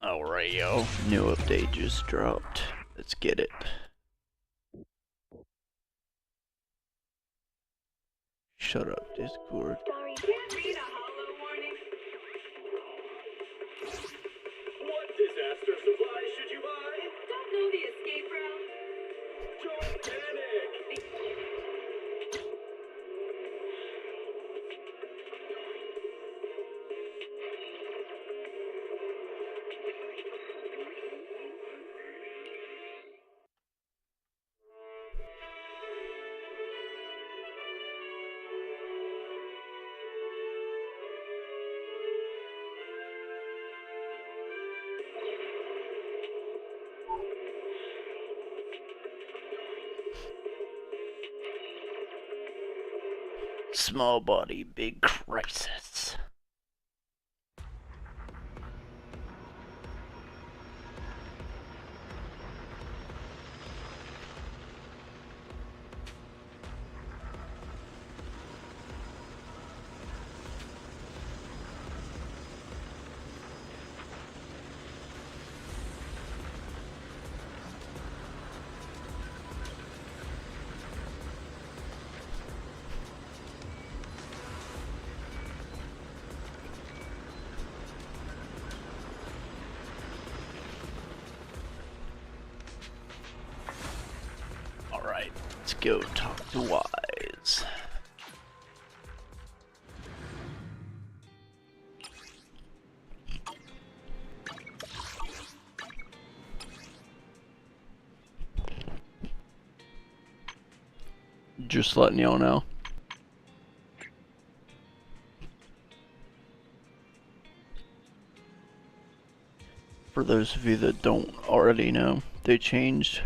Alright, yo. New update just dropped. Let's get it. Shut up, Discord. Sorry, can't read a hollow warning. What disaster supplies should you buy? Don't know the escape route. Don't panic! Small body, big crisis. Alright, let's go talk to Wise. Just letting y'all know. For those of you that don't already know, they changed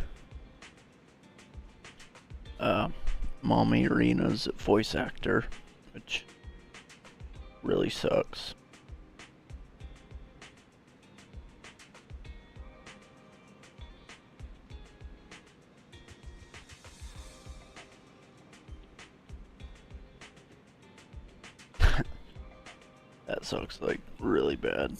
Mommy Arena's voice actor, which really sucks. That sucks, like, really bad.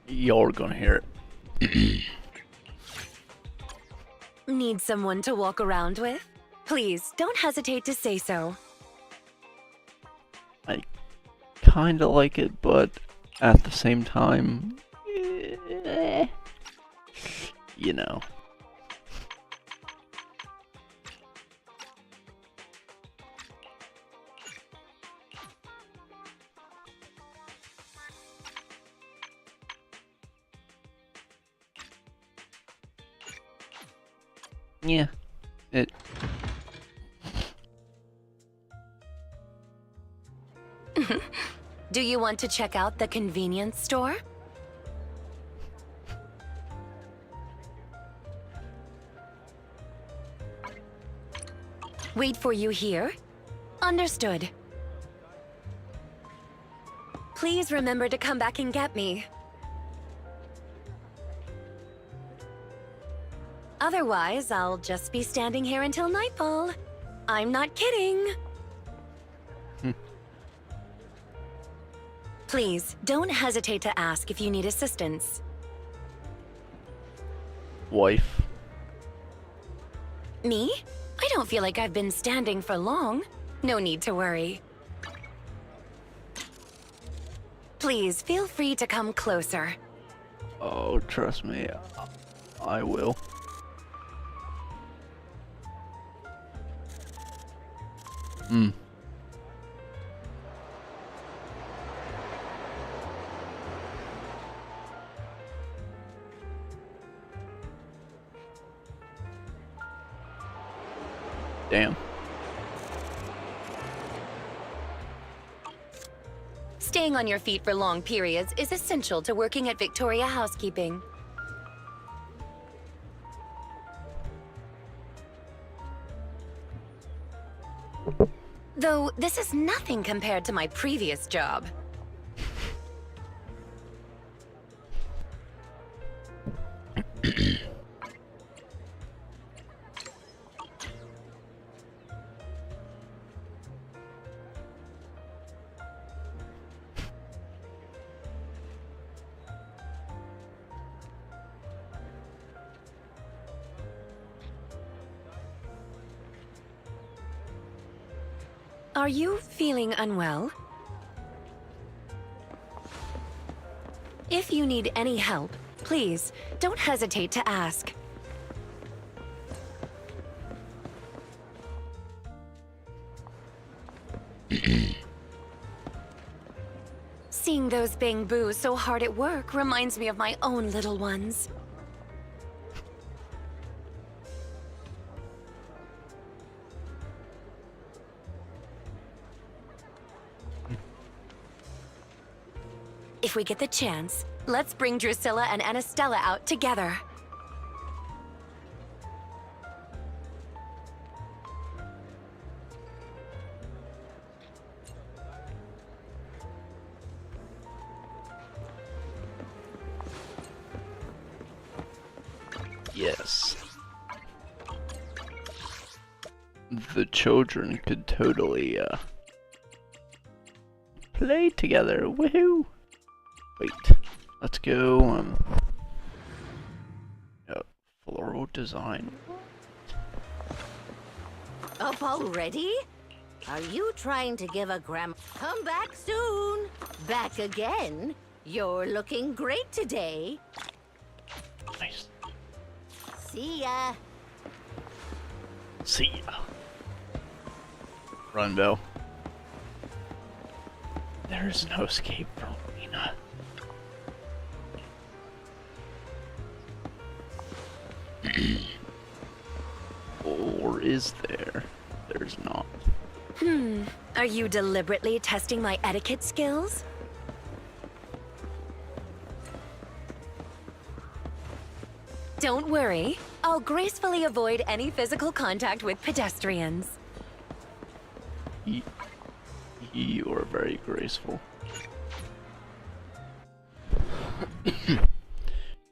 Y'all are gonna hear it. Need someone to walk around with? Please, don't hesitate to say so. I kinda like it, but at the same time, you know. Yeah, it. Do you want to check out the convenience store? Wait for you here? Understood. Please remember to come back and get me. Otherwise, I'll just be standing here until nightfall. I'm not kidding. Please, don't hesitate to ask if you need assistance. Wife. Me? I don't feel like I've been standing for long. No need to worry. Please. Please feel free to come closer. Oh, trust me, I will. Hmm. Damn. Staying on your feet for long periods is essential to working at Victoria Housekeeping. Though this is nothing compared to my previous job. Are you feeling unwell? If you need any help, please don't hesitate to ask. Seeing those bang-boos so hard at work reminds me of my own little ones. If we get the chance, let's bring Drusilla and Anastella out together. Yes. The children could totally, play together. Woohoo! Wait, let's go, floral design. Up already? Are you trying to give a Come back soon! Back again? You're looking great today. Nice. See ya. See ya. Run, Bill. There's no escape from Lena. Or is there? There's not. Are you deliberately testing my etiquette skills? Don't worry, I'll gracefully avoid any physical contact with pedestrians. You are very graceful.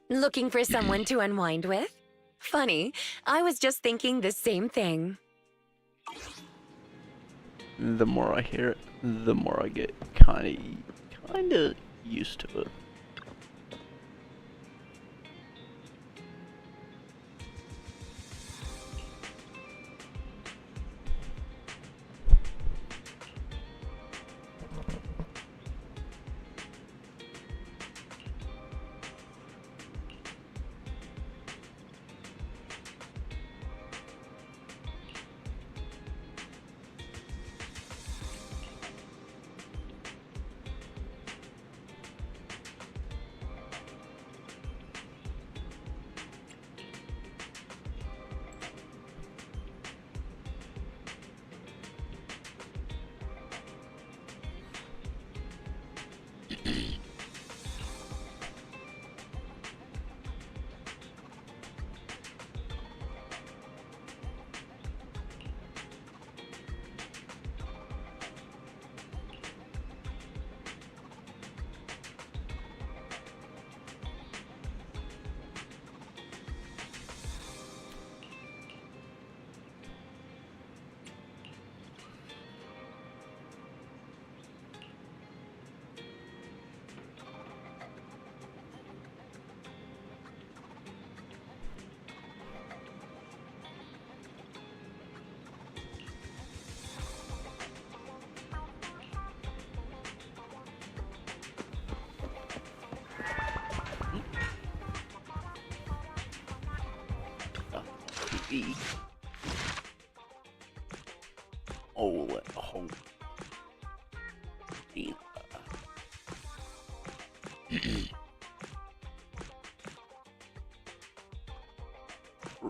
Looking for someone to unwind with? Funny, I was just thinking the same thing. The more I hear it, the more I get kinda used to it. maybe. Oh, yeah.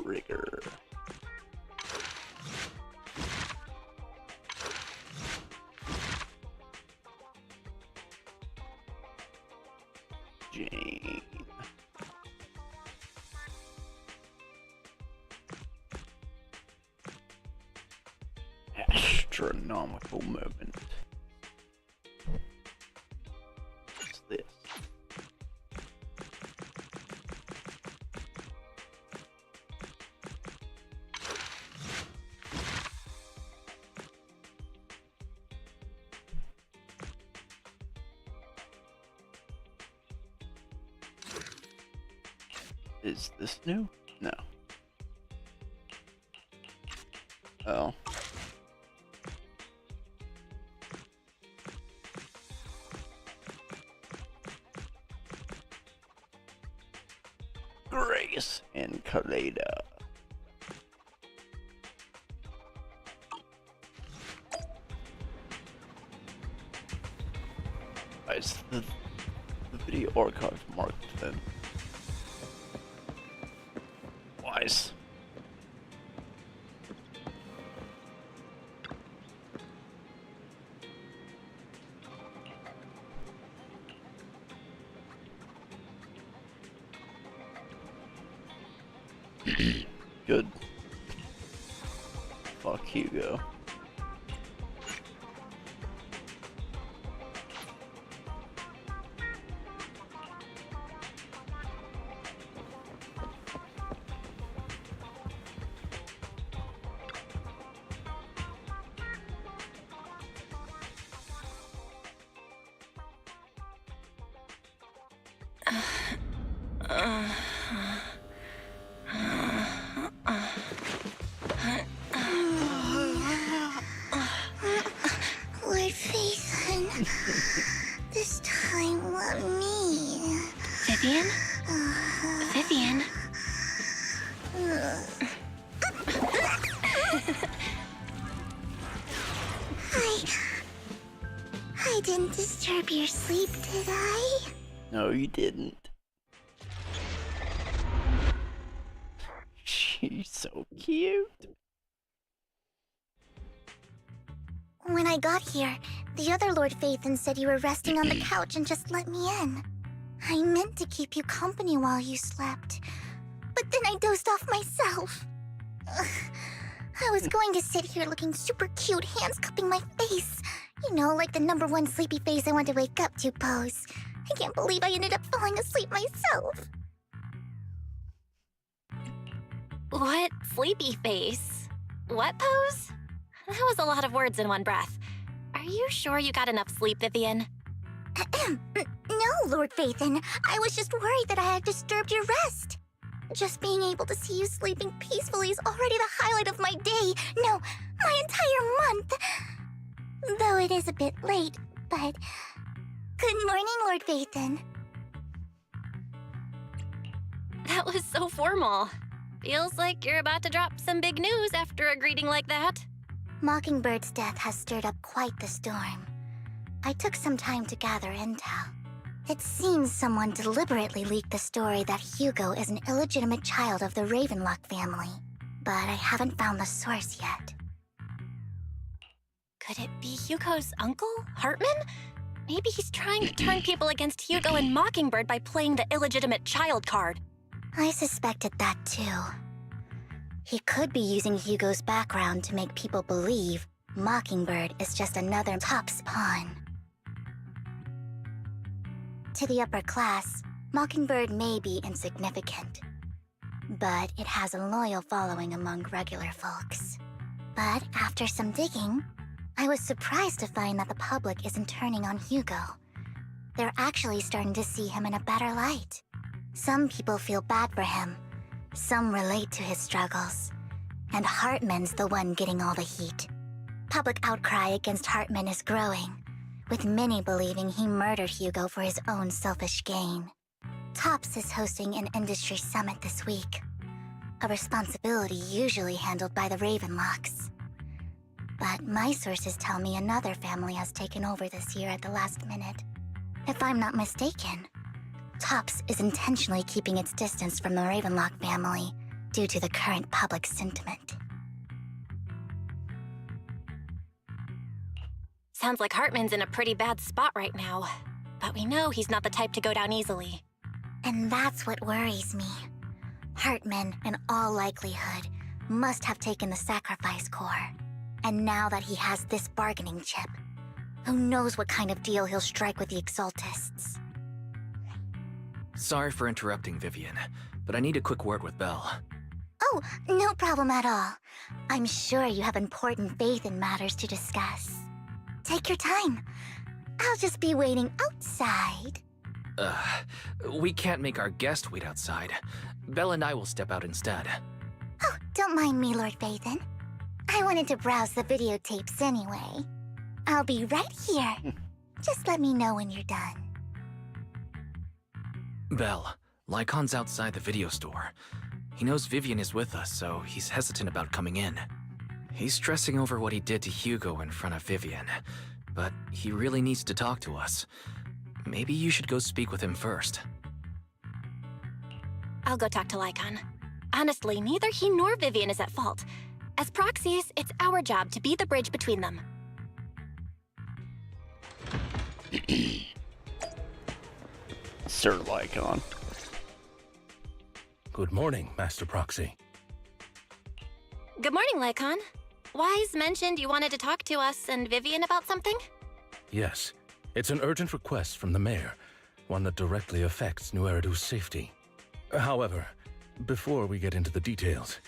Trigger. Jane. Astronomical moment. What's this? Is this new? No. Oh. Grace and Kaleda. Guys, the video archive marked then. Wise. Good. Fuck Hugo. Lord Phaethon, this time let me. Vivian? Vivian? I didn't disturb your sleep, did I? No, you didn't. She's so cute. When I got here, the other Lord Phaethon said you were resting on the couch and just let me in. I meant to keep you company while you slept, but then I dozed off myself. Ugh. I was going to sit here looking super cute, hands cupping my face. You know, like the #1 sleepy face I want to wake up to pose. I can't believe I ended up falling asleep myself. What sleepy face? What pose? That was a lot of words in one breath. Are you sure you got enough sleep, Vivian? No, Lord Phaethon. I was just worried that I had disturbed your rest. Just being able to see you sleeping peacefully is already the highlight of my day. No, my entire month. Though it is a bit late, but... Good morning, Lord Phaethon. That was so formal. Feels like you're about to drop some big news after a greeting like that. Mockingbird's death has stirred up quite the storm. I took some time to gather intel. It seems someone deliberately leaked the story that Hugo is an illegitimate child of the Ravenlock family, but I haven't found the source yet. Could it be Hugo's uncle, Hartman? Maybe he's trying to turn people against Hugo and Mockingbird by playing the illegitimate child card. I suspected that too. He could be using Hugo's background to make people believe Mockingbird is just another Top's pawn. To the upper class, Mockingbird may be insignificant, but it has a loyal following among regular folks. But after some digging, I was surprised to find that the public isn't turning on Hugo. They're actually starting to see him in a better light. Some people feel bad for him, some relate to his struggles, and Hartman's the one getting all the heat. Public outcry against Hartman is growing, with many believing he murdered Hugo for his own selfish gain. Tops is hosting an industry summit this week. a responsibility usually handled by the Ravenlocks. But my sources tell me another family has taken over this year at the last minute. If I'm not mistaken, Tops is intentionally keeping its distance from the Ravenlock family due to the current public sentiment. Sounds like Hartman's in a pretty bad spot right now. But we know he's not the type to go down easily. And that's what worries me. Hartman, in all likelihood, must have taken the sacrifice core. And now that he has this bargaining chip, who knows what kind of deal he'll strike with the Exaltists. Sorry for interrupting, Vivian, but I need a quick word with Belle. Oh, no problem at all. I'm sure you have important faith in matters to discuss. Take your time. I'll just be waiting outside. We can't make our guest wait outside. Belle and I will step out instead. Oh, don't mind me, Lord Phaethon. I wanted to browse the videotapes anyway. I'll be right here. Just let me know when you're done. Belle, Lycon's outside the video store. He knows Vivian is with us, so he's hesitant about coming in. He's stressing over what he did to Hugo in front of Vivian, but he really needs to talk to us. Maybe you should go speak with him first. I'll go talk to Lycon. Honestly, neither he nor Vivian is at fault. As proxies, it's our job to be the bridge between them. Sir Lycon. Good morning, Master Proxy. Good morning, Lycon. Wise mentioned you wanted to talk to us and Vivian about something? Yes, it's an urgent request from the mayor, one that directly affects New Eridu's safety. However, before we get into the details,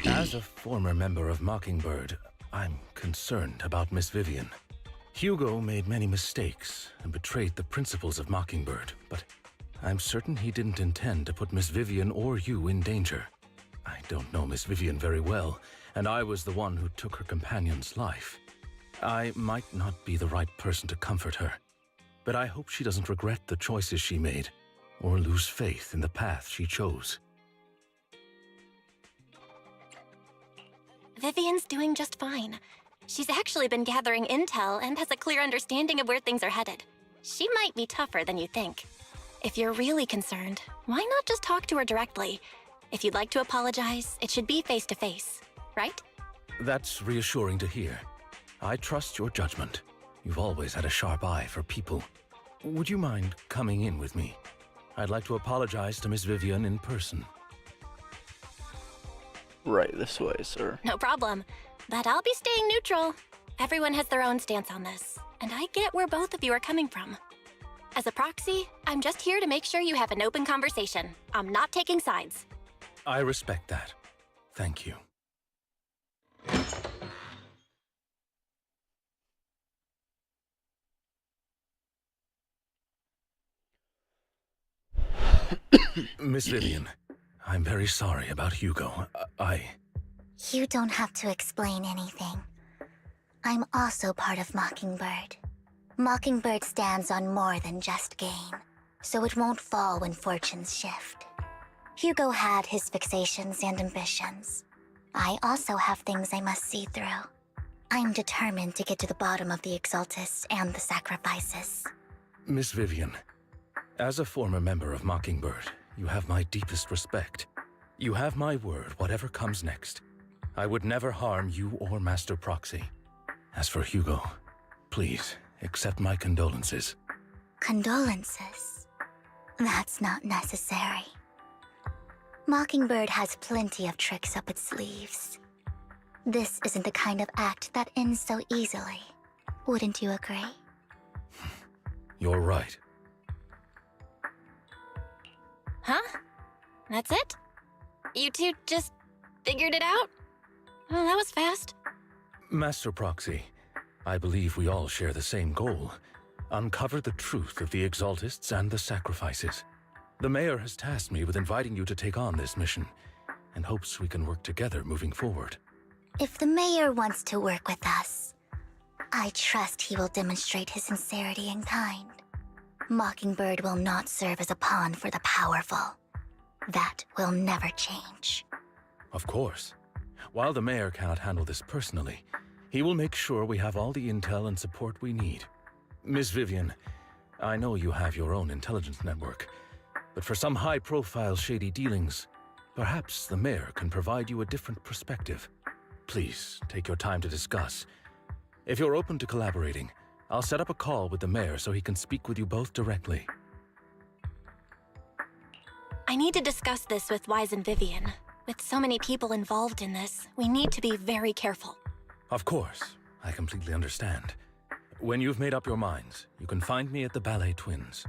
as a former member of Mockingbird, I'm concerned about Miss Vivian. Hugo made many mistakes and betrayed the principles of Mockingbird, but I'm certain he didn't intend to put Miss Vivian or you in danger. I don't know Miss Vivian very well, and I was the one who took her companion's life. I might not be the right person to comfort her, but I hope she doesn't regret the choices she made, or lose faith in the path she chose. Vivian's doing just fine. She's actually been gathering intel and has a clear understanding of where things are headed. She might be tougher than you think. If you're really concerned, why not just talk to her directly? If you'd like to apologize, it should be face to face, right? That's reassuring to hear. I trust your judgment. You've always had a sharp eye for people. Would you mind coming in with me? I'd like to apologize to Miss Vivian in person. Right this way, sir. No problem. But I'll be staying neutral. Everyone has their own stance on this, and I get where both of you are coming from. As a proxy, I'm just here to make sure you have an open conversation. I'm not taking sides. I respect that. Thank you. Miss Vivian, I'm very sorry about Hugo. You don't have to explain anything. I'm also part of Mockingbird. Mockingbird stands on more than just gain, so it won't fall when fortunes shift. Hugo had his fixations and ambitions. I also have things I must see through. I'm determined to get to the bottom of the Exaltists and the sacrifices. Miss Vivian, as a former member of Mockingbird, you have my deepest respect. You have my word, whatever comes next. I would never harm you or Master Proxy. As for Hugo, please accept my condolences. Condolences? That's not necessary. Mockingbird has plenty of tricks up its sleeves. This isn't the kind of act that ends so easily. Wouldn't you agree? You're right. Huh? That's it? You two just figured it out? Well, that was fast. Master Proxy, I believe we all share the same goal. Uncover the truth of the Exaltists and the sacrifices. The mayor has tasked me with inviting you to take on this mission, and hopes we can work together moving forward. If the mayor wants to work with us, I trust he will demonstrate his sincerity in kind. Mockingbird will not serve as a pawn for the powerful. That will never change. Of course. While the mayor cannot handle this personally, he will make sure we have all the intel and support we need. Miss Vivian, I know you have your own intelligence network, but for some high-profile shady dealings, perhaps the mayor can provide you a different perspective. Please, take your time to discuss. If you're open to collaborating, I'll set up a call with the mayor so he can speak with you both directly. I need to discuss this with Wise and Vivian. With so many people involved in this, we need to be very careful. Of course, I completely understand. When you've made up your minds, you can find me at the Ballet Twins.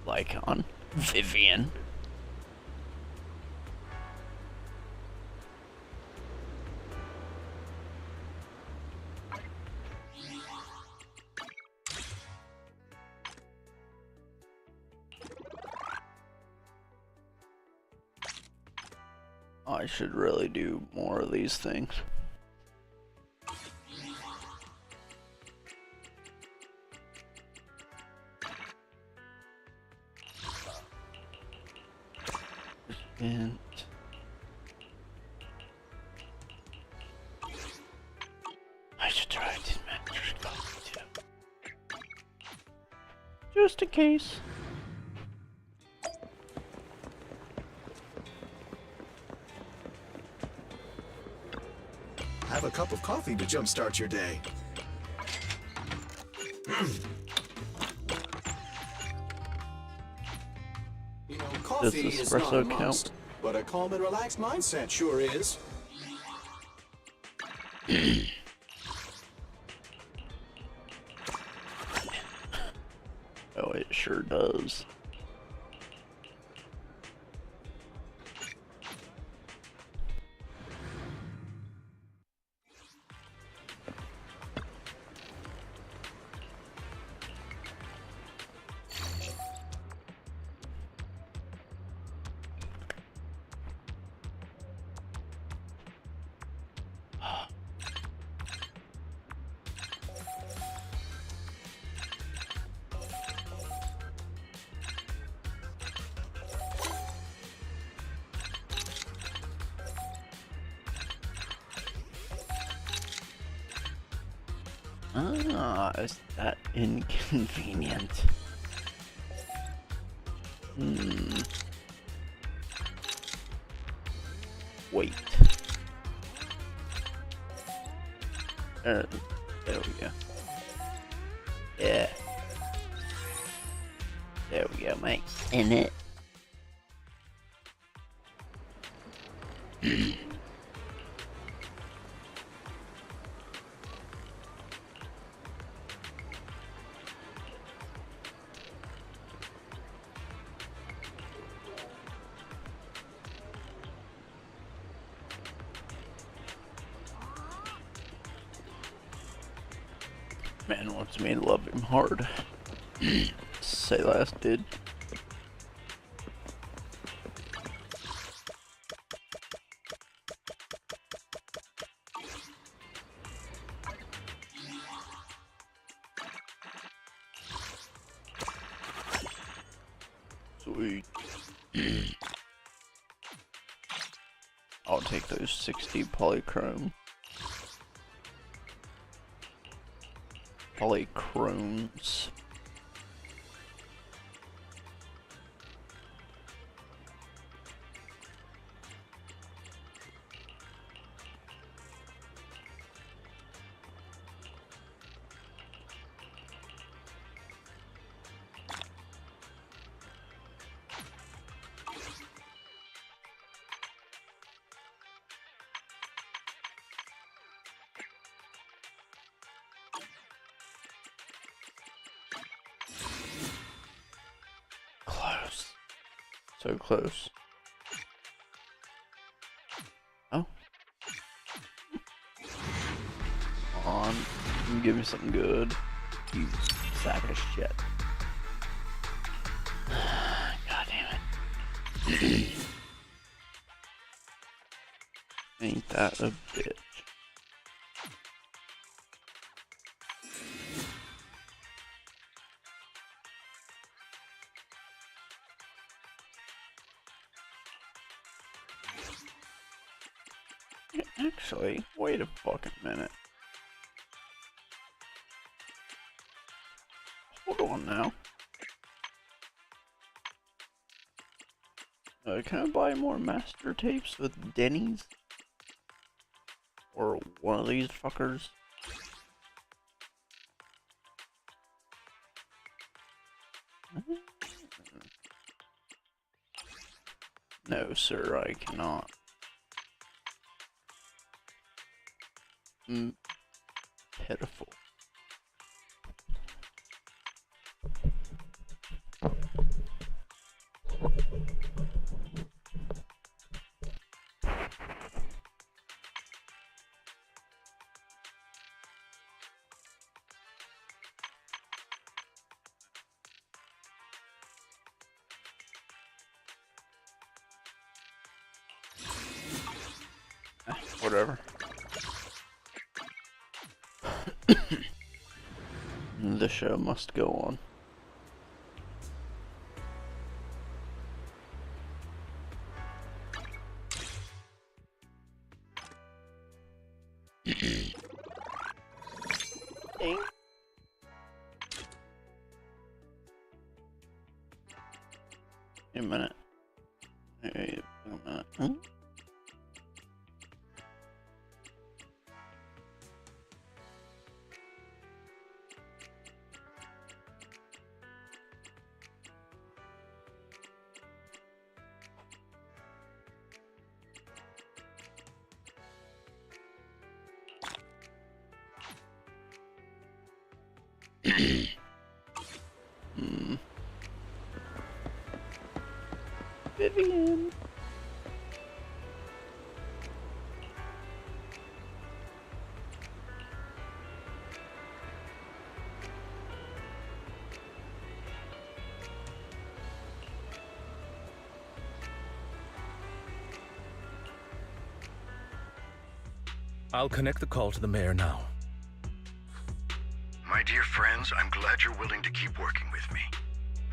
Lycon, Vivian. I should really do more of these things. And I should try it in Matrix too. Just in case. Have a cup of coffee to jumpstart your day. You know, coffee is not a espresso must, but a calm and relaxed mindset sure is. Oh, it sure does. Ah, is that inconvenient? Wait. There we go. Yeah. There we go, mate. In it. Man wants me to love him hard. Say last did. Sweet. I'll take those 60 polychromes. Close. So close. Oh. Come on. Give me something good. You sack of shit. God damn it. Ain't that a bitch? Actually, wait a fucking minute. Hold on now. Can I buy more master tapes with Denny's? Or one of these fuckers? No, sir, I cannot. Pitiful. Whatever. The show must go on. Ding. Wait a minute. Wait a minute. Huh? Vivian. I'll connect the call to the mayor now. My dear friends, I'm glad you're willing to keep working with me.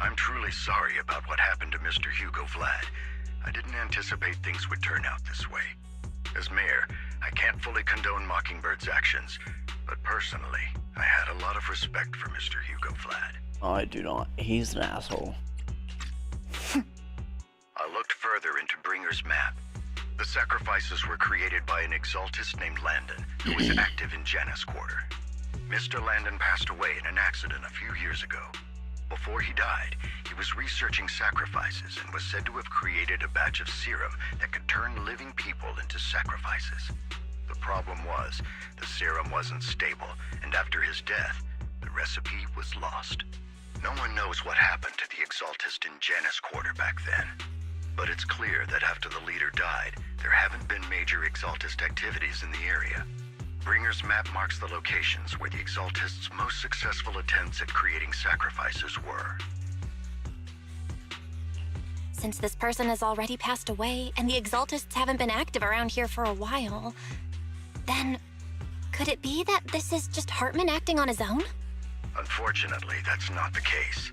I'm truly sorry about what happened to Mr. Hugo Vlad. I didn't anticipate things would turn out this way. As mayor, I can't fully condone Mockingbird's actions, but personally, I had a lot of respect for Mr. Hugo Vlad. I do not. He's an asshole. I looked further into Bringer's map. The sacrifices were created by an exaltist named Landon, who was active in Janus Quarter. Mr. Landon passed away in an accident a few years ago. Before he died, he was researching sacrifices and was said to have created a batch of serum that could turn living people into sacrifices. The problem was, the serum wasn't stable, and after his death, the recipe was lost. No one knows what happened to the exaltist in Janus Quarter back then. But it's clear that after the leader died, there haven't been major exaltist activities in the area. Bringer's map marks the locations where the Exaltists' most successful attempts at creating sacrifices were. Since this person has already passed away and the Exaltists haven't been active around here for a while, then could it be that this is just Hartman acting on his own? Unfortunately, that's not the case.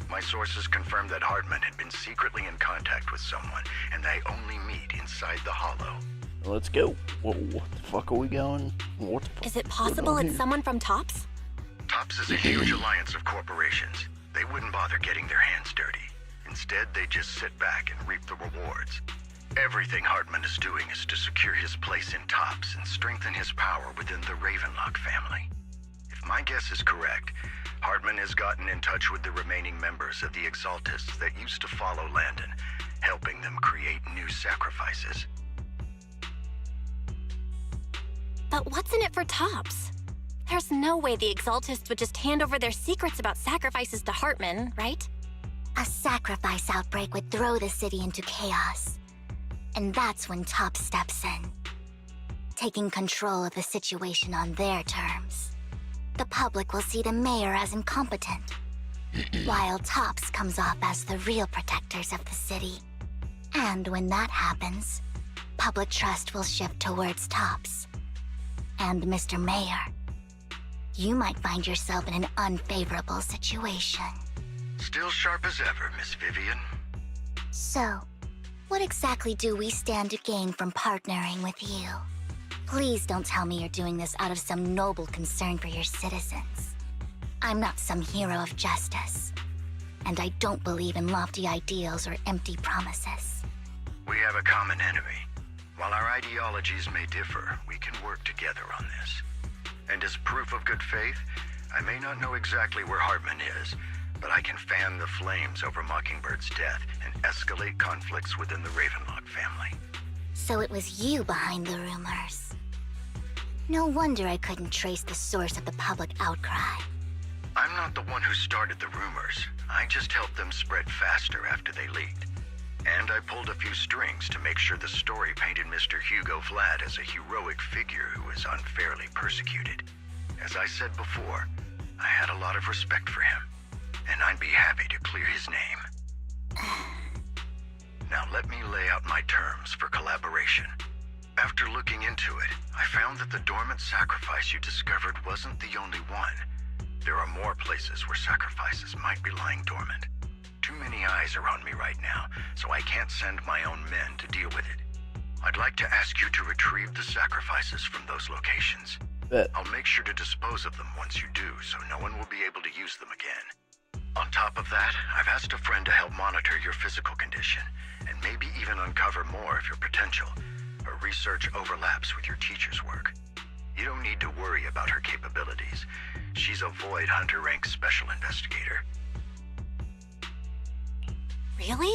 My sources confirmed that Hartman had been secretly in contact with someone, and they only meet inside the Hollow. Let's go. Whoa, what the fuck are we going? What the fuck Is it is going possible on it's here? someone from TOPS? TOPS is a huge alliance of corporations. They wouldn't bother getting their hands dirty. Instead, they just sit back and reap the rewards. Everything Hartman is doing is to secure his place in TOPS and strengthen his power within the Ravenlock family. If my guess is correct, Hartman has gotten in touch with the remaining members of the Exaltists that used to follow Landon, helping them create new sacrifices. But what's in it for TOPS? There's no way the Exaltists would just hand over their secrets about sacrifices to Hartman, right? A sacrifice outbreak would throw the city into chaos. And that's when TOPS steps in, taking control of the situation on their terms. The public will see the mayor as incompetent, while TOPS comes off as the real protectors of the city. And when that happens, public trust will shift towards TOPS. And Mr. Mayor, you might find yourself in an unfavorable situation. Still sharp as ever, Miss Vivian. So, what exactly do we stand to gain from partnering with you? Please don't tell me you're doing this out of some noble concern for your citizens. I'm not some hero of justice, and I don't believe in lofty ideals or empty promises. We have a common enemy. While our ideologies may differ, we can work together on this. And as proof of good faith, I may not know exactly where Hartman is, but I can fan the flames over Mockingbird's death and escalate conflicts within the Ravenlock family. So it was you behind the rumors. No wonder I couldn't trace the source of the public outcry. I'm not the one who started the rumors. I just helped them spread faster after they leaked. And I pulled a few strings to make sure the story painted Mr. Hugo Vlad as a heroic figure who was unfairly persecuted. As I said before, I had a lot of respect for him, and I'd be happy to clear his name. Now let me lay out my terms for collaboration. After looking into it, I found that the dormant sacrifice you discovered wasn't the only one. There are more places where sacrifices might be lying dormant. Too many eyes are on me right now, so I can't send my own men to deal with it. I'd like to ask you to retrieve the sacrifices from those locations. I'll make sure to dispose of them once you do, so no one will be able to use them again. On top of that, I've asked a friend to help monitor your physical condition, and maybe even uncover more of your potential. Her research overlaps with your teacher's work. You don't need to worry about her capabilities. She's a Void Hunter rank special investigator. Really?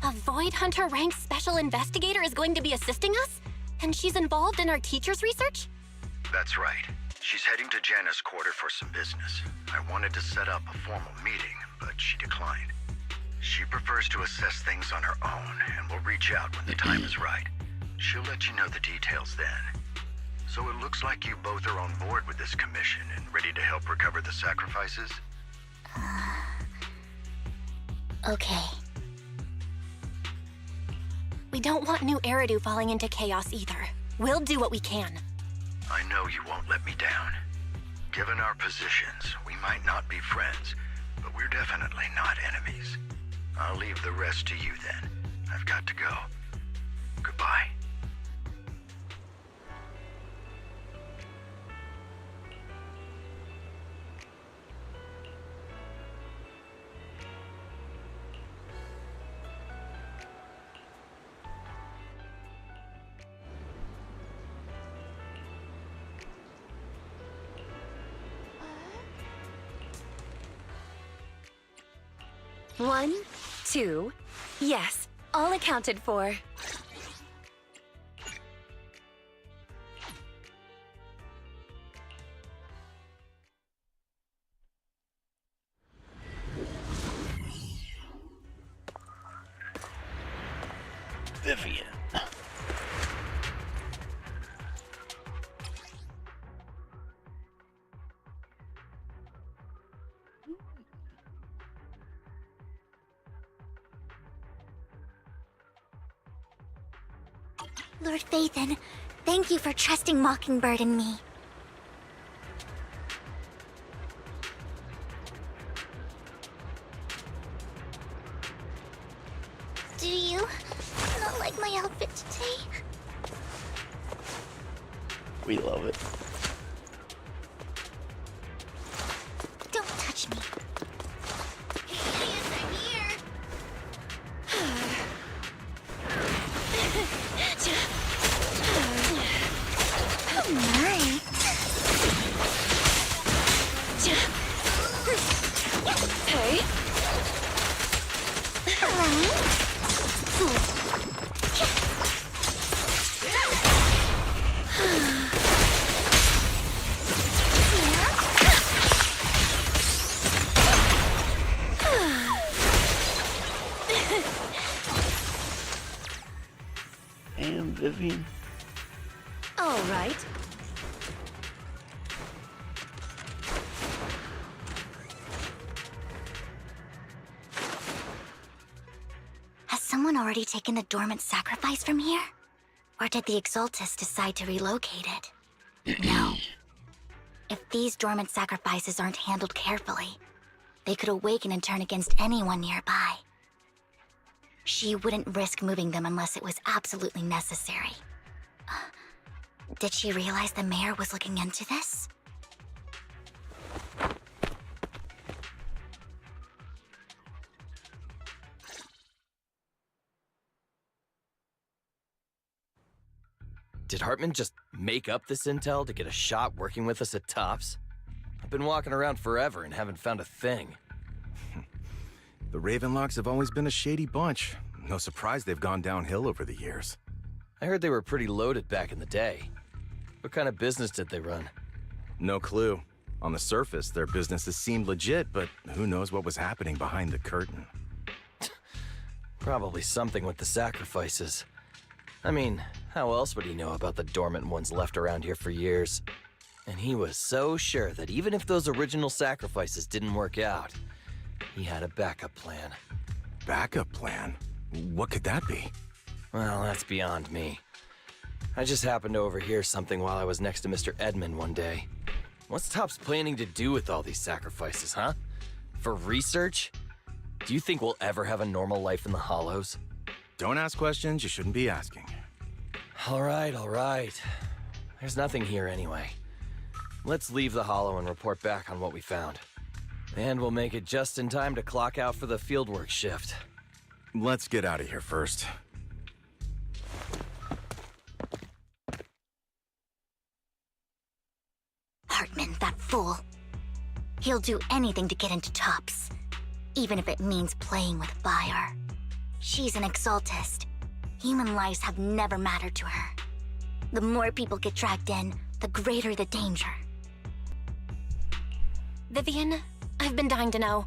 A Void Hunter ranked special investigator is going to be assisting us? And she's involved in our teacher's research? That's right. She's heading to Janus Quarter for some business. I wanted to set up a formal meeting, but she declined. She prefers to assess things on her own, and will reach out when the time is right. She'll let you know the details then. So it looks like you both are on board with this commission and ready to help recover the sacrifices? Okay. We don't want new Eridu falling into chaos either. We'll do what we can. I know you won't let me down. Given our positions, we might not be friends, but we're definitely not enemies. I'll leave the rest to you then. I've got to go. Goodbye. One, two, yes, all accounted for. Vivian. Lord Phaethon, thank you for trusting Mockingbird and me. Do you not like my outfit today? We love it. Don't touch me. Yes, I'm here. Oh my. Hey. And Vivian. All right. Has someone already taken the dormant sacrifice from here? Or did the Exaltus decide to relocate it? No. If these dormant sacrifices aren't handled carefully, they could awaken and turn against anyone nearby. She wouldn't risk moving them unless it was absolutely necessary. Did she realize the mayor was looking into this? Did Hartman just make up this intel to get a shot working with us at Tops? I've been walking around forever and haven't found a thing. The Ravenlocks have always been a shady bunch. No surprise they've gone downhill over the years. I heard they were pretty loaded back in the day. What kind of business did they run? No clue. On the surface, their businesses seemed legit, but who knows what was happening behind the curtain. Probably something with the sacrifices. I mean, how else would he know about the dormant ones left around here for years? And he was so sure that even if those original sacrifices didn't work out, he had a backup plan. Backup plan? What could that be? Well, that's beyond me. I just happened to overhear something while I was next to Mr. Edmund one day. What's Topps planning to do with all these sacrifices, huh? For research? Do you think we'll ever have a normal life in the Hollows? Don't ask questions you shouldn't be asking. All right. There's nothing here anyway. Let's leave the Hollow and report back on what we found. And we'll make it just in time to clock out for the fieldwork shift. Let's get out of here first. Hartman, that fool. He'll do anything to get into Tops, even if it means playing with fire. She's an Exaltist. Human lives have never mattered to her. The more people get dragged in, the greater the danger. Vivian, I've been dying to know,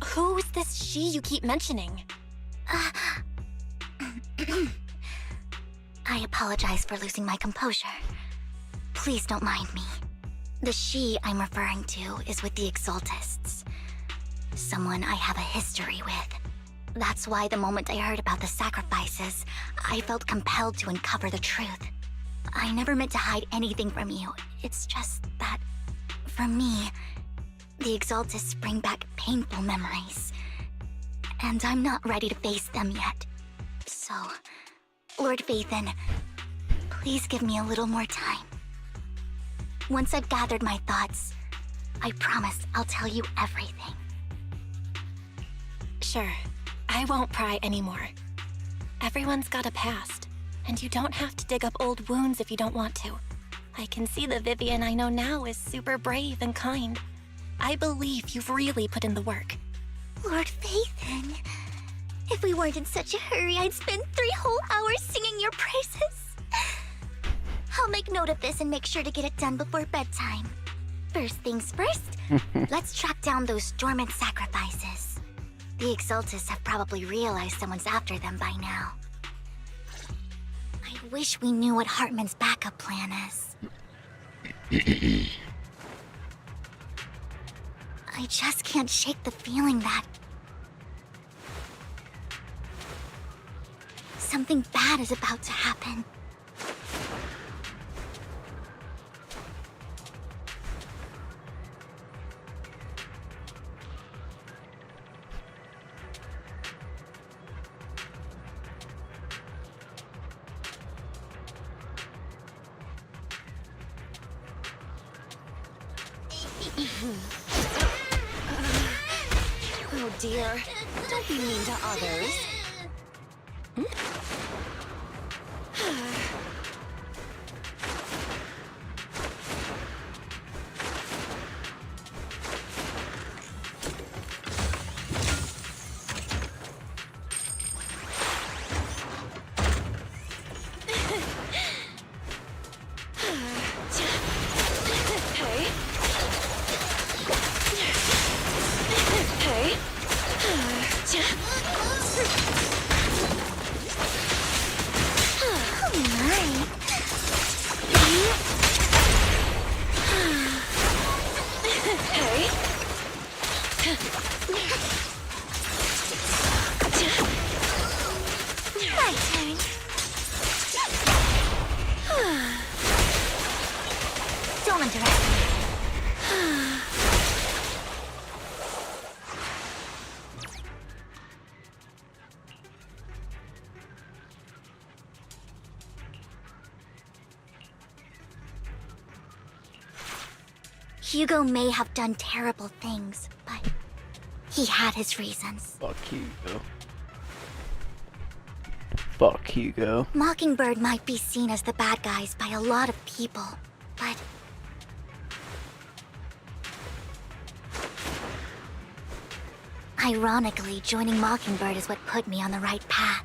who's this she you keep mentioning? I apologize for losing my composure. Please don't mind me. The she I'm referring to is with the Exaltists. Someone I have a history with. That's why the moment I heard about the sacrifices, I felt compelled to uncover the truth. I never meant to hide anything from you. It's just that, for me, the Exaltists bring back painful memories. And I'm not ready to face them yet. So, Lord Phaethon, please give me a little more time. Once I've gathered my thoughts, I promise I'll tell you everything. Sure, I won't pry anymore. Everyone's got a past, and you don't have to dig up old wounds if you don't want to. I can see the Vivian I know now is super brave and kind. I believe you've really put in the work. Lord Phaethon, if we weren't in such a hurry, I'd spend 3 whole hours singing your praises. I'll make note of this and make sure to get it done before bedtime. First things first, let's track down those dormant sacrifices. The Exaltists have probably realized someone's after them by now. I wish we knew what Hartman's backup plan is. I just can't shake the feeling that something bad is about to happen. Oh dear. Don't be mean to others. Don't underestimate. Hugo may have done terrible things, but he had his reasons. Fuck Hugo. Fuck Hugo. Mockingbird might be seen as the bad guys by a lot of people, but ironically, joining Mockingbird is what put me on the right path.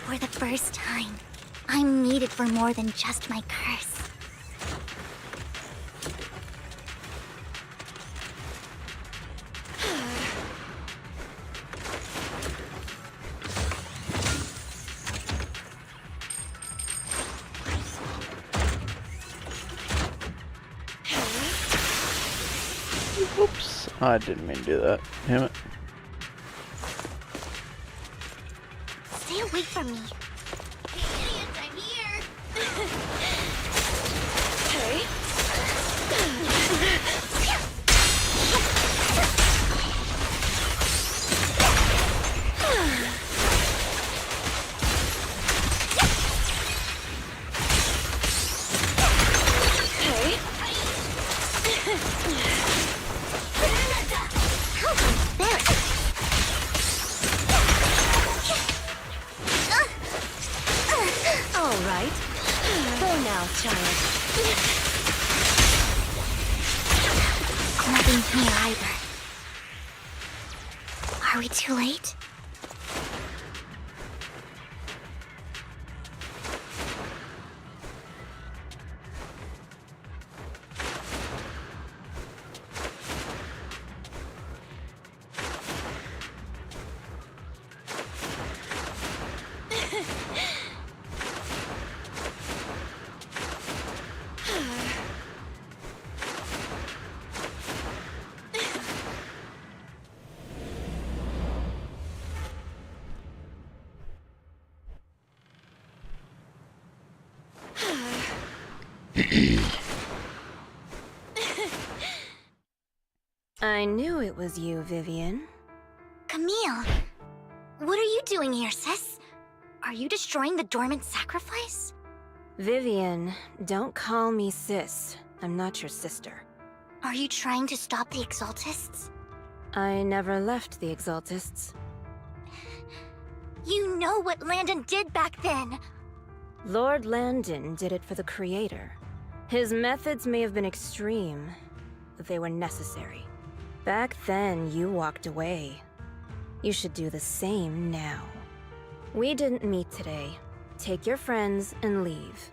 For the first time, I'm needed for more than just my curse. Oops, I didn't mean to do that. Damn it. Stay away from me. Idiots, I'm here! All right. Go now, child. Nothing here either. Are we too late? I knew it was you, Vivian. Camille! What are you doing here, sis? Are you destroying the dormant sacrifice? Vivian, don't call me sis. I'm not your sister. Are you trying to stop the Exaltists? I never left the Exaltists. You know what Landon did back then! Lord Landon did it for the Creator. His methods may have been extreme, but they were necessary. Back then, you walked away. You should do the same now. We didn't meet today. Take your friends and leave.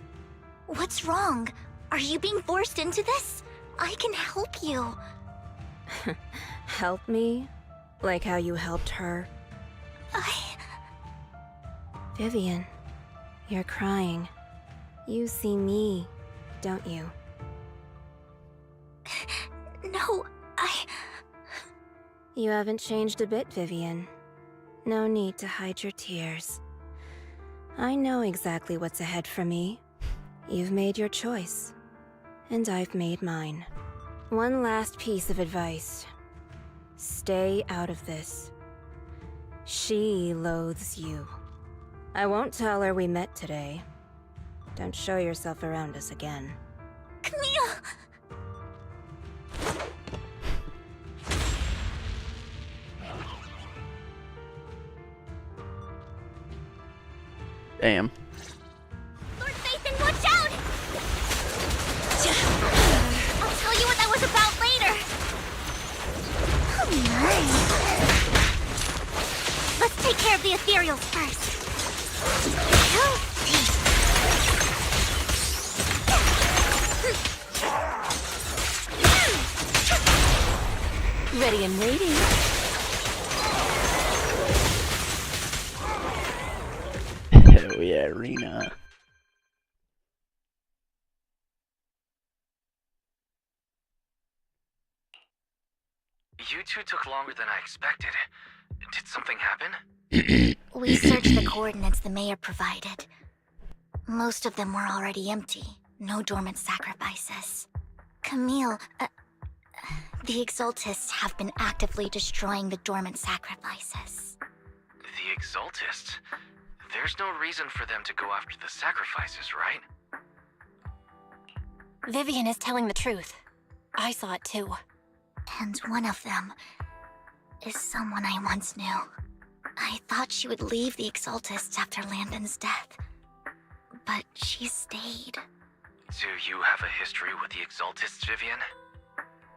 What's wrong? Are you being forced into this? I can help you. Help me? Like how you helped her? Vivian, you're crying. You see me, don't you? No, You haven't changed a bit, Vivian. No need to hide your tears. I know exactly what's ahead for me. You've made your choice, and I've made mine. One last piece of advice. Stay out of this. She loathes you. I won't tell her we met today. Don't show yourself around us again. Camille! Damn. Lord Phaethon, watch out! I'll tell you what that was about later. Oh my. Let's take care of the ethereals first. Ready and waiting. Hell yeah, Rena. You two took longer than I expected. Did something happen? We searched the coordinates the mayor provided. Most of them were already empty. No dormant sacrifices. Camille, the Exaltists have been actively destroying the dormant sacrifices. The Exaltists? There's no reason for them to go after the sacrifices, right? Vivian is telling the truth. I saw it too. And one of them is someone I once knew. I thought she would leave the Exaltists after Landon's death, but she stayed. Do you have a history with the Exaltists, Vivian?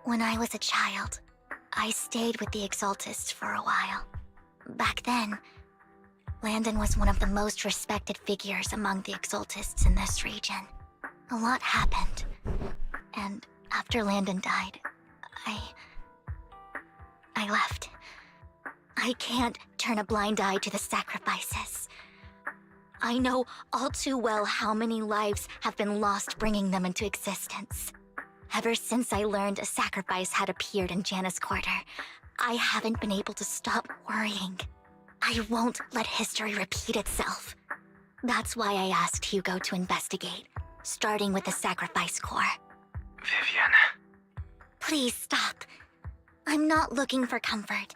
When I was a child, I stayed with the Exaltists for a while. Back then, Landon was one of the most respected figures among the Exaltists in this region. A lot happened, and after Landon died, I left. I can't turn a blind eye to the sacrifices. I know all too well how many lives have been lost bringing them into existence. Ever since I learned a sacrifice had appeared in Janus Quarter, I haven't been able to stop worrying. I won't let history repeat itself. That's why I asked Hugo to investigate, starting with the Sacrifice Corps. Vivian. Please stop. I'm not looking for comfort.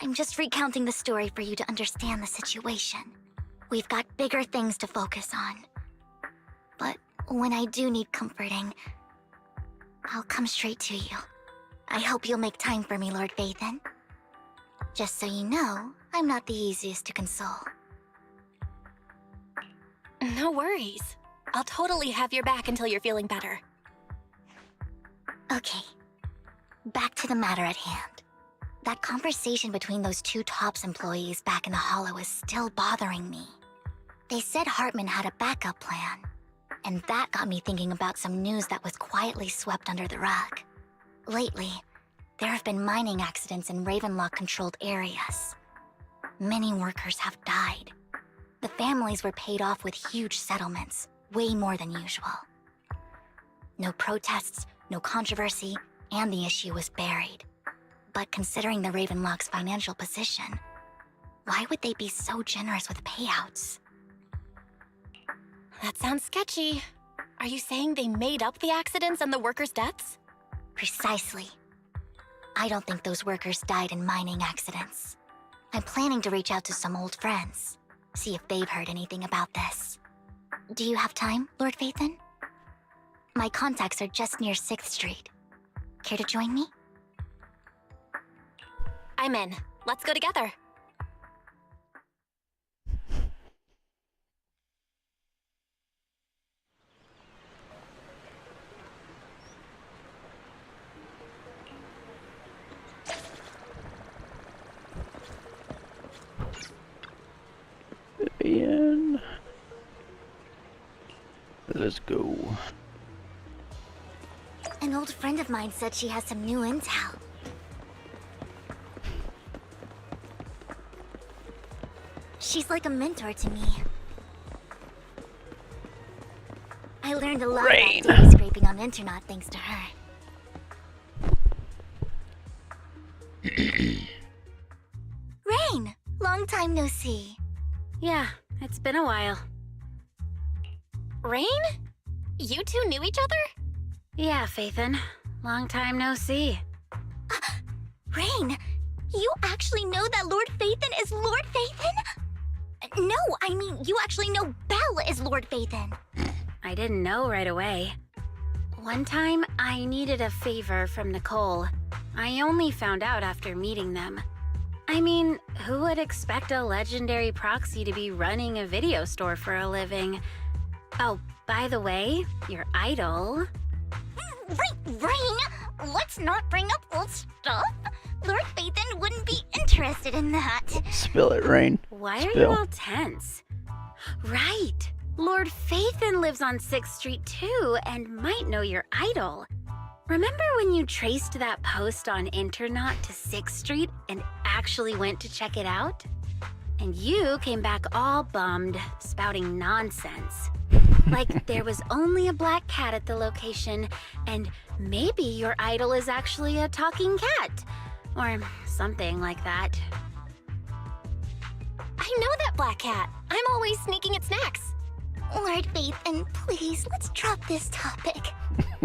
I'm just recounting the story for you to understand the situation. We've got bigger things to focus on. But when I do need comforting, I'll come straight to you. I hope you'll make time for me, Lord Phaethon. Just so you know, I'm not the easiest to console. No worries. I'll totally have your back until you're feeling better. Okay. Back to the matter at hand. That conversation between those two TOPS employees back in the Hollow is still bothering me. They said Hartman had a backup plan, and that got me thinking about some news that was quietly swept under the rug. Lately, there have been mining accidents in Ravenlock-controlled areas. Many workers have died. The families were paid off with huge settlements, way more than usual. No protests, no controversy, and the issue was buried. But considering the Ravenlock's financial position, why would they be so generous with payouts? That sounds sketchy. Are you saying they made up the accidents and the workers' deaths? Precisely. I don't think those workers died in mining accidents. I'm planning to reach out to some old friends, see if they've heard anything about this. Do you have time, Lord Phaethon? My contacts are just near 6th Street. Care to join me? I'm in. Let's go together. Vivian. Let's go. An old friend of mine said she has some new intel. She's like a mentor to me. I learned a lot Rain. about data scraping on the internet thanks to her. Rain! Long time no see. Yeah, it's been a while. Rain? You two knew each other? Yeah, Phaethon. Long time no see. Rain, you actually know that Lord Phaethon is Lord Phaethon? No, I mean, you actually know Belle is Lord Phaethon. I didn't know right away. One time, I needed a favor from Nicole. I only found out after meeting them. I mean, who would expect a legendary proxy to be running a video store for a living? Oh, by the way, your idol... Rain, let's not bring up old stuff. Lord Phaethon wouldn't be interested in that. Spill it, Rain. Why are Spill. you all tense? Right. Lord Phaethon lives on 6th Street too and might know your idol. Remember when you traced that post on Internaut to 6th Street and actually went to check it out? And you came back all bummed, spouting nonsense. Like there was only a black cat at the location, and maybe your idol is actually a talking cat. Or something like that. I know that black cat. I'm always sneaking at snacks. Lord Phaethon, please, let's drop this topic.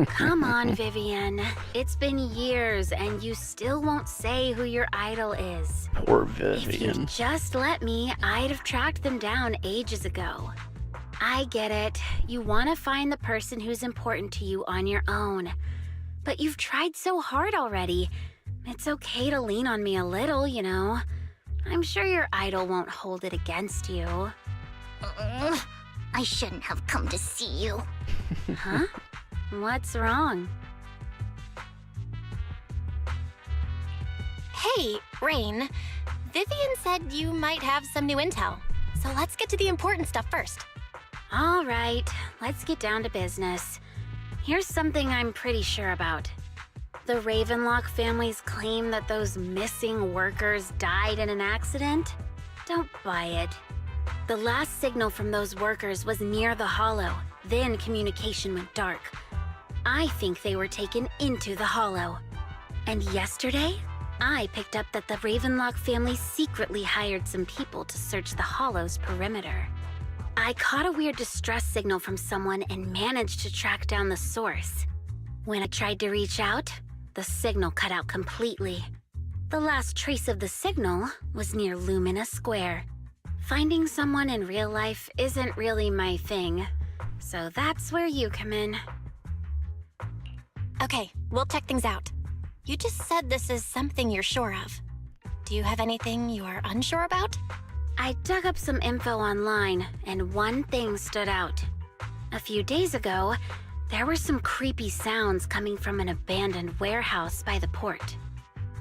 Come on, Vivian. It's been years, and you still won't say who your idol is. Poor If Vivian. you'd just let me, I'd have tracked them down ages ago. I get it. You want to find the person who's important to you on your own. But you've tried so hard already. It's okay to lean on me a little, you know. I'm sure your idol won't hold it against you. I shouldn't have come to see you. Huh? What's wrong? Hey, Rain. Vivian said you might have some new intel. So let's get to the important stuff first. All right, let's get down to business. Here's something I'm pretty sure about. The Ravenlock family's claim that those missing workers died in an accident? Don't buy it. The last signal from those workers was near the Hollow. Then communication went dark. I think they were taken into the Hollow. And yesterday, I picked up that the Ravenlock family secretly hired some people to search the Hollow's perimeter. I caught a weird distress signal from someone and managed to track down the source. When I tried to reach out, the signal cut out completely. The last trace of the signal was near Lumina Square. Finding someone in real life isn't really my thing, so that's where you come in. Okay, we'll check things out. You just said this is something you're sure of. Do you have anything you're unsure about? I dug up some info online, and one thing stood out. A few days ago, there were some creepy sounds coming from an abandoned warehouse by the port.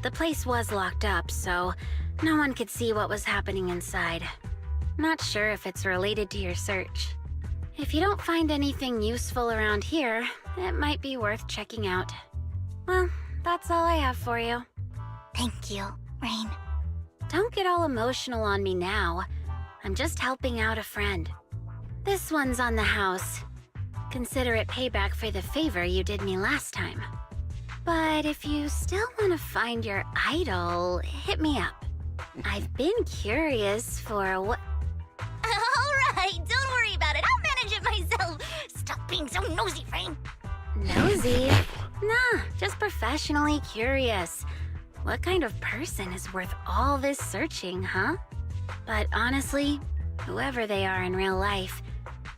The place was locked up, so no one could see what was happening inside. Not sure if it's related to your search. If you don't find anything useful around here, it might be worth checking out. Well, that's all I have for you. Thank you, Rain. Don't get all emotional on me now. I'm just helping out a friend. This one's on the house. Consider it payback for the favor you did me last time. But if you still want to find your idol, hit me up. I've been curious for what... All right, don't worry about it. I'll manage it myself. Stop being so nosy, Rain. Nosy? Nah, just professionally curious. What kind of person is worth all this searching, huh? But honestly, whoever they are in real life,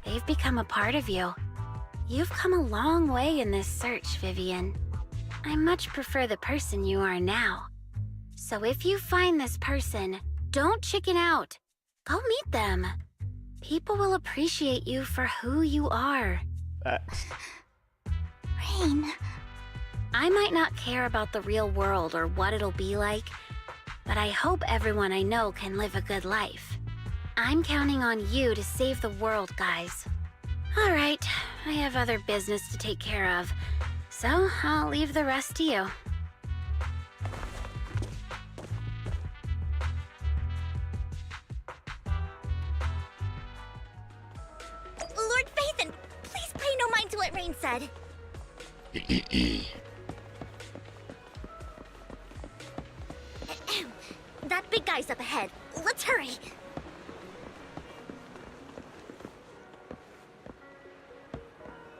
they've become a part of you. You've come a long way in this search, Vivian. I much prefer the person you are now. So if you find this person, don't chicken out. Go meet them. People will appreciate you for who you are. Rain. I might not care about the real world or what it'll be like, but I hope everyone I know can live a good life. I'm counting on you to save the world, guys. All right, I have other business to take care of, so I'll leave the rest to you. Lord Phaethon, please pay no mind to what Rain said. That big guy's up ahead. Let's hurry.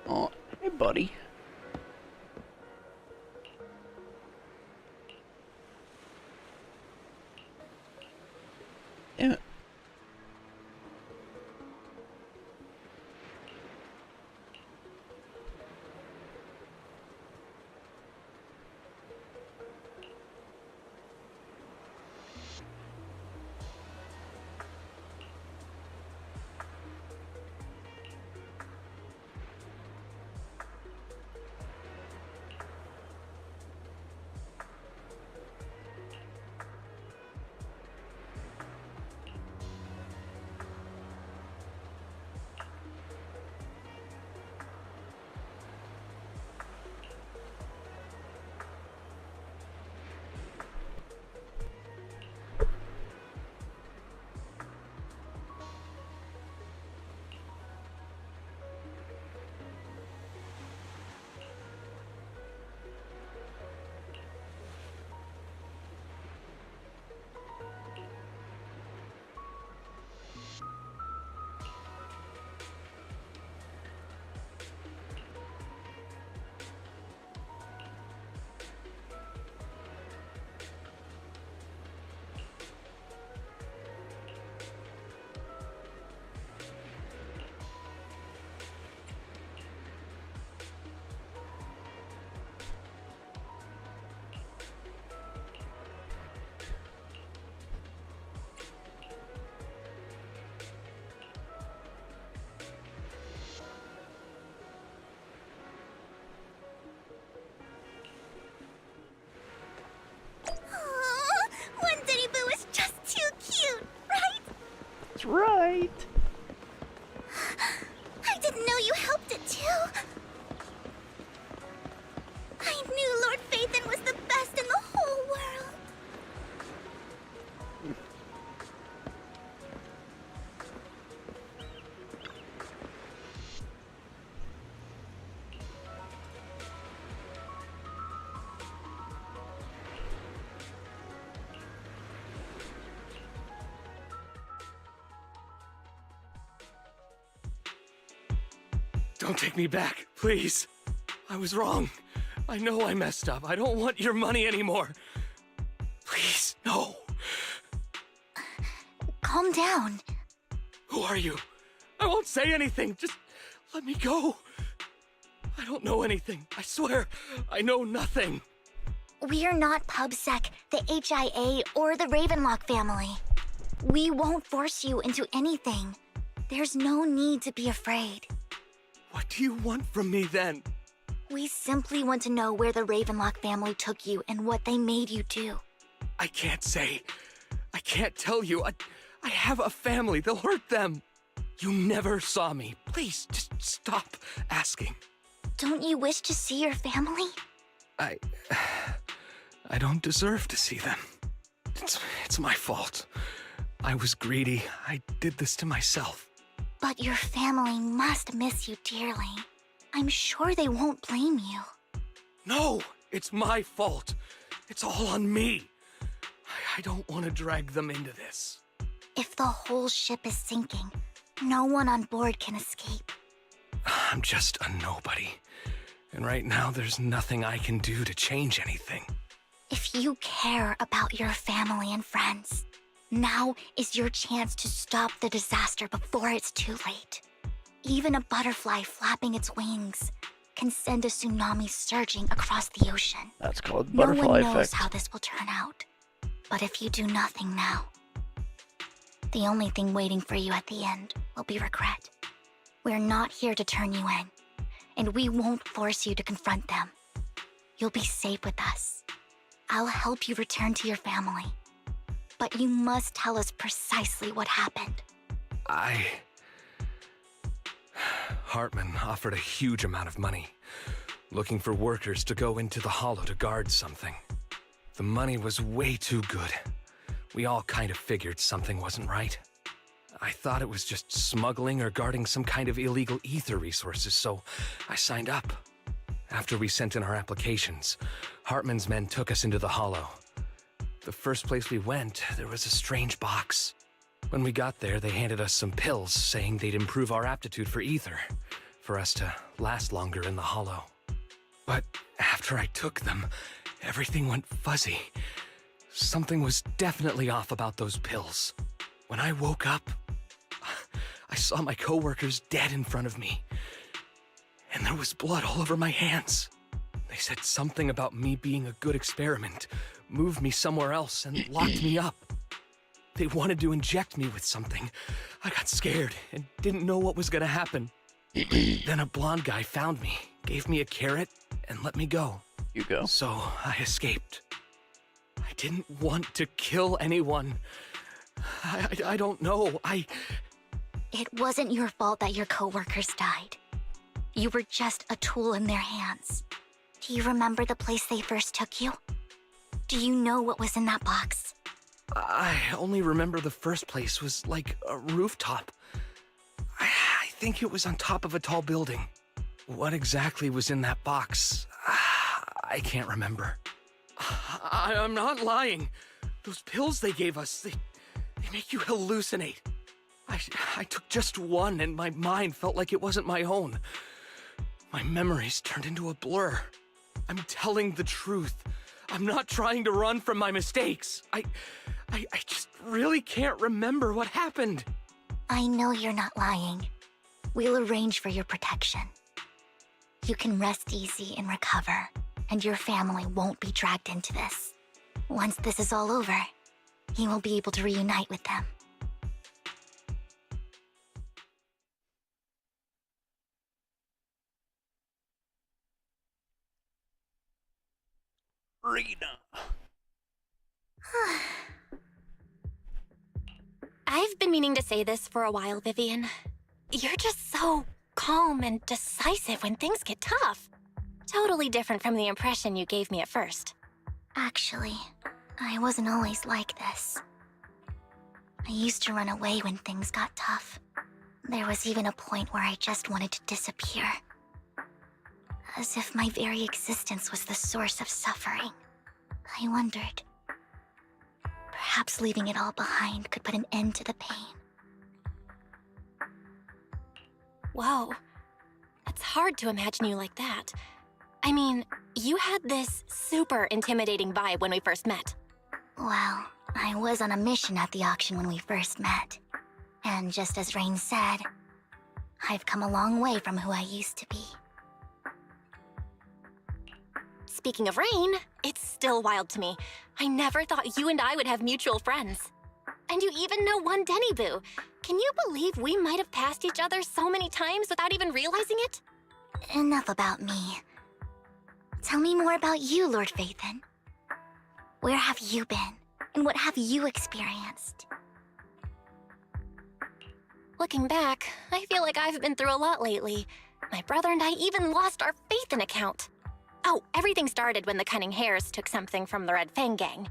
Oh, hey, buddy. Damn it. Don't take me back, please. I was wrong. I know I messed up. I don't want your money anymore. Please, no. Calm down. Who are you? I won't say anything. Just let me go. I don't know anything. I swear, I know nothing. We're not PubSec, the HIA, or the Ravenlock family. We won't force you into anything. There's no need to be afraid. What do you want from me then? We simply want to know where the Ravenlock family took you and what they made you do. I can't say. I can't tell you. I have a family. They'll hurt them. You never saw me. Please, just stop asking. Don't you wish to see your family? I don't deserve to see them. It's my fault. I was greedy. I did this to myself. But your family must miss you dearly. I'm sure they won't blame you. No, it's my fault. It's all on me. I don't want to drag them into this. If the whole ship is sinking, no one on board can escape. I'm just a nobody. And right now, there's nothing I can do to change anything. If you care about your family and friends, now is your chance to stop the disaster before it's too late. Even a butterfly flapping its wings can send a tsunami surging across the ocean. That's called butterfly effect. No one knows effect. how this will turn out. But if you do nothing now, the only thing waiting for you at the end will be regret. We're not here to turn you in, and we won't force you to confront them. You'll be safe with us. I'll help you return to your family. But you must tell us precisely what happened. Hartman offered a huge amount of money, looking for workers to go into the hollow to guard something. The money was way too good. We all kind of figured something wasn't right. I thought it was just smuggling or guarding some kind of illegal ether resources, so I signed up. After we sent in our applications, Hartman's men took us into the hollow. The first place we went, there was a strange box. When we got there, they handed us some pills, saying they'd improve our aptitude for ether, for us to last longer in the hollow. But after I took them, everything went fuzzy. Something was definitely off about those pills. When I woke up, I saw my coworkers dead in front of me. And there was blood all over my hands. They said something about me being a good experiment, moved me somewhere else, and locked me up. They wanted to inject me with something. I got scared and didn't know what was gonna happen. Then a blonde guy found me, gave me a carrot, and let me go. You go. So I escaped. I didn't want to kill anyone. I don't know. It wasn't your fault that your coworkers died. You were just a tool in their hands. Do you remember the place they first took you? Do you know what was in that box? I only remember the first place was like a rooftop. I think it was on top of a tall building. What exactly was in that box? I can't remember. I'm not lying. Those pills they gave us, they make you hallucinate. I took just one and my mind felt like it wasn't my own. My memories turned into a blur. I'm telling the truth. I'm not trying to run from my mistakes. I just really can't remember what happened. I know you're not lying. We'll arrange for your protection. You can rest easy and recover, and your family won't be dragged into this. Once this is all over, you will be able to reunite with them. Rena. I've been meaning to say this for a while, Vivian. You're just so calm and decisive when things get tough. Totally different from the impression you gave me at first. Actually, I wasn't always like this. I used to run away when things got tough. There was even a point where I just wanted to disappear. As if my very existence was the source of suffering. I wondered. Perhaps leaving it all behind could put an end to the pain. Whoa. That hard to imagine you like that. I mean, you had this super intimidating vibe when we first met. Well, I was on a mission at the auction when we first met. And just as Rain said, I've come a long way from who I used to be. Speaking of Rain, it's still wild to me. I never thought you and I would have mutual friends. And you even know one Denny Boo. Can you believe we might have passed each other so many times without even realizing it? Enough about me. Tell me more about you, Lord Phaethon. Where have you been? And what have you experienced? Looking back, I feel like I've been through a lot lately. My brother and I even lost our Phaethon account. Oh, everything started when the Cunning Hares took something from the Red Fang gang.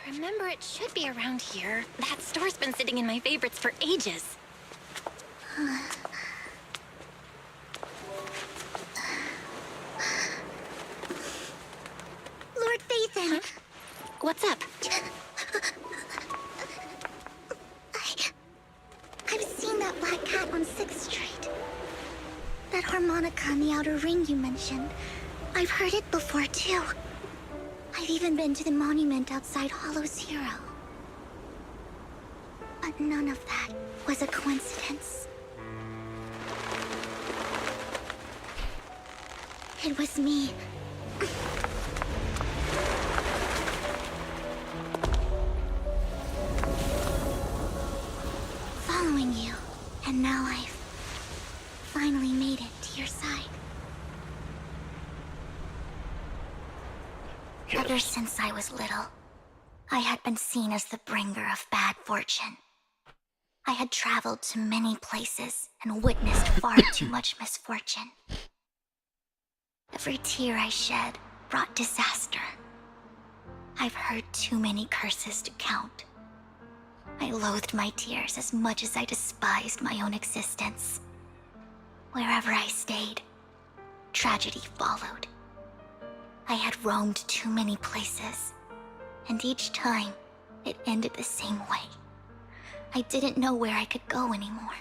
I remember it should be around here. That store's been sitting in my favorites for ages. Lord Phaethon! Huh? What's up? I've seen that black cat on 6th Street. That harmonica in the outer ring you mentioned. I've heard it before, too. I've even been to the monument outside Hollow Zero. But none of that was a coincidence. It was me. Following you, and now I've finally made it to your side. Ever since I was little, I had been seen as the bringer of bad fortune. I had traveled to many places and witnessed far too much misfortune. Every tear I shed brought disaster. I've heard too many curses to count. I loathed my tears as much as I despised my own existence. Wherever I stayed, tragedy followed. I had roamed too many places, and each time, it ended the same way. I didn't know where I could go anymore.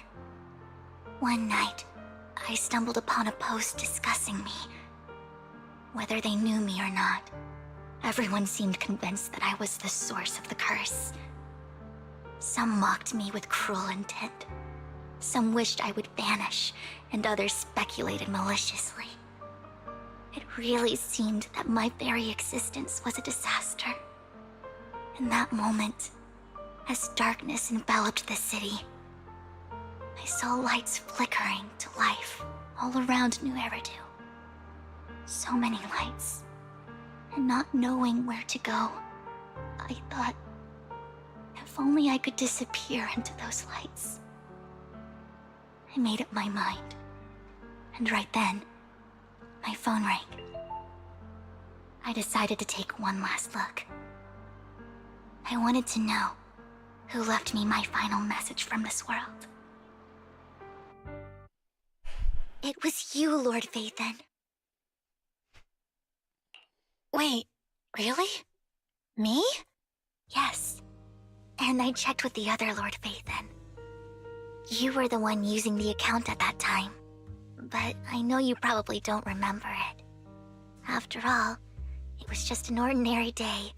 One night, I stumbled upon a post discussing me. Whether they knew me or not, everyone seemed convinced that I was the source of the curse. Some mocked me with cruel intent. Some wished I would vanish, and others speculated maliciously. It really seemed that my very existence was a disaster. In that moment, as darkness enveloped the city, I saw lights flickering to life all around New Eridu. So many lights, and not knowing where to go, I thought, if only I could disappear into those lights. I made up my mind, and right then, my phone rang. I decided to take one last look. I wanted to know who left me my final message from this world. It was you, Lord Phaethon. Wait, really? Me? Yes. And I checked with the other Lord Phaethon. You were the one using the account at that time. But I know you probably don't remember it. After all, it was just an ordinary day,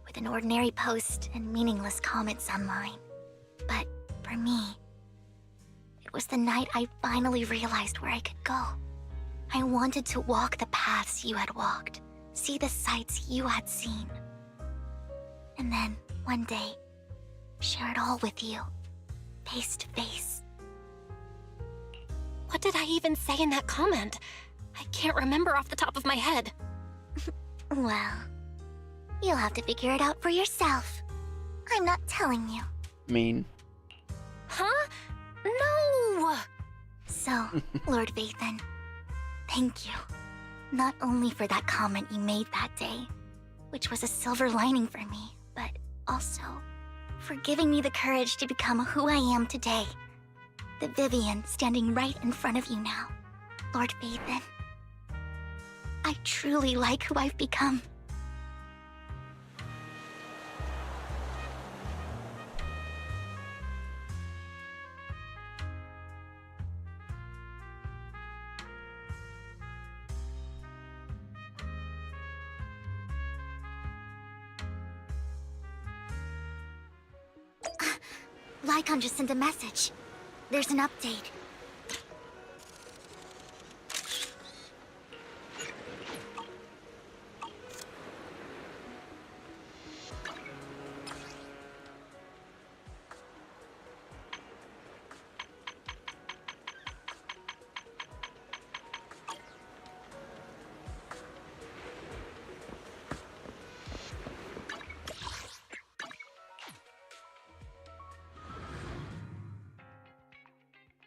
with an ordinary post and meaningless comments online. But for me, it was the night I finally realized where I could go. I wanted to walk the paths you had walked, see the sights you had seen. And then, one day, share it all with you, face to face. What did I even say in that comment? I can't remember off the top of my head. Well, you'll have to figure it out for yourself. I'm not telling you. Mean. Huh? No! So, Lord Phaethon, thank you. Not only for that comment you made that day, which was a silver lining for me, but also for giving me the courage to become who I am today. The Vivian standing right in front of you now, Lord Vathan. I truly like who I've become. Lycon just sent a message. There's an update.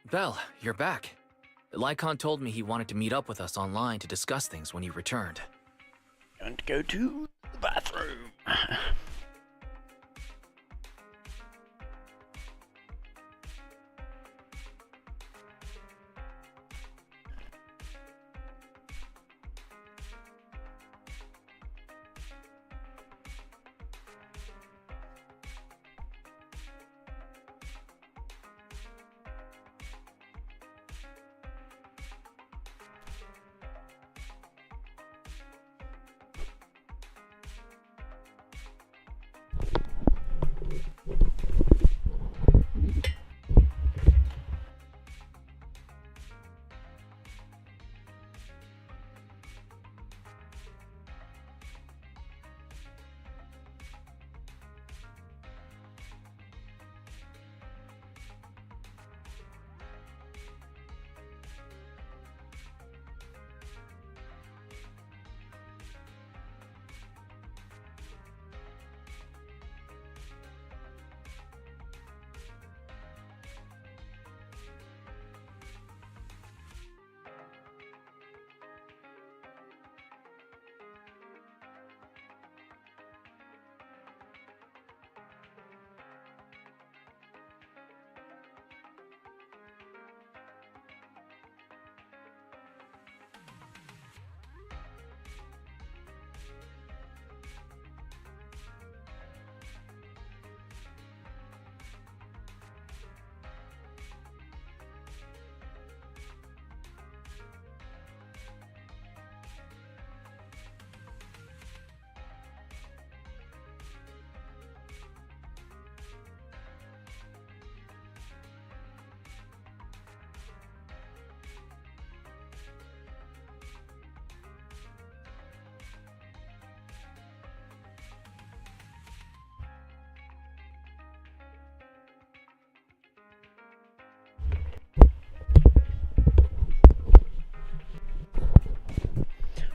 Belle, you're back. Lycon told me he wanted to meet up with us online to discuss things when you returned. Going to go to the bathroom.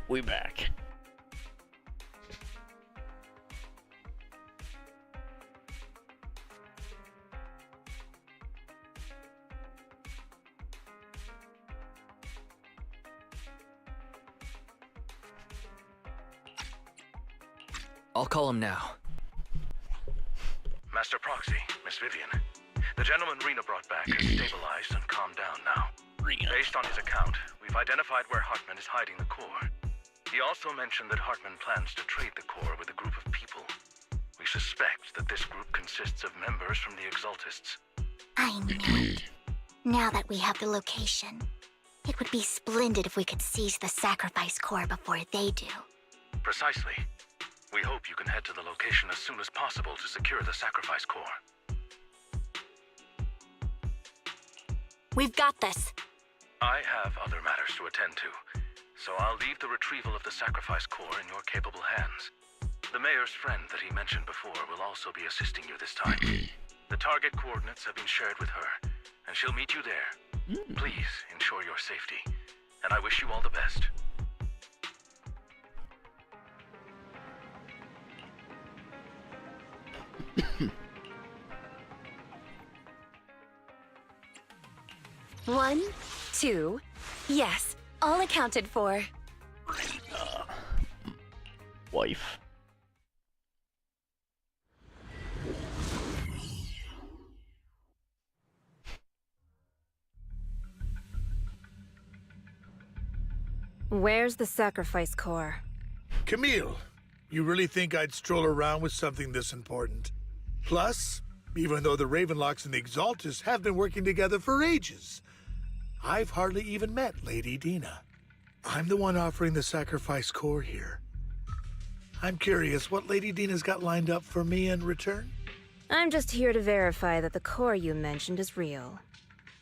We back. I'll call him now. Master Proxy, Miss Vivian. The gentleman Rena brought back has stabilized and calmed down now. Based on his account, we've identified where Hartman is hiding the core. He also mentioned that Hartman plans to trade the core with a group of people. We suspect that this group consists of members from the Exaltists. I knew it. Now that we have the location, it would be splendid if we could seize the sacrifice core before they do. Precisely. We hope you can head to the location as soon as possible to secure the sacrifice core. We've got this. I have other matters to attend to, so I'll leave the retrieval of the sacrifice core in your capable hands. The mayor's friend that he mentioned before will also be assisting you this time. The target coordinates have been shared with her, and she'll meet you there. Please ensure your safety, and I wish you all the best. One, two, yes, all accounted for. Wife. Where's the sacrifice core? Camille, you really think I'd stroll around with something this important? Plus, even though the Ravenlocks and the Exaltus have been working together for ages, I've hardly even met Lady Dina. I'm the one offering the sacrifice core here. I'm curious what Lady Dina's got lined up for me in return? I'm just here to verify that the core you mentioned is real.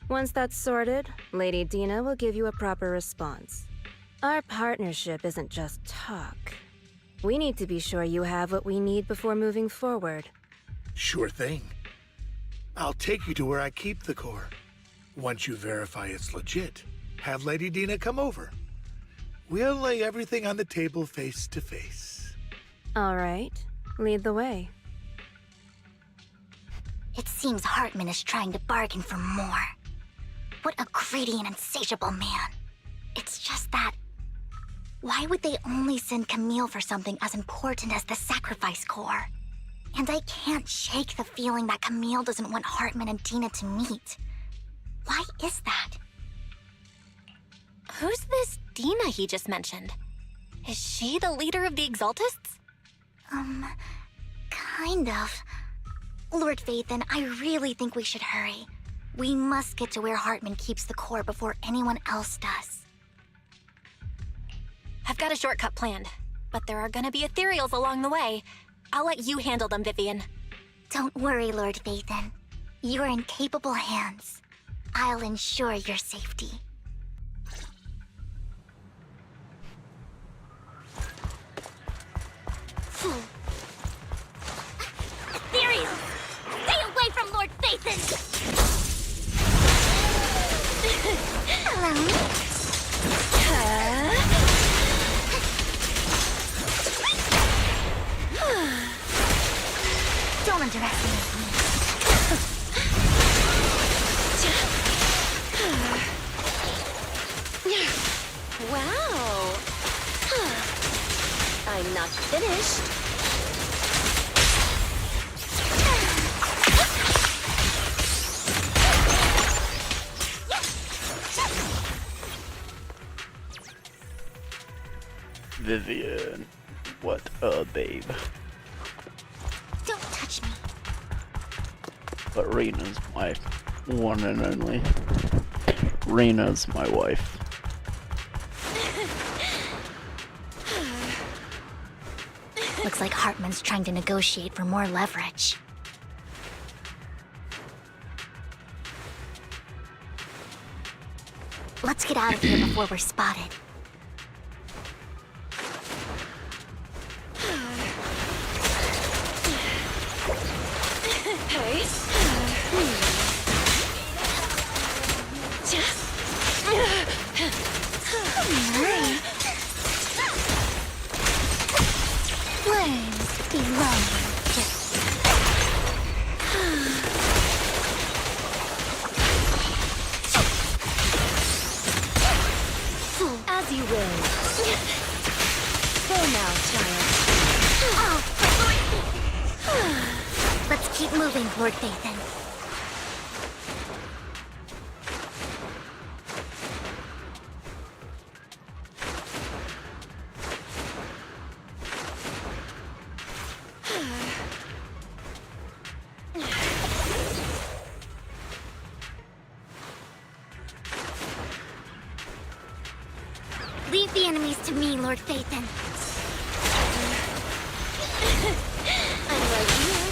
Once that's sorted, Lady Dina will give you a proper response. Our partnership isn't just talk. We need to be sure you have what we need before moving forward. Sure thing. I'll take you to where I keep the core. Once you verify it's legit, have Lady Dina come over. We'll lay everything on the table face to face. All right, lead the way. It seems Hartman is trying to bargain for more. What a greedy and insatiable man. It's just that... why would they only send Camille for something as important as the sacrifice core? And I can't shake the feeling that Camille doesn't want Hartman and Dina to meet. Why is that? Who's this Dina he just mentioned? Is she the leader of the Exaltists? Kind of. Lord Phaethon, I really think we should hurry. We must get to where Hartman keeps the core before anyone else does. I've got a shortcut planned, but there are gonna be ethereals along the way. I'll let you handle them, Vivian. Don't worry, Lord Phaethon. You're in capable hands. I'll ensure your safety. Ethereal! Stay away from Lord Phaethon! Don't underestimate me. Wow. I'm not finished. Vivian, what a babe. Don't touch me. But Rena's my one and only. Rena's my wife. Looks like Hartman's trying to negotiate for more leverage. Let's get out of here before we're spotted. Flames belong just. As you will. Go now, child. Let's keep moving, Lord Phaethon. Leave the enemies to me, Lord Phaethon. I'm right here.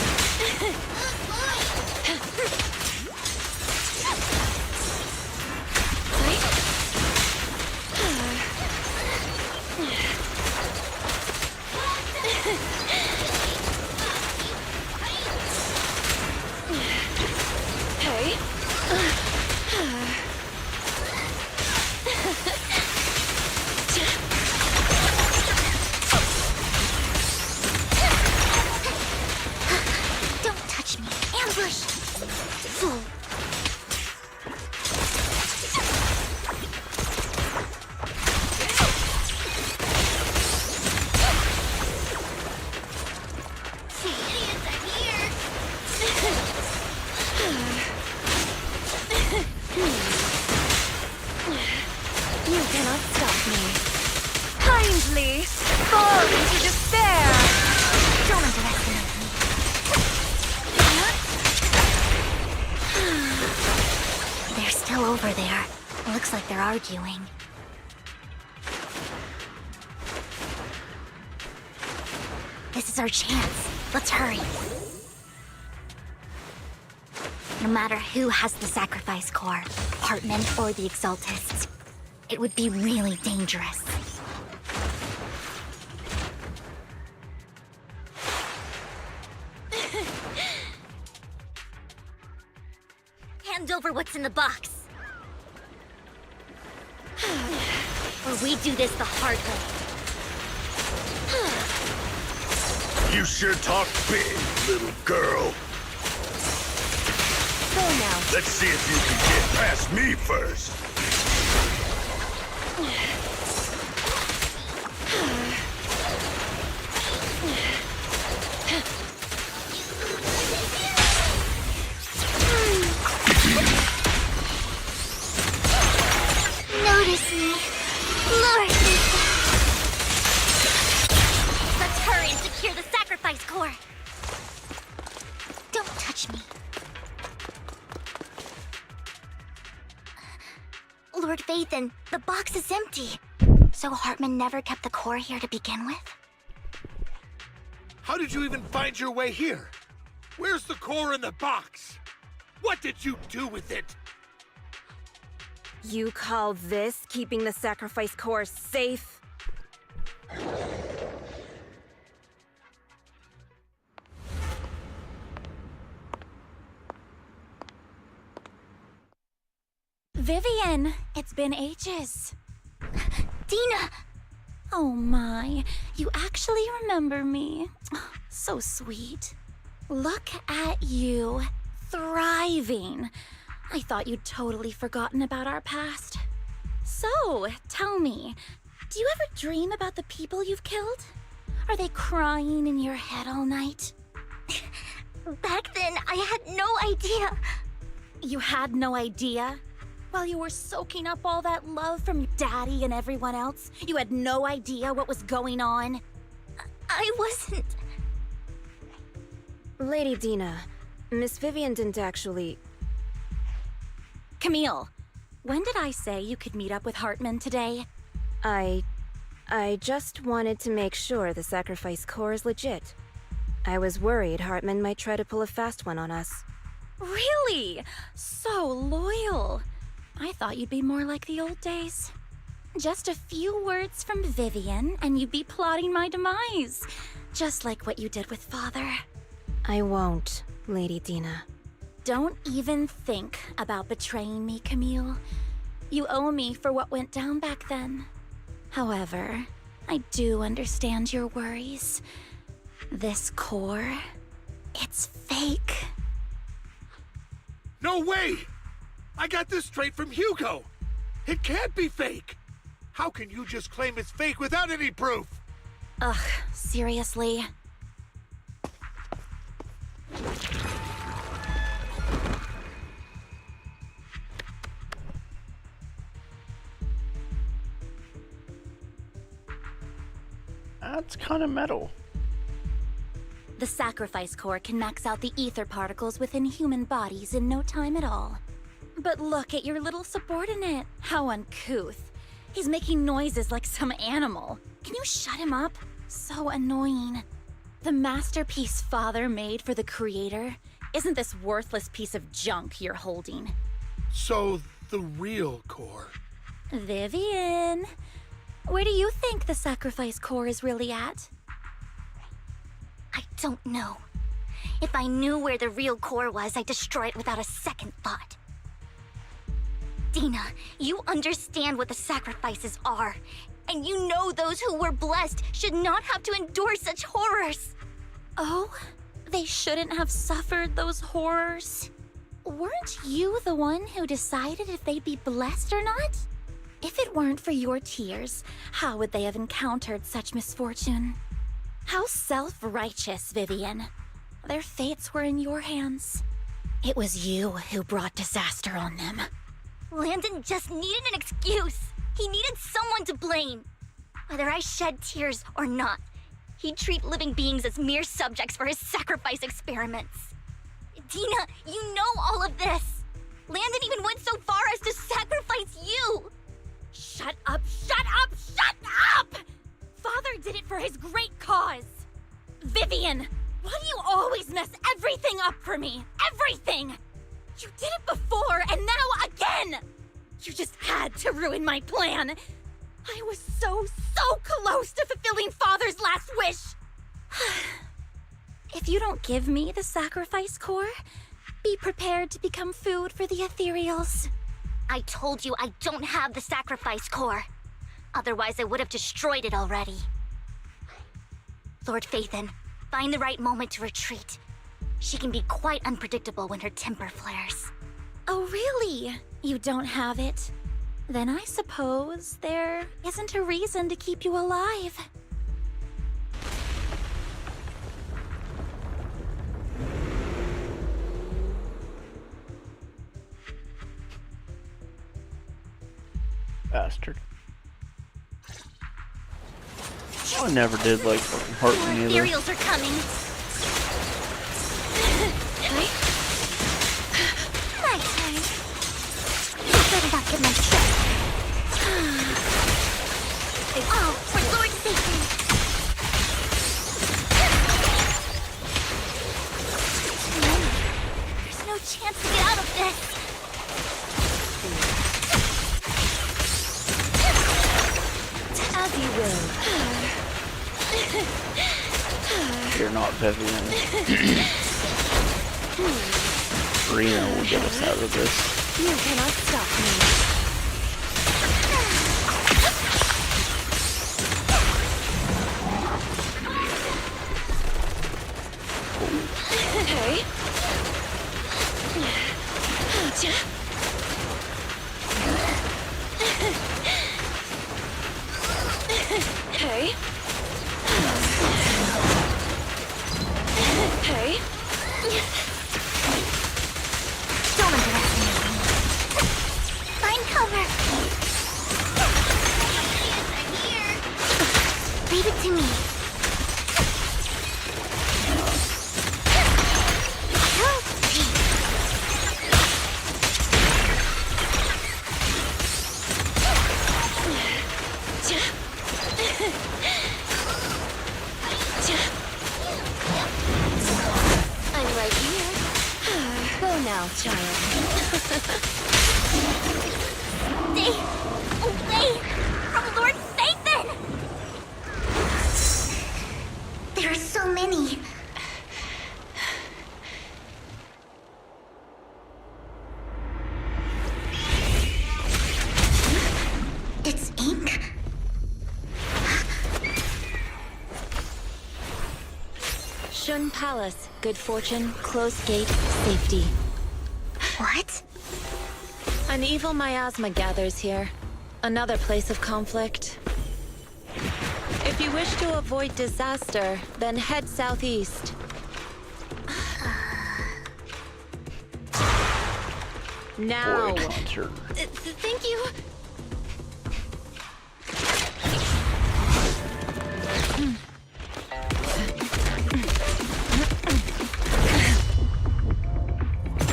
Don't touch me. Ambush! Fool. You cannot stop me. over there. Looks like they're arguing. This is our chance. Let's hurry. No matter who has the sacrifice core, Hartman or the Exaltists, it would be really dangerous. Hand over what's in the box. Or we do this the hard way. You sure talk big, little girl. Go now. Let's see if you can get past me first. Notice me, Lord. Let's hurry and secure the sacrifice core. Don't touch me. Lord Vathan, the box is empty. So Hartman never kept the core here to begin with? How did you even find your way here? Where's the core in the box? What did you do with it? You call this keeping the sacrifice core safe? Vivian, it's been ages. Dina! Oh my, you actually remember me. So sweet. Look at you, thriving. I thought you'd totally forgotten about our past. So, tell me, do you ever dream about the people you've killed? Are they crying in your head all night? Back then, I had no idea. You had no idea? While you were soaking up all that love from Daddy and everyone else, you had no idea what was going on? I wasn't... Lady Dina, Miss Vivian didn't actually... Camille, when did I say you could meet up with Hartman today? I just wanted to make sure the sacrifice core is legit. I was worried Hartman might try to pull a fast one on us. Really? So loyal. I thought you'd be more like the old days. Just a few words from Vivian, and you'd be plotting my demise. Just like what you did with Father. I won't, Lady Dina. Don't even think about betraying me, Camille. You owe me for what went down back then. However, I do understand your worries. This core, it's fake. No way! I got this straight from Hugo. It can't be fake. How can you just claim it's fake without any proof? Ugh, seriously? That's kind of metal. The sacrifice core can max out the ether particles within human bodies in no time at all. But look at your little subordinate. How uncouth. He's making noises like some animal. Can you shut him up? So annoying. The masterpiece Father made for the Creator isn't this worthless piece of junk you're holding. So, the real core. Vivian, where do you think the sacrifice core is really at? I don't know. If I knew where the real core was, I'd destroy it without a second thought. Dina, you understand what the sacrifices are. And you know those who were blessed should not have to endure such horrors. Oh, they shouldn't have suffered those horrors. Weren't you the one who decided if they'd be blessed or not? If it weren't for your tears, how would they have encountered such misfortune? How self-righteous, Vivian. Their fates were in your hands. It was you who brought disaster on them. Landon just needed an excuse. He needed someone to blame. Whether I shed tears or not, he'd treat living beings as mere subjects for his sacrifice experiments. Dina, you know all of this. Landon even went so far as to say Shut up, shut up, shut up! Father did it for his great cause. Vivian, why do you always mess everything up for me? Everything! You did it before, and now again! You just had to ruin my plan. I was so close to fulfilling Father's last wish. If you don't give me the sacrifice core, be prepared to become food for the ethereals. I told you I don't have the sacrifice core. Otherwise, I would have destroyed it already. Lord Phaethon, find the right moment to retreat. She can be quite unpredictable when her temper flares. Oh, really? You don't have it? Then I suppose there isn't a reason to keep you alive. Bastard. I never did like fucking hurt me either. Ethereals are coming. My turn. You better not get my shot. Oh, for Lord Satan. There's no chance to get out of this. As you will. You're not Vivian. Rena will get us out of this. You cannot stop me. Okay. Okay. Okay. Don't underestimate me. Find cover. I'm here. Leave it to me. Help me. I'm right here. Go now, child. Stay away from Lord Phaethon! There are so many. It's ink. Shun Palace. Good fortune, closed gate, safety. What? An evil miasma gathers here. Another place of conflict. If you wish to avoid disaster, then head southeast. Now. Boy, launcher. Thank you.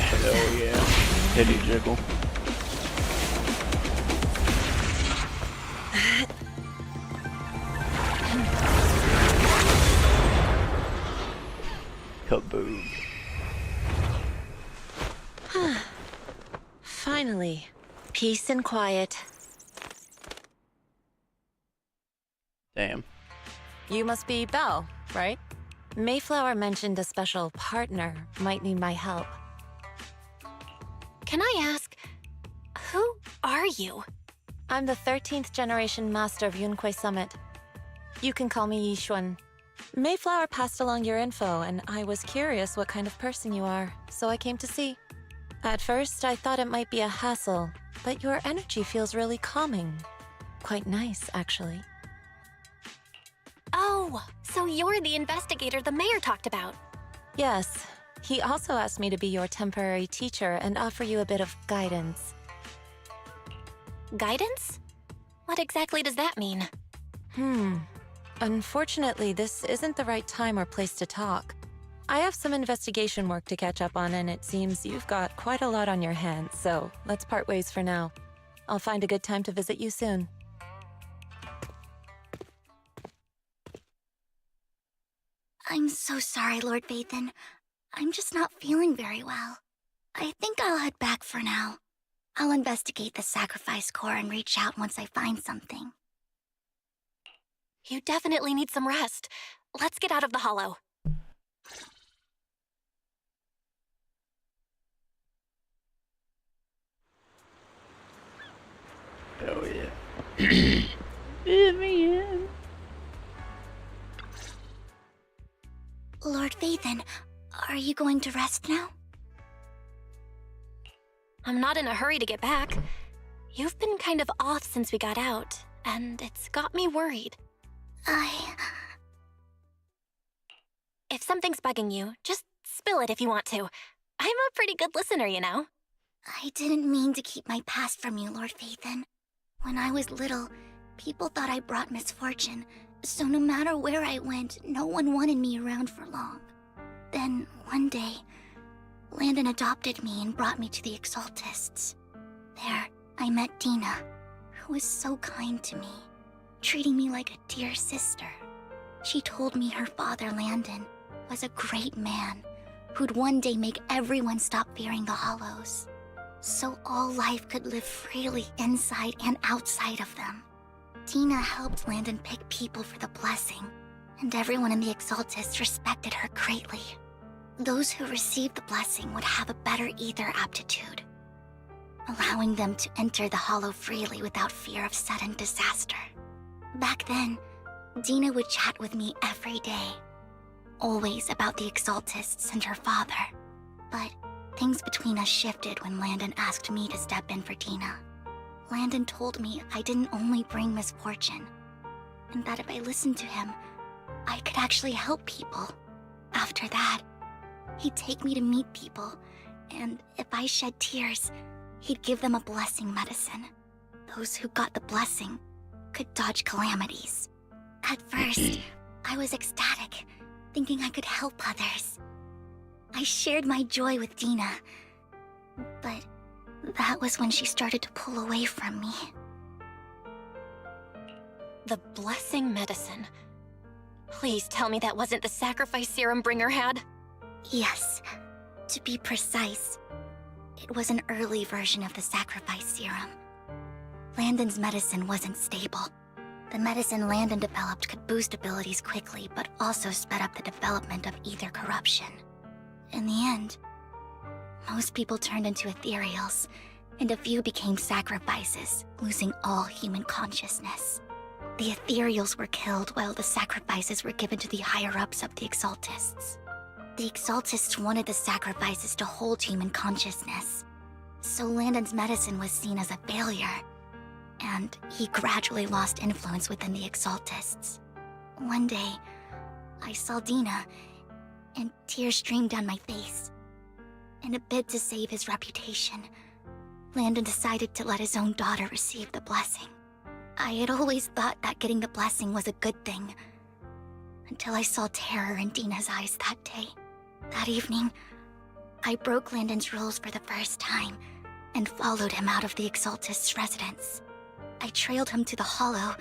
Hell yeah. Titty jiggle. Kaboom. Finally, peace and quiet. Damn. You must be Belle, right? Mayflower mentioned a special partner might need my help. Can I ask, who are you? I'm the 13th generation master of Yunque Summit. You can call me Yishuan. Mayflower passed along your info, and I was curious what kind of person you are, so I came to see. At first, I thought it might be a hassle, but your energy feels really calming. Quite nice, actually. Oh, so you're the investigator the mayor talked about. Yes. He also asked me to be your temporary teacher and offer you a bit of guidance. Guidance? What exactly does that mean? Unfortunately, this isn't the right time or place to talk. I have some investigation work to catch up on, and it seems you've got quite a lot on your hands, so let's part ways for now. I'll find a good time to visit you soon. I'm so sorry, Lord Vathan. I'm just not feeling very well. I think I'll head back for now. I'll investigate the sacrifice core and reach out once I find something. You definitely need some rest. Let's get out of the hollow. Oh yeah. Vivian. Lord Vathan, are you going to rest now? I'm not in a hurry to get back. You've been kind of off since we got out, and it's got me worried. If something's bugging you, just spill it if you want to. I'm a pretty good listener, you know. I didn't mean to keep my past from you, Lord Vathan. When I was little, people thought I brought misfortune, so no matter where I went, no one wanted me around for long. Then, one day, Landon adopted me and brought me to the Exaltists. There, I met Dina, who was so kind to me, treating me like a dear sister. She told me her father, Landon, was a great man who'd one day make everyone stop fearing the Hollows, so all life could live freely inside and outside of them. Dina helped Landon pick people for the blessing, and everyone in the Exaltists respected her greatly. Those who received the blessing would have a better ether aptitude, allowing them to enter the Hollow freely without fear of sudden disaster. Back then, Dina would chat with me every day, always about the Exaltists and her father. But things between us shifted when Landon asked me to step in for Dina. Landon told me I didn't only bring misfortune, and that if I listened to him, I could actually help people. After that, he'd take me to meet people, and if I shed tears, he'd give them a blessing medicine. Those who got the blessing could dodge calamities. At first, I was ecstatic, thinking I could help others. I shared my joy with Dina, but that was when she started to pull away from me. The blessing medicine. Please tell me that wasn't the sacrifice serum Bringer had. Yes, to be precise, it was an early version of the sacrifice serum. Landon's medicine wasn't stable. The medicine Landon developed could boost abilities quickly, but also sped up the development of ether corruption. In the end, most people turned into ethereals, and a few became sacrifices, losing all human consciousness. The ethereals were killed while the sacrifices were given to the higher-ups of the Exaltists. The Exaltists wanted the sacrifices to hold human consciousness, so Landon's medicine was seen as a failure, and he gradually lost influence within the Exaltists. One day, I saw Dina, and tears streamed down my face. In a bid to save his reputation, Landon decided to let his own daughter receive the blessing. I had always thought that getting the blessing was a good thing, until I saw terror in Dina's eyes that day. That evening, I broke Landon's rules for the first time and followed him out of the Exaltist's residence. I trailed him to the Hollow,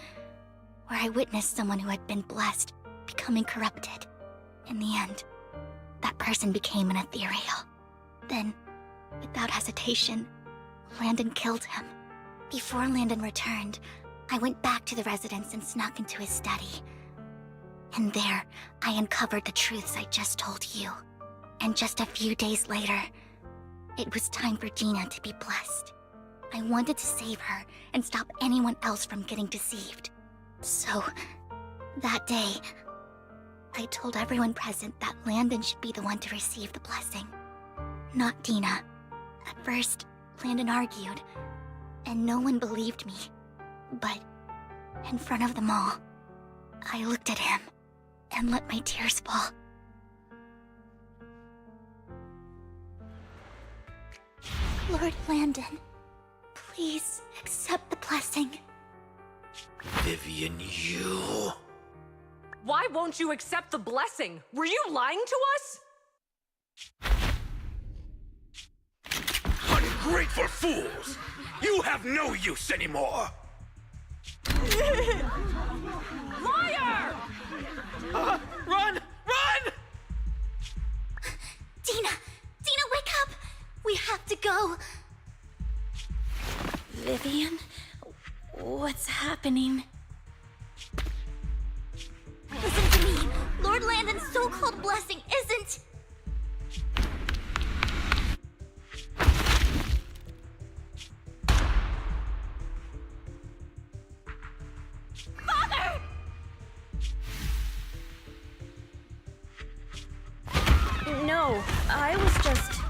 where I witnessed someone who had been blessed becoming corrupted. In the end, that person became an ethereal. Then, without hesitation, Landon killed him. Before Landon returned, I went back to the residence and snuck into his study. And there, I uncovered the truths I just told you. And just a few days later, it was time for Dina to be blessed. I wanted to save her and stop anyone else from getting deceived. So, that day, I told everyone present that Landon should be the one to receive the blessing, not Dina. At first, Landon argued, and no one believed me. But, in front of them all, I looked at him and let my tears fall. Lord Landon, please accept the blessing. Vivian, you... Why won't you accept the blessing? Were you lying to us? Ungrateful fools! You have no use anymore! Liar! Run! Run! have to go. Vivian? What's happening? Listen to me. Lord Landon's so-called blessing isn't... Father! No, I was just...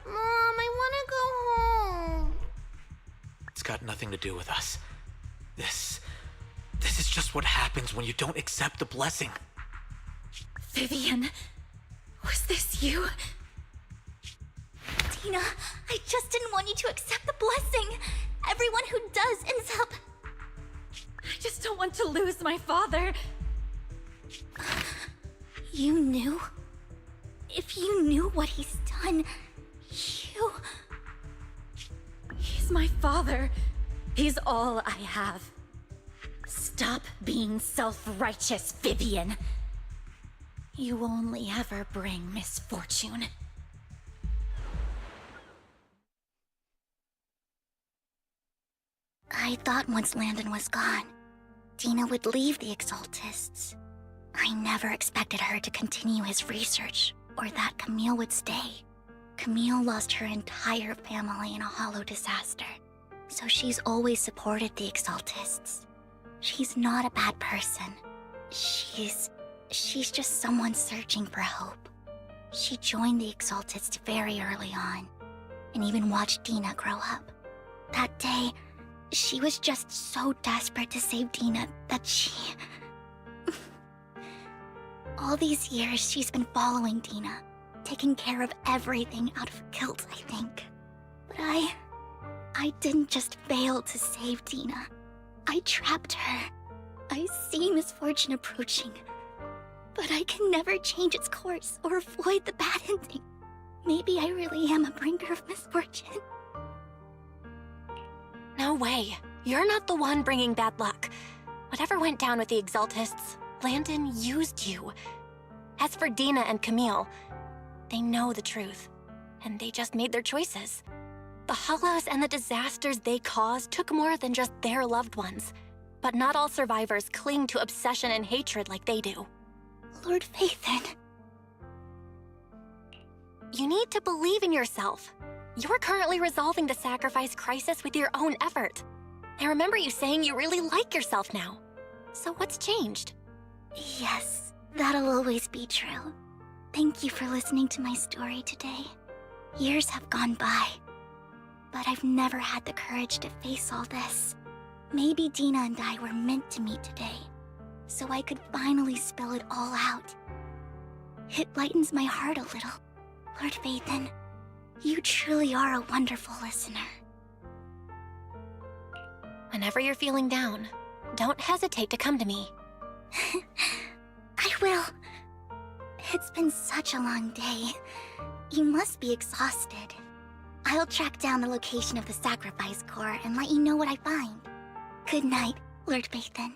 Mom, I want to go home. It's got nothing to do with us. This is just what happens when you don't accept the blessing. Vivian, was this you? Tina, I just didn't want you to accept the blessing. Everyone who does ends up... I just don't want to lose my father. You knew? If you knew what he's done, you... He's my father. He's all I have. Stop being self-righteous, Vivian. You only ever bring misfortune. I thought once Landon was gone, Dina would leave the Exaltists. I never expected her to continue his research, or that Camille would stay. Camille lost her entire family in a hollow disaster, so she's always supported the Exaltists. She's not a bad person. She's just someone searching for hope. She joined the Exaltists very early on, and even watched Dina grow up. That day, she was just so desperate to save Dina that she... All these years, she's been following Dina, taking care of everything out of guilt, I think. But I didn't just fail to save Dina. I trapped her. I see misfortune approaching, but I can never change its course or avoid the bad ending. Maybe I really am a bringer of misfortune. No way. You're not the one bringing bad luck. Whatever went down with the Exaltists, Landon used you. As for Dina and Camille, they know the truth, and they just made their choices. The Hollows and the disasters they caused took more than just their loved ones. But not all survivors cling to obsession and hatred like they do. Lord Phaethon. You need to believe in yourself. You're currently resolving the sacrifice crisis with your own effort. I remember you saying you really like yourself now. So what's changed? Yes, that'll always be true. Thank you for listening to my story today. Years have gone by, but I've never had the courage to face all this. Maybe Dina and I were meant to meet today, so I could finally spill it all out. It lightens my heart a little. Lord Phaethon, you truly are a wonderful listener. Whenever you're feeling down, don't hesitate to come to me. I will. It's been such a long day. You must be exhausted. I'll track down the location of the sacrifice core and let you know what I find. Good night, Lord Phaethon.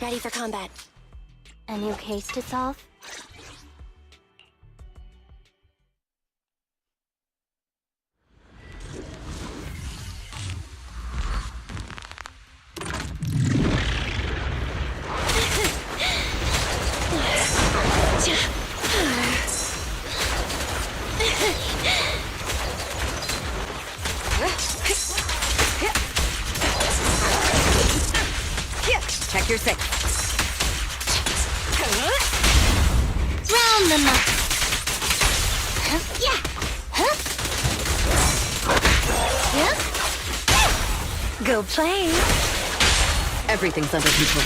Ready for combat. A new case to solve? Check your six. Round them up. Yeah. Go play. Everything's under control.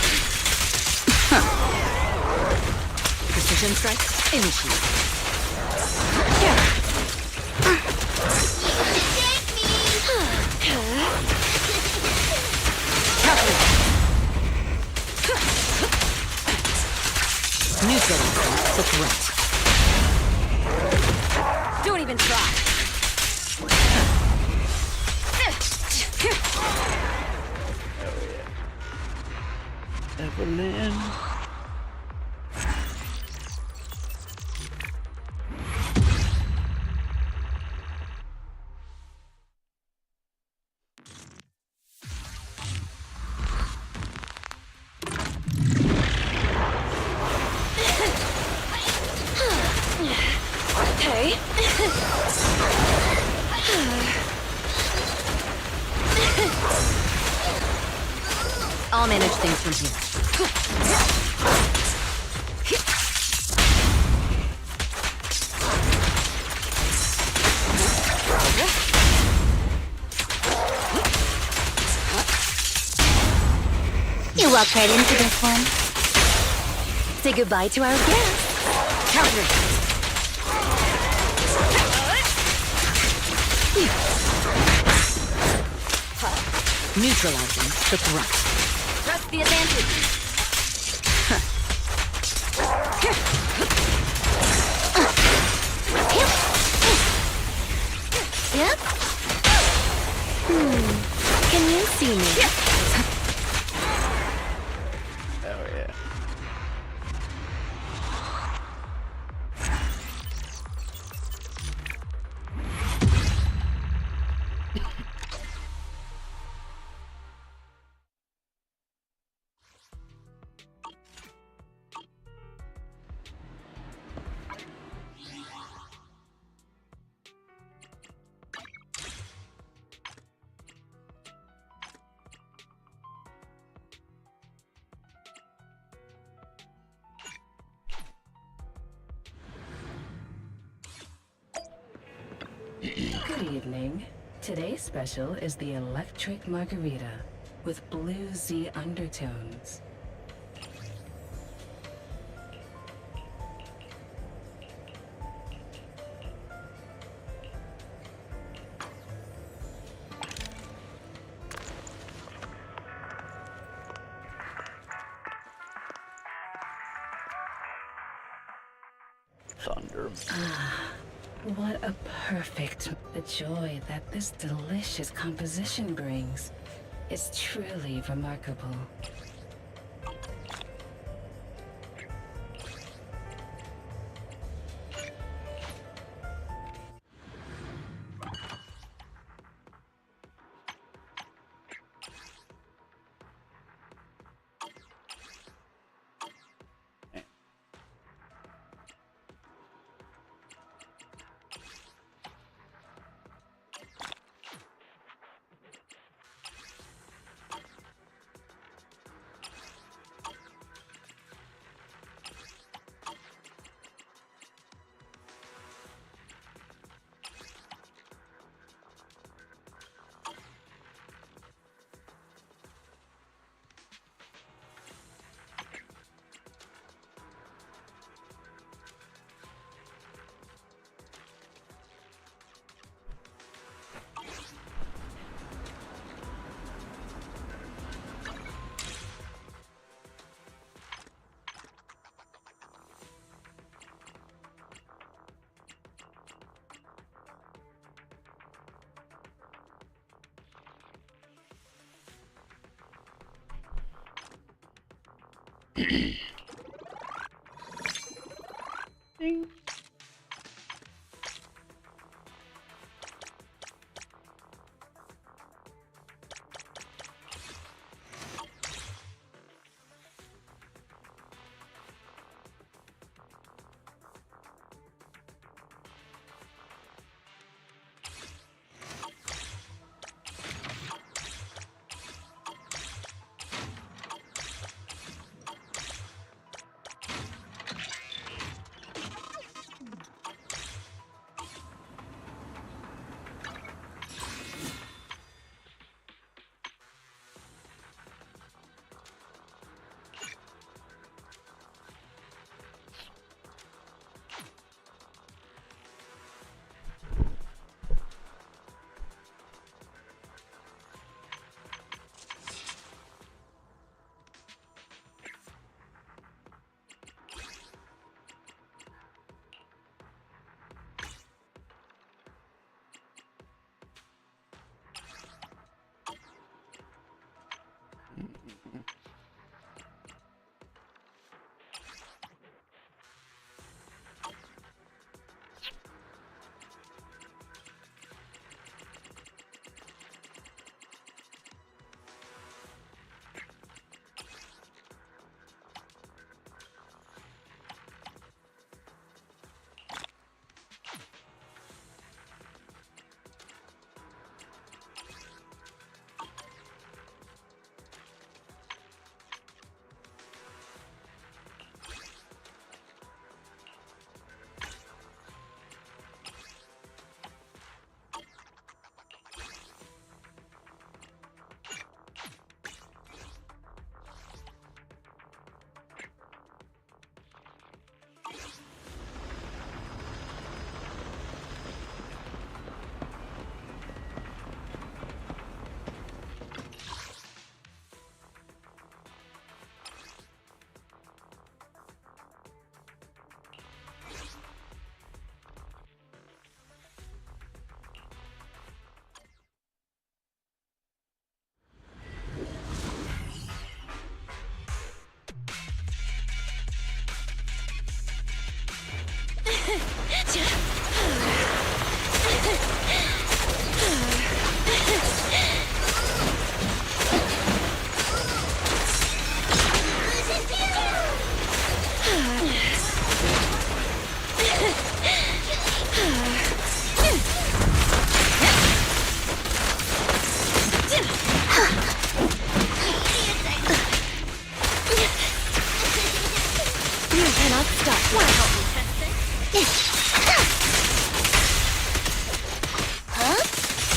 Precision strike, initiate. Neutralizing the threat. Don't even try. Evelyn. Okay. I'll manage things from here. You walked right into this one. Say goodbye to our guest. Counter. Neutralizing the threat. Press the advantage. Yep. Can you see me? Oh yeah. Good evening. Today's special is the electric margarita with bluesy undertones. Thunder. What a perfect... The joy that this delicious composition brings is truly remarkable. Ding.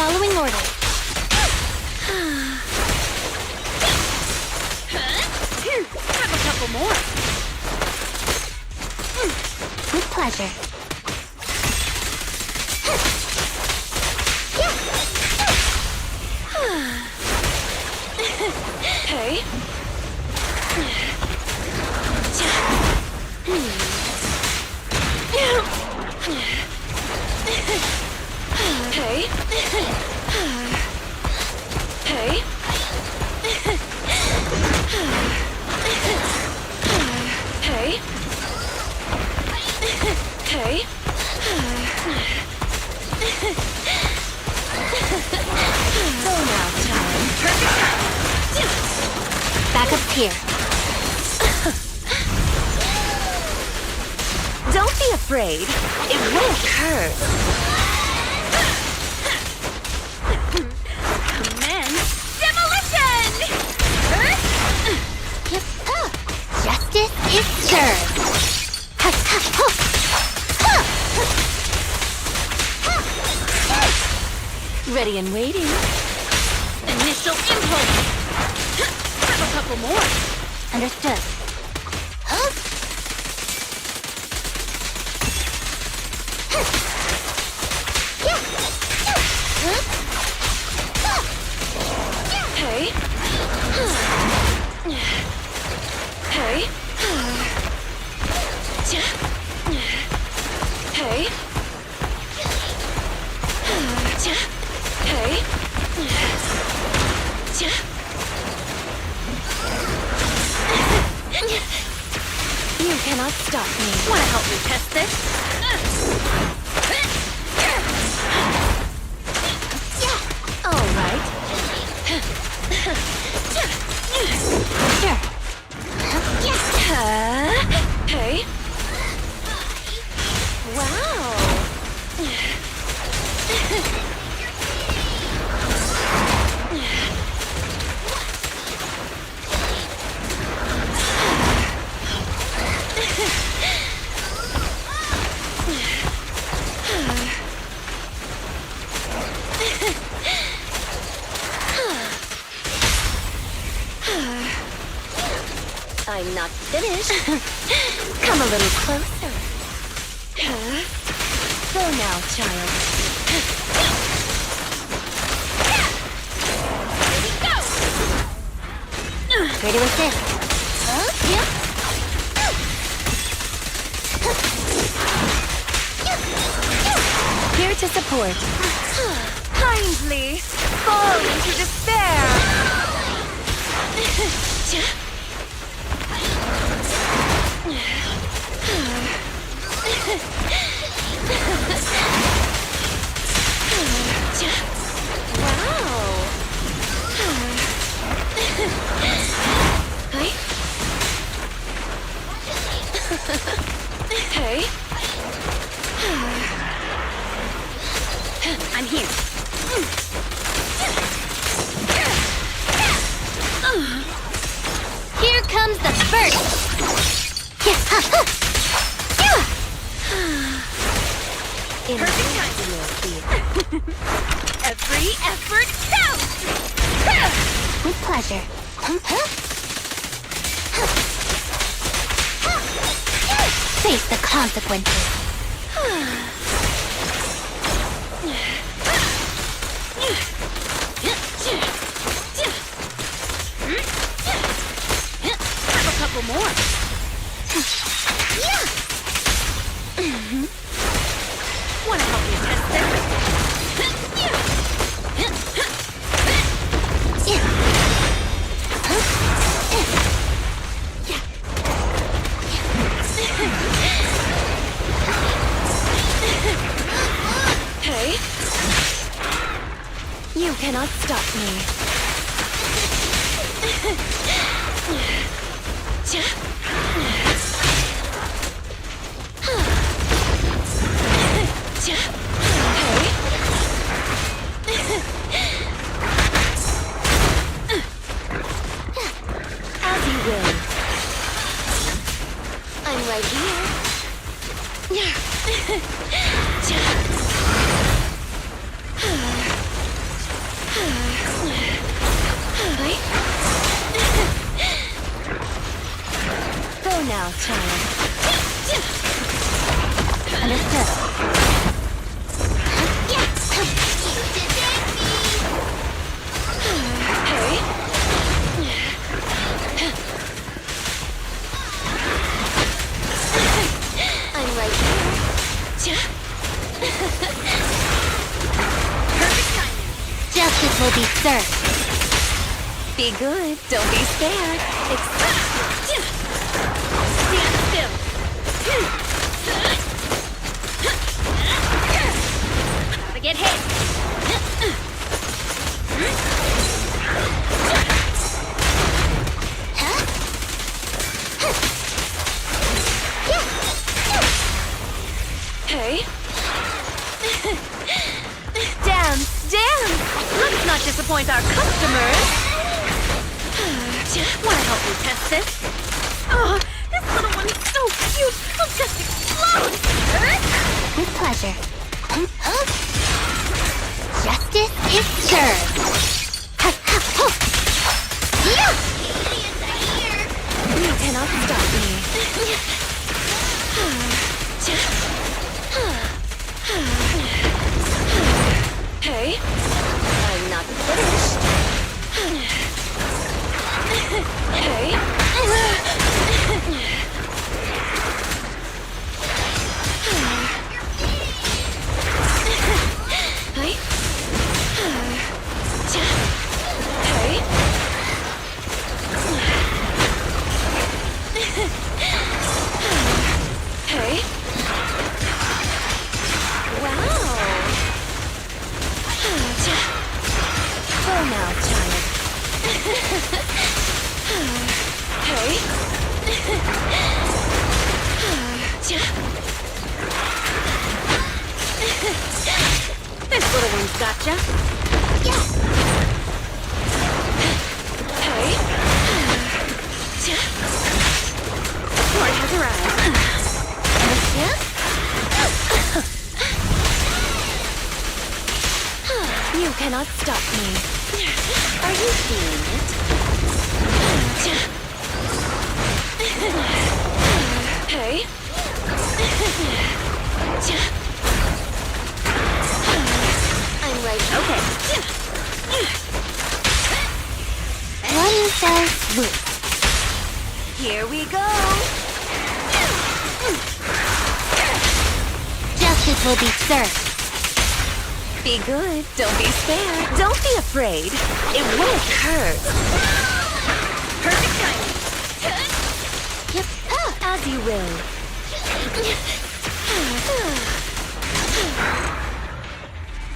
Following orders. Have a couple more. With pleasure. Hey. Hey. Hey. Hey. Hey. Burnout time. Back up here. Don't be afraid. It won't hurt. Commence demolition! Justice is served. Ready and waiting. Initial impulse. Have a couple more. Understood. Hey. Hey. Hey. Hey. stop me. Wanna help me test this? All right. Hey. Wow. I'm not finished. Come a little closer. Go now, child. Ready with this? Yeah. Here to support. Kindly fall into despair. Hey. I'm here. Here comes the first. Perfect time. Every effort counts. With pleasure. Face the consequences. Have a couple more. Wanna help me test Hey. You cannot stop me. As you will. I'm right here. Go now, child. Understood. I'm right here. Perfect timing. Justice will be served. Be good. Don't be scared. Stand still. Gotta get hit. Hey. Dance, dance. Let's not disappoint our customers. Wanna help me test this? Oh, this little one's so cute. I'll just explode. With pleasure. Justice is served. You cannot stop me. Hey. I'm not finished. Hey. Hey. Well now, child. Hey. This little one's gotcha. Hey. Lord has arrived. You cannot stop me. Are you feeling it? Hey. I'm right. Okay. What is so sweet? Here we go. Justice will be served. Be good. Don't be scared. Don't be afraid. It won't hurt. Perfect timing. Yep. As you will.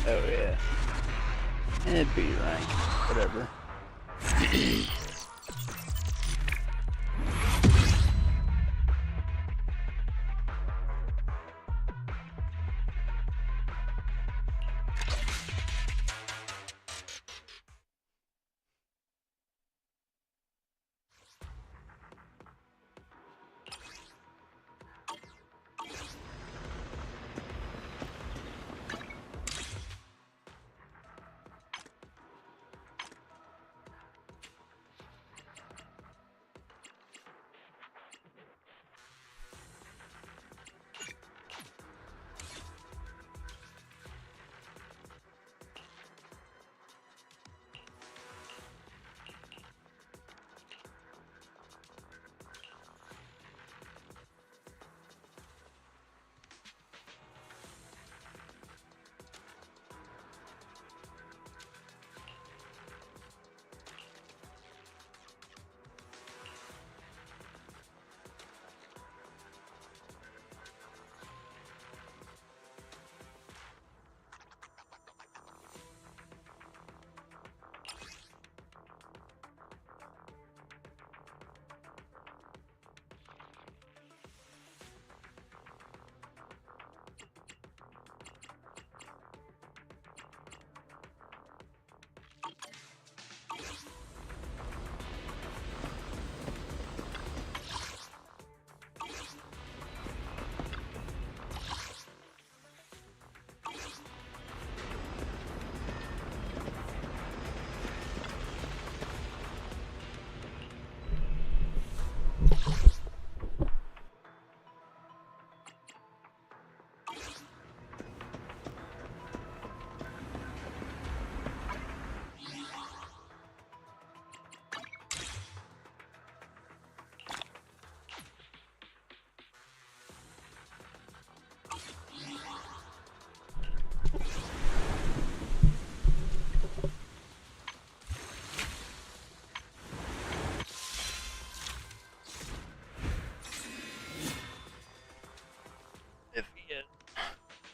Oh yeah. It'd be rank. Whatever.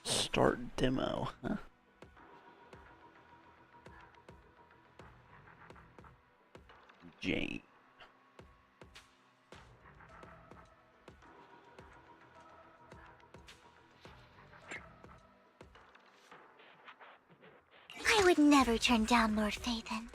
Start demo, huh? Jane. I would never turn down Lord Phaethon.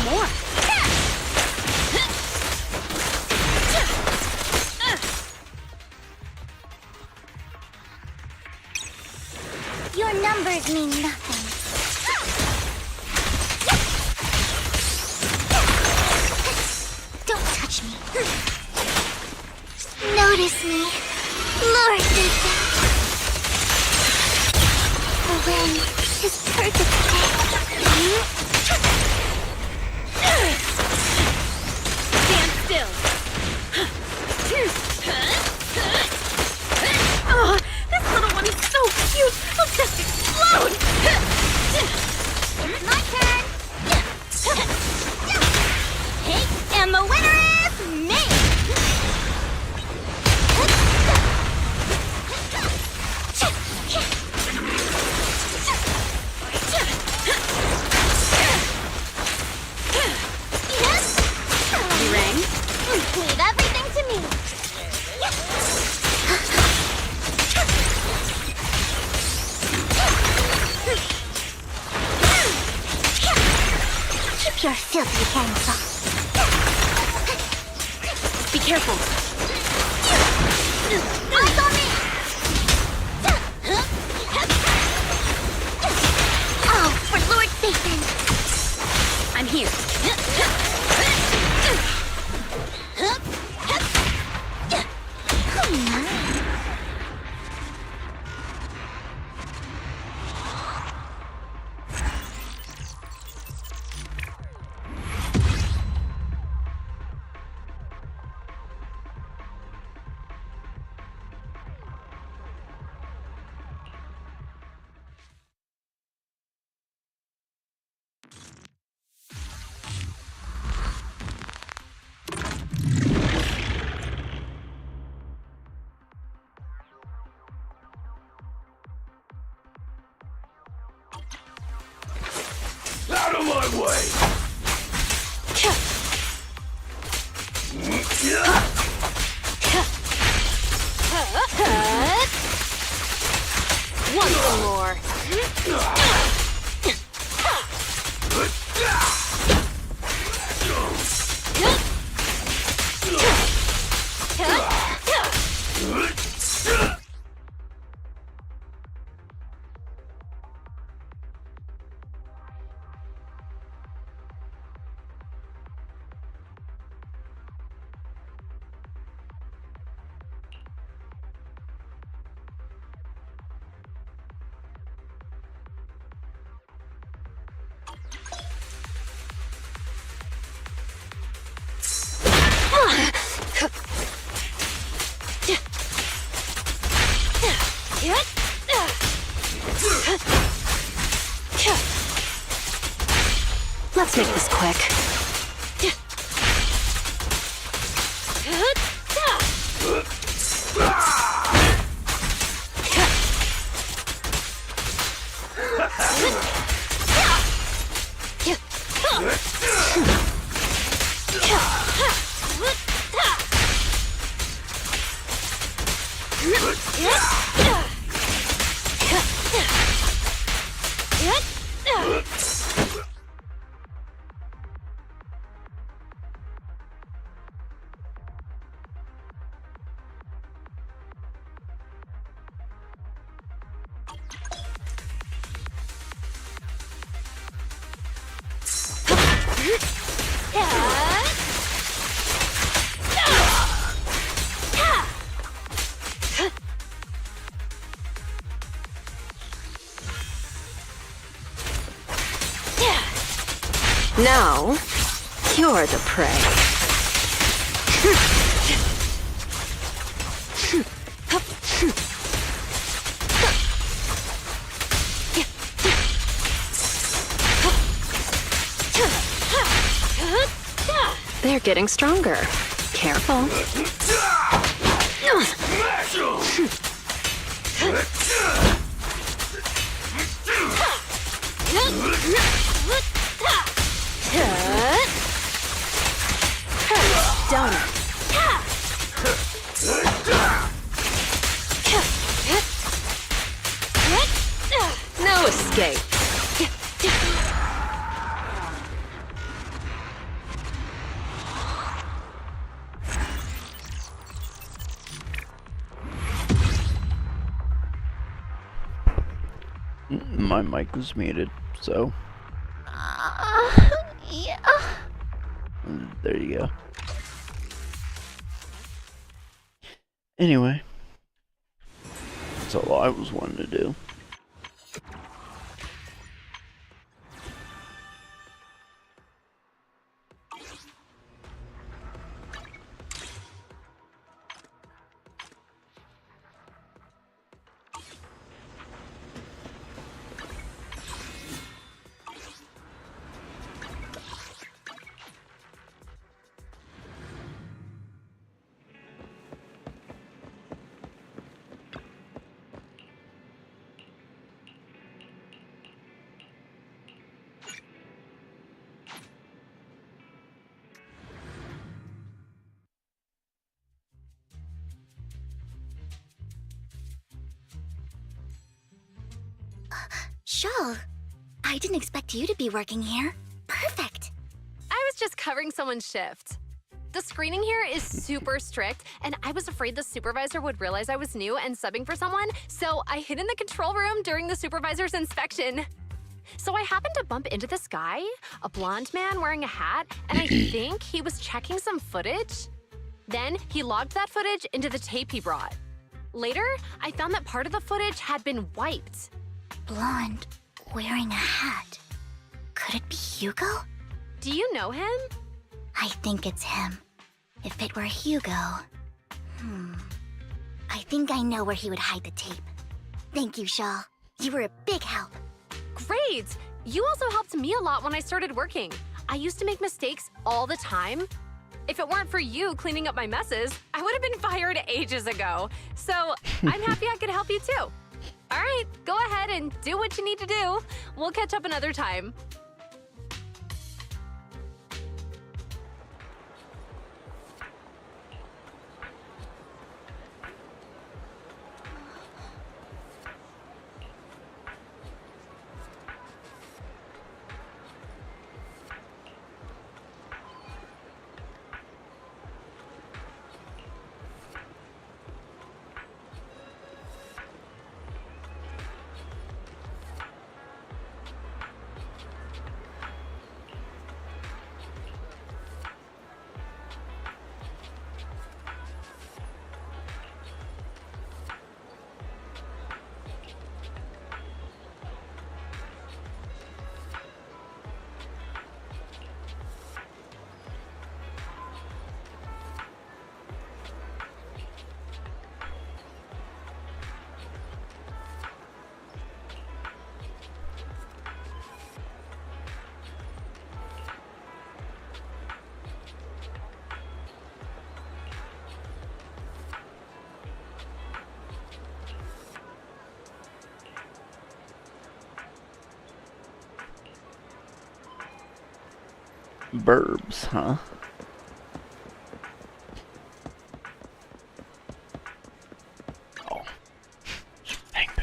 more. Your numbers mean nothing. Don't touch me. Notice me. Lure me back. The wind is perfect today. Stand still. Oh, this little one is so cute. I'll just explode. My turn. Hey, and the winner is me. Ring. Leave everything to me. Keep your filthy hands off. Be careful. Eyes on me! Oh, for Lord Satan! I'm here. Out of my way! One more. Let's make this quick. Now, you're the prey. They're getting stronger. Careful. Done. No escape. My mic was muted, so Yeah. there you go. Anyway, that's all I was wanting to do. Shaw, I didn't expect you to be working here. Perfect. I was just covering someone's shift. The screening here is super strict, and I was afraid the supervisor would realize I was new and subbing for someone, so I hid in the control room during the supervisor's inspection. So I happened to bump into this guy, a blonde man wearing a hat, and I think he was checking some footage. Then he logged that footage into the tape he brought. Later, I found that part of the footage had been wiped. Blonde, wearing a hat. Could it be Hugo? Do you know him? I think it's him. If it were Hugo... I think I know where he would hide the tape. Thank you, Shaw. You were a big help. Great! You also helped me a lot when I started working. I used to make mistakes all the time. If it weren't for you cleaning up my messes, I would have been fired ages ago. So I'm happy I could help you too. All right, go ahead and do what you need to do. We'll catch up another time. Burbs, huh? Oh. Dang poo.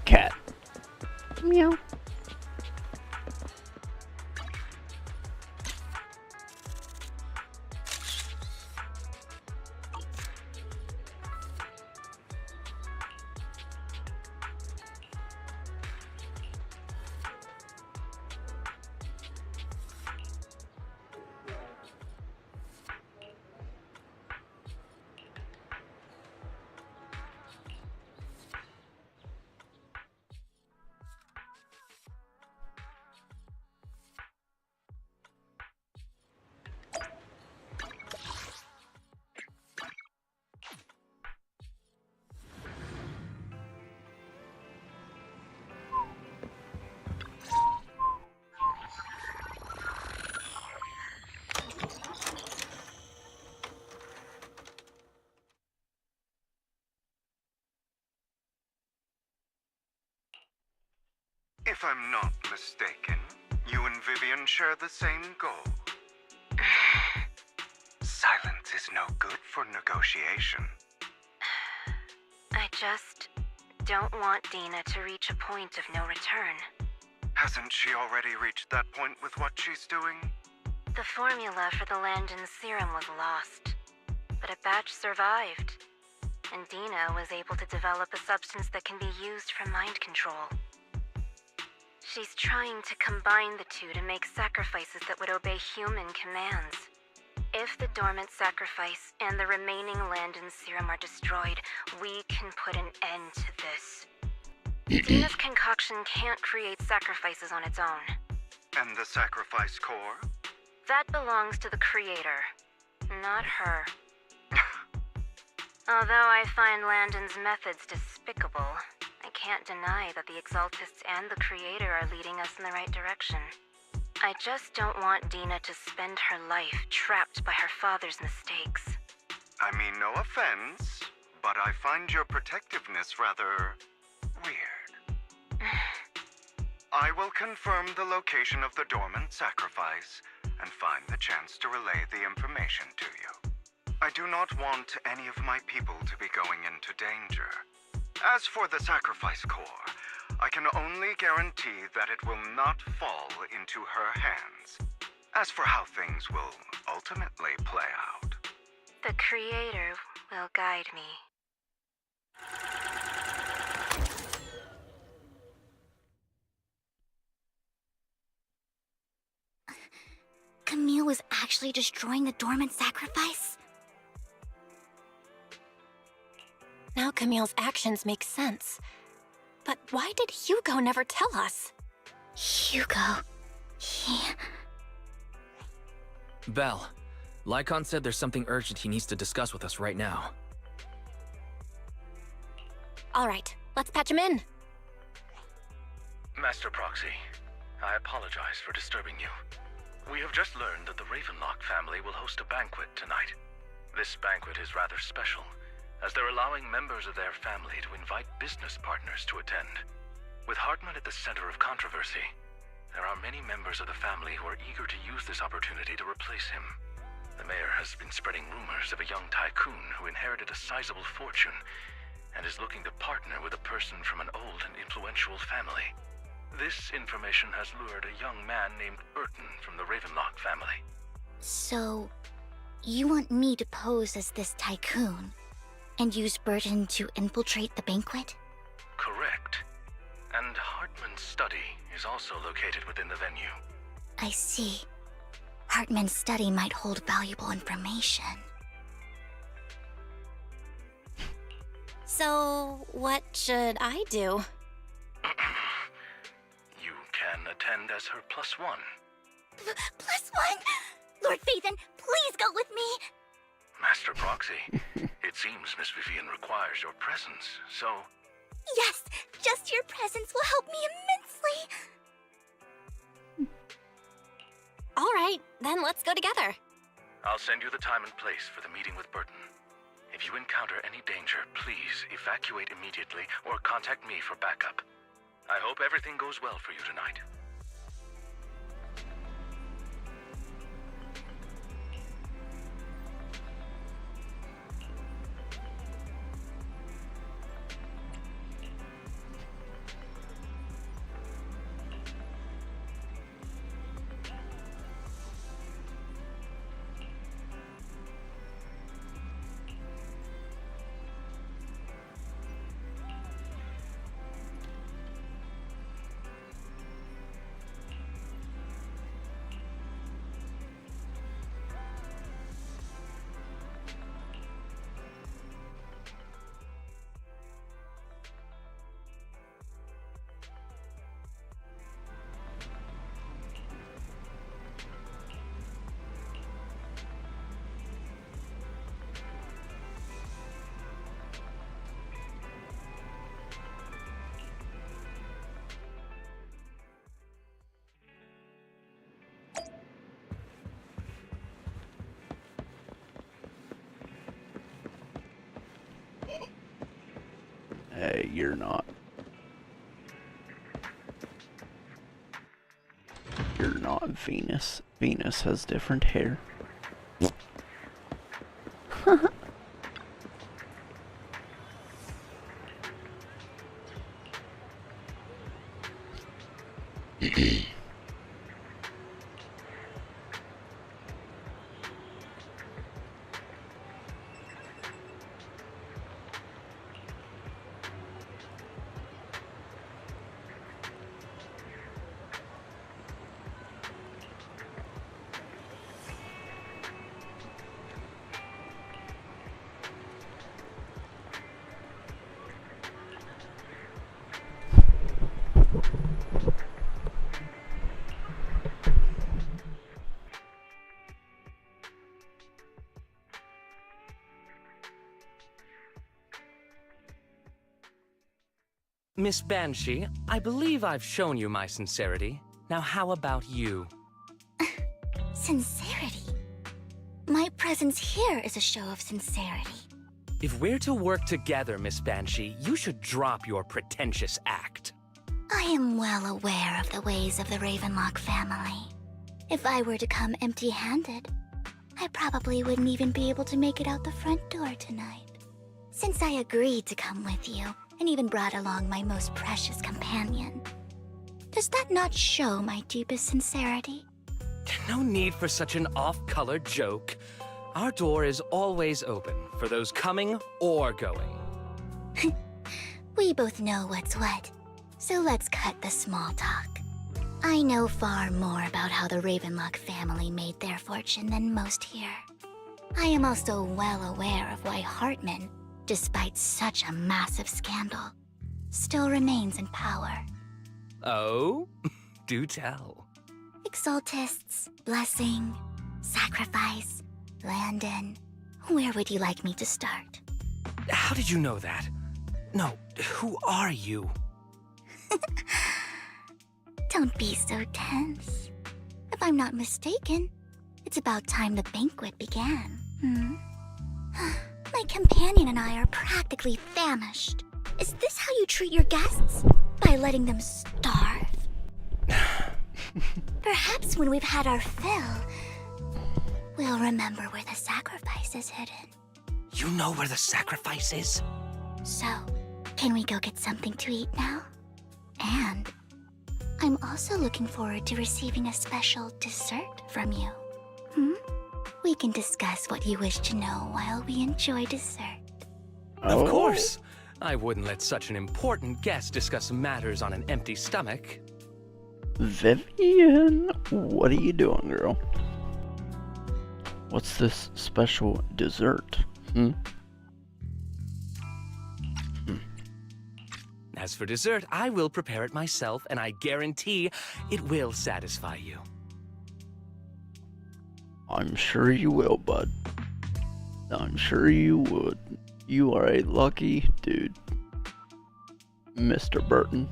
Cat. Meow. If I'm not mistaken, you and Vivian share the same goal. Silence is no good for negotiation. I just don't want Dina to reach a point of no return. Hasn't she already reached that point with what she's doing? The formula for the Landon serum was lost, but a batch survived, and Dina was able to develop a substance that can be used for mind control. She's trying to combine the two to make sacrifices that would obey human commands. If the dormant sacrifice and the remaining Landon serum are destroyed, we can put an end to this. Dina's concoction can't create sacrifices on its own. And the sacrifice core? That belongs to the creator, not her. Although I find Landon's methods despicable, I can't deny that the Exaltists and the creator are leading us in the right direction. I just don't want Dina to spend her life trapped by her father's mistakes. I mean, no offense, but I find your protectiveness rather weird. I will confirm the location of the dormant sacrifice and find the chance to relay the information to you. I do not want any of my people to be going into danger. As for the sacrifice core, I can only guarantee that it will not fall into her hands. As for how things will ultimately play out, The creator will guide me. Camille was actually destroying the dormant sacrifice? Now Camille's actions make sense. But why did Hugo never tell us? Hugo... Belle, Lycon said there's something urgent he needs to discuss with us right now. All right, let's patch him in. Master Proxy, I apologize for disturbing you. We have just learned that the Ravenlock family will host a banquet tonight. This banquet is rather special, as they're allowing members of their family to invite business partners to attend. With Hartman at the center of controversy, there are many members of the family who are eager to use this opportunity to replace him. The mayor has been spreading rumors of a young tycoon who inherited a sizable fortune and is looking to partner with a person from an old and influential family. This information has lured a young man named Burton from the Ravenlock family. So, you want me to pose as this tycoon and use Burton to infiltrate the banquet? Correct. And Hartman's study is also located within the venue. I see. Hartman's study might hold valuable information. So, what should I do? You can attend as her +1. +1? Lord Phaethon, please go with me! Master Proxy, it seems Miss Vivian requires your presence, so... Yes, just your presence will help me immensely! All right, then let's go together. I'll send you the time and place for the meeting with Burton. If you encounter any danger, please evacuate immediately or contact me for backup. I hope everything goes well for you tonight. Hey, you're not. Venus. Venus has different hair. Miss Banshee, I believe I've shown you my sincerity. Now how about you? Sincerity? My presence here is a show of sincerity. If we're to work together, Miss Banshee, you should drop your pretentious act. I am well aware of the ways of the Ravenlock family. If I were to come empty-handed, I probably wouldn't even be able to make it out the front door tonight. Since I agreed to come with you, and even brought along my most precious companion, does that not show my deepest sincerity? No need for such an off-color joke. Our door is always open for those coming or going. We both know what's what, so let's cut the small talk. I know far more about how the Ravenlock family made their fortune than most here. I am also well aware of why Hartman, despite such a massive scandal, still remains in power. Oh? Do tell. Exaltists, blessing, sacrifice, Landon. Where would you like me to start? How did you know that? No, who are you? Don't be so tense. If I'm not mistaken, it's about time the banquet began. My companion and I are practically famished. Is this how you treat your guests? By letting them starve? Perhaps when we've had our fill, we'll remember where the sacrifice is hidden. You know where the sacrifice is? So, can we go get something to eat now? And I'm also looking forward to receiving a special dessert from you. We can discuss what you wish to know while we enjoy dessert. Of course. I wouldn't let such an important guest discuss matters on an empty stomach. Vivian, what are you doing, girl? What's this special dessert? As for dessert, I will prepare it myself, and I guarantee it will satisfy you. I'm sure you will, bud. I'm sure you would. You are a lucky dude, Mr. Burton.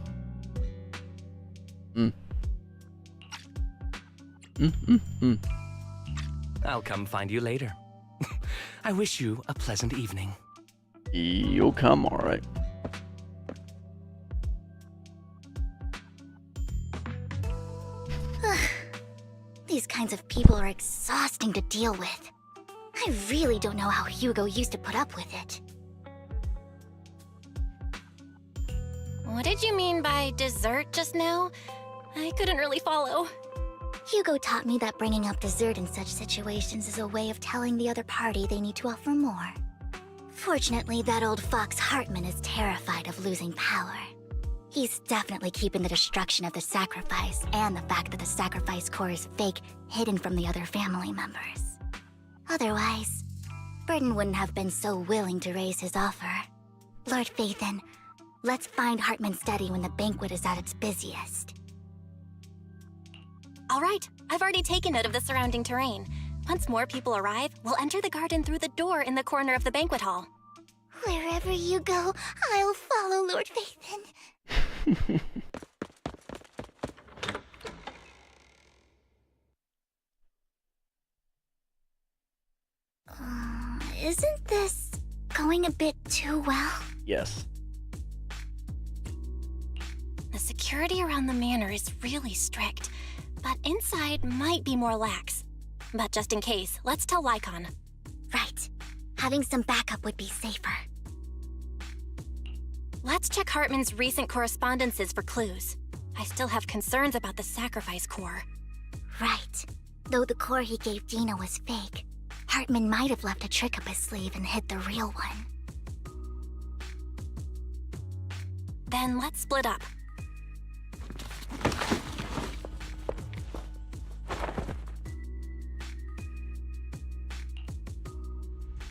I'll come find you later. I wish you a pleasant evening. You'll come, all right. These kinds of people are exhausting to deal with. I really don't know how Hugo used to put up with it. What did you mean by dessert just now? I couldn't really follow. Hugo taught me that bringing up dessert in such situations is a way of telling the other party they need to offer more. Fortunately, that old fox Hartman is terrified of losing power. He's definitely keeping the destruction of the sacrifice and the fact that the sacrifice core is fake hidden from the other family members. Otherwise, Burton wouldn't have been so willing to raise his offer. Lord Phaethon, let's find Hartman's study when the banquet is at its busiest. All right, I've already taken note of the surrounding terrain. Once more people arrive, we'll enter the garden through the door in the corner of the banquet hall. Wherever you go, I'll follow, Lord Phaethon. Isn't this going a bit too well? Yes. The security around the manor is really strict. but inside might be more lax. But just in case, let's tell Lycon. Right. Having some backup would be safer. Let's check Hartman's recent correspondences for clues. I still have concerns about the sacrifice core. Right. Though the core he gave Dina was fake, Hartman might have left a trick up his sleeve and hid the real one. Then let's split up.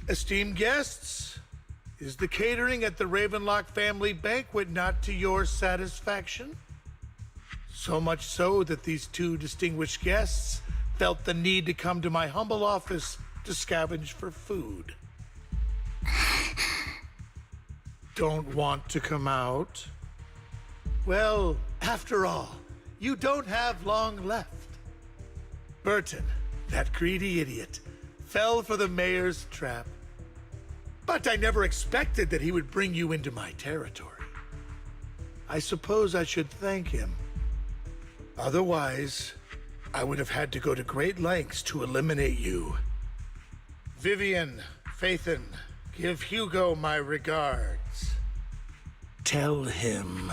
Esteemed guests, is the catering at the Ravenlock family banquet not to your satisfaction? So much so that these two distinguished guests felt the need to come to my humble office to scavenge for food. Don't want to come out? Well, after all, you don't have long left. Burton, that greedy idiot, fell for the mayor's trap. But I never expected that he would bring you into my territory. I suppose I should thank him. Otherwise, I would have had to go to great lengths to eliminate you. Vivian, Phaethon, give Hugo my regards. Tell him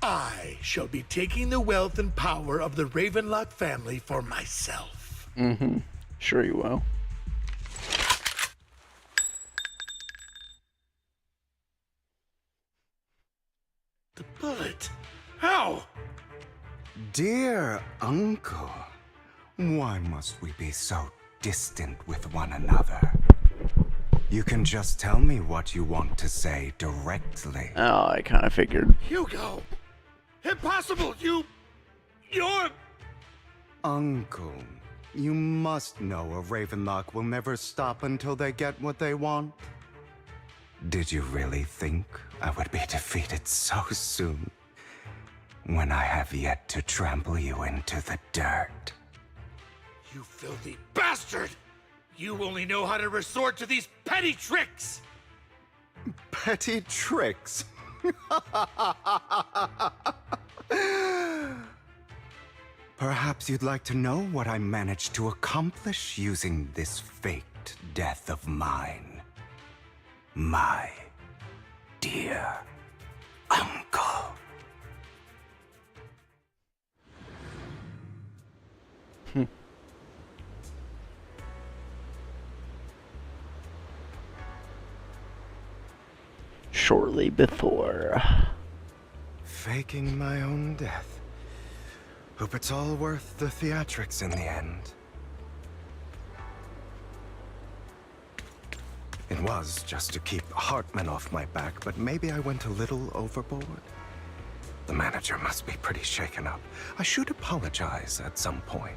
I shall be taking the wealth and power of the Ravenlock family for myself. Mm-hmm. Sure you will. The bullet? How? Dear uncle, why must we be so distant with one another? You can just tell me what you want to say directly. Oh, I kind of figured. Hugo! Impossible! You're... Uncle, you must know a Ravenlock will never stop until they get what they want. Did you really think I would be defeated so soon, when I have yet to trample you into the dirt? You filthy bastard! You only know how to resort to these petty tricks! Petty tricks? Perhaps you'd like to know what I managed to accomplish using this faked death of mine. My dear uncle. Shortly before. Faking my own death. Hope it's all worth the theatrics in the end. It was just to keep Hartman off my back, but maybe I went a little overboard. The manager must be pretty shaken up. I should apologize at some point.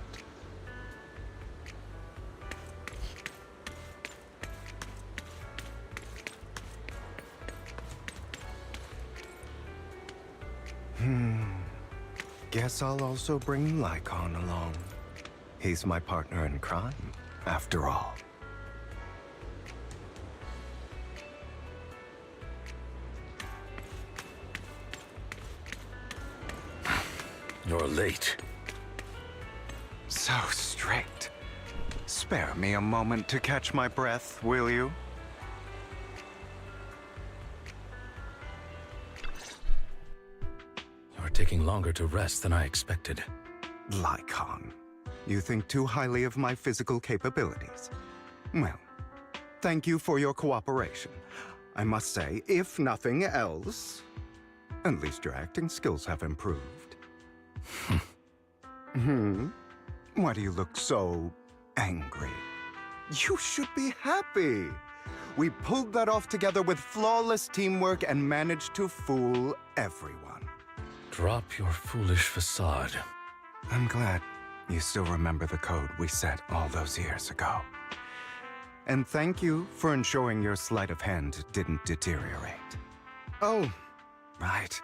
Guess I'll also bring Lycon along. He's my partner in crime, after all. You're late. So strict. Spare me a moment to catch my breath, will you? You're taking longer to rest than I expected. Lycon, you think too highly of my physical capabilities. Well, thank you for your cooperation. I must say, if nothing else, at least your acting skills have improved. Why do you look so angry? You should be happy. We pulled that off together with flawless teamwork and managed to fool everyone. Drop your foolish facade. I'm glad you still remember the code we set all those years ago. And thank you for ensuring your sleight of hand didn't deteriorate. Oh, right.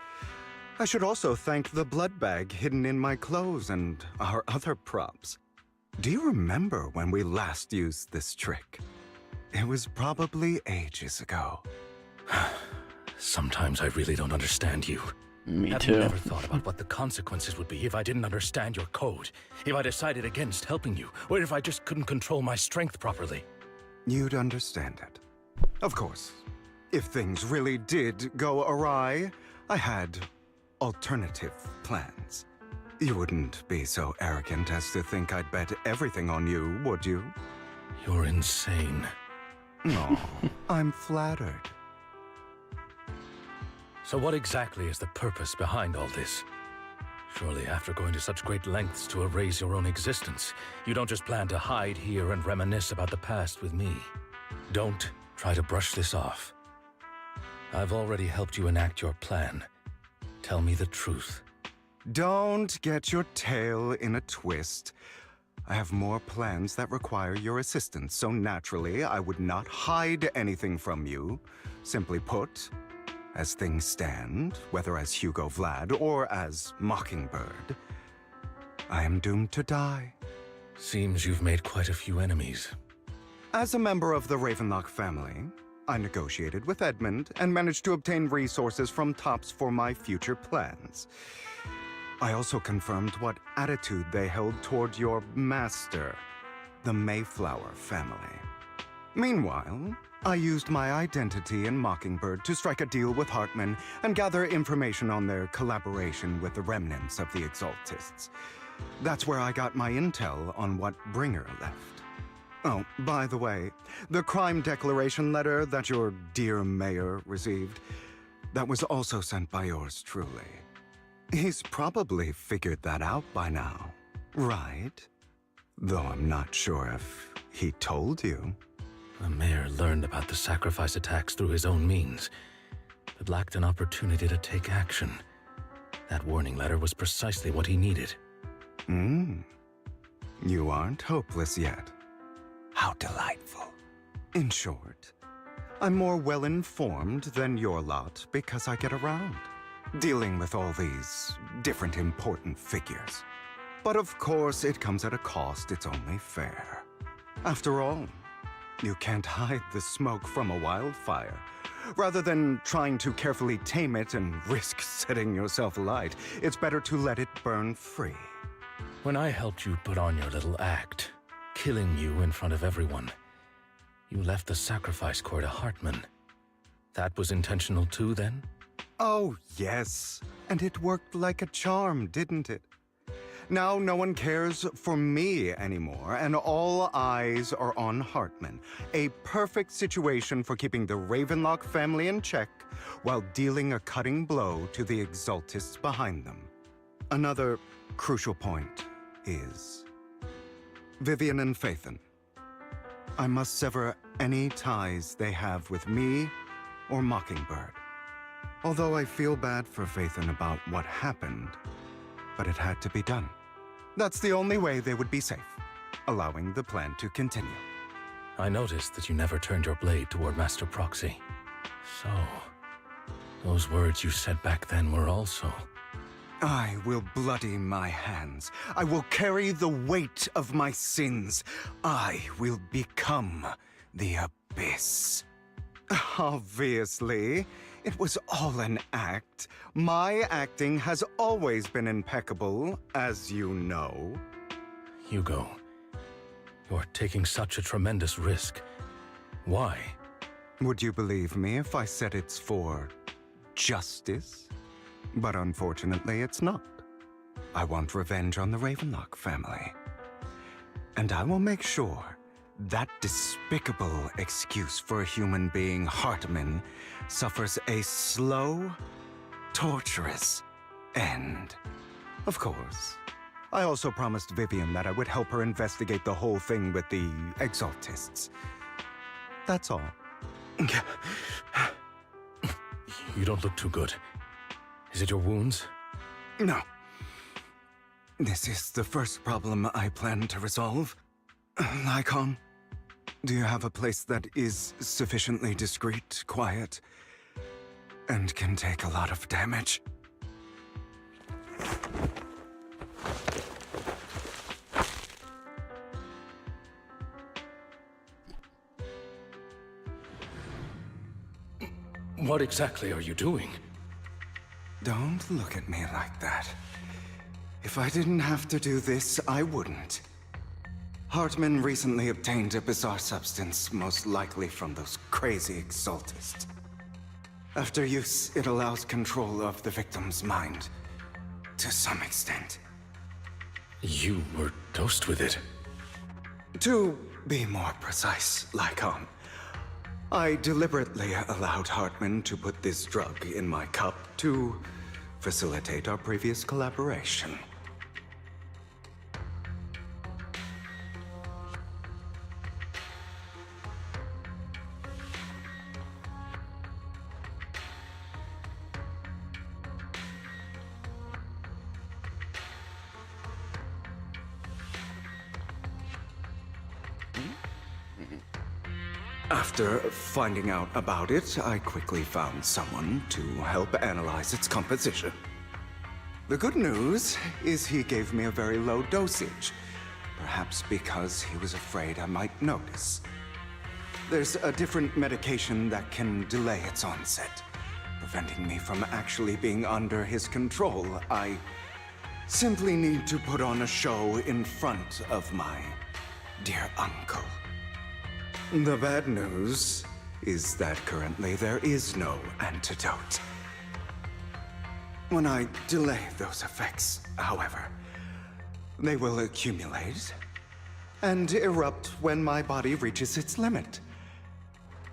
I should also thank the blood bag hidden in my clothes and our other props. Do you remember when we last used this trick? It was probably ages ago. Sometimes I really don't understand you. Me Have too. you never thought about what the consequences would be if I didn't understand your code? If I decided against helping you? Or if I just couldn't control my strength properly? You'd understand it. Of course, if things really did go awry, I had alternative plans. You wouldn't be so arrogant as to think I'd bet everything on you, would you? You're insane. No, I'm flattered. So what exactly is the purpose behind all this? Surely after going to such great lengths to erase your own existence, you don't just plan to hide here and reminisce about the past with me. Don't try to brush this off. I've already helped you enact your plan. Tell me the truth. Don't get your tail in a twist. I have more plans that require your assistance, so naturally I would not hide anything from you. Simply put, as things stand, whether as Hugo Vlad or as Mockingbird, I am doomed to die. Seems you've made quite a few enemies. As a member of the Ravenlock family, I negotiated with Edmund and managed to obtain resources from Tops for my future plans. I also confirmed what attitude they held toward your master, the Mayflower family. Meanwhile, I used my identity in Mockingbird to strike a deal with Hartman and gather information on their collaboration with the remnants of the Exaltists. That's where I got my intel on what Bringer left. Oh, by the way, the crime declaration letter that your dear mayor received, that was also sent by yours truly. He's probably figured that out by now, right? Though I'm not sure if he told you. The mayor learned about the sacrifice attacks through his own means, but lacked an opportunity to take action. That warning letter was precisely what he needed. You aren't hopeless yet. How delightful. In short, I'm more well-informed than your lot because I get around, dealing with all these different important figures. But of course, it comes at a cost, it's only fair. After all, you can't hide the smoke from a wildfire. Rather than trying to carefully tame it and risk setting yourself alight, it's better to let it burn free. When I helped you put on your little act, killing you in front of everyone, you left the sacrifice core to Hartman. That was intentional too, then? Oh, yes. And it worked like a charm, didn't it? Now no one cares for me anymore, and all eyes are on Hartman. A perfect situation for keeping the Ravenlock family in check while dealing a cutting blow to the Exaltists behind them. Another crucial point is Vivian and Phaethon. I must sever any ties they have with me or Mockingbird. Although I feel bad for Phaethon about what happened, but it had to be done. That's the only way they would be safe, allowing the plan to continue. I noticed that you never turned your blade toward Master Proxy. So, those words you said back then were also... I will bloody my hands. I will carry the weight of my sins. I will become the Abyss. Obviously, it was all an act. My acting has always been impeccable, as you know. Hugo, you're taking such a tremendous risk. Why? Would you believe me if I said it's for justice? But unfortunately, it's not. I want revenge on the Ravenlock family. And I will make sure that despicable excuse for a human being, Hartman, suffers a slow, torturous end. Of course. I also promised Vivian that I would help her investigate the whole thing with the Exaltists. That's all. You don't look too good. Is it your wounds? No. This is the first problem I plan to resolve. Lycon, do you have a place that is sufficiently discreet, quiet, and can take a lot of damage? What exactly are you doing? Don't look at me like that. If I didn't have to do this, I wouldn't. Hartman recently obtained a bizarre substance, most likely from those crazy exaltists. After use, it allows control of the victim's mind. To some extent. You were dosed with it. To be more precise, Lycon, I deliberately allowed Hartman to put this drug in my cup to facilitate our previous collaboration. After finding out about it, I quickly found someone to help analyze its composition. The good news is he gave me a very low dosage, perhaps because he was afraid I might notice. There's a different medication that can delay its onset, preventing me from actually being under his control. I simply need to put on a show in front of my dear uncle. The bad news is that currently there is no antidote. When I delay those effects, however, they will accumulate and erupt when my body reaches its limit.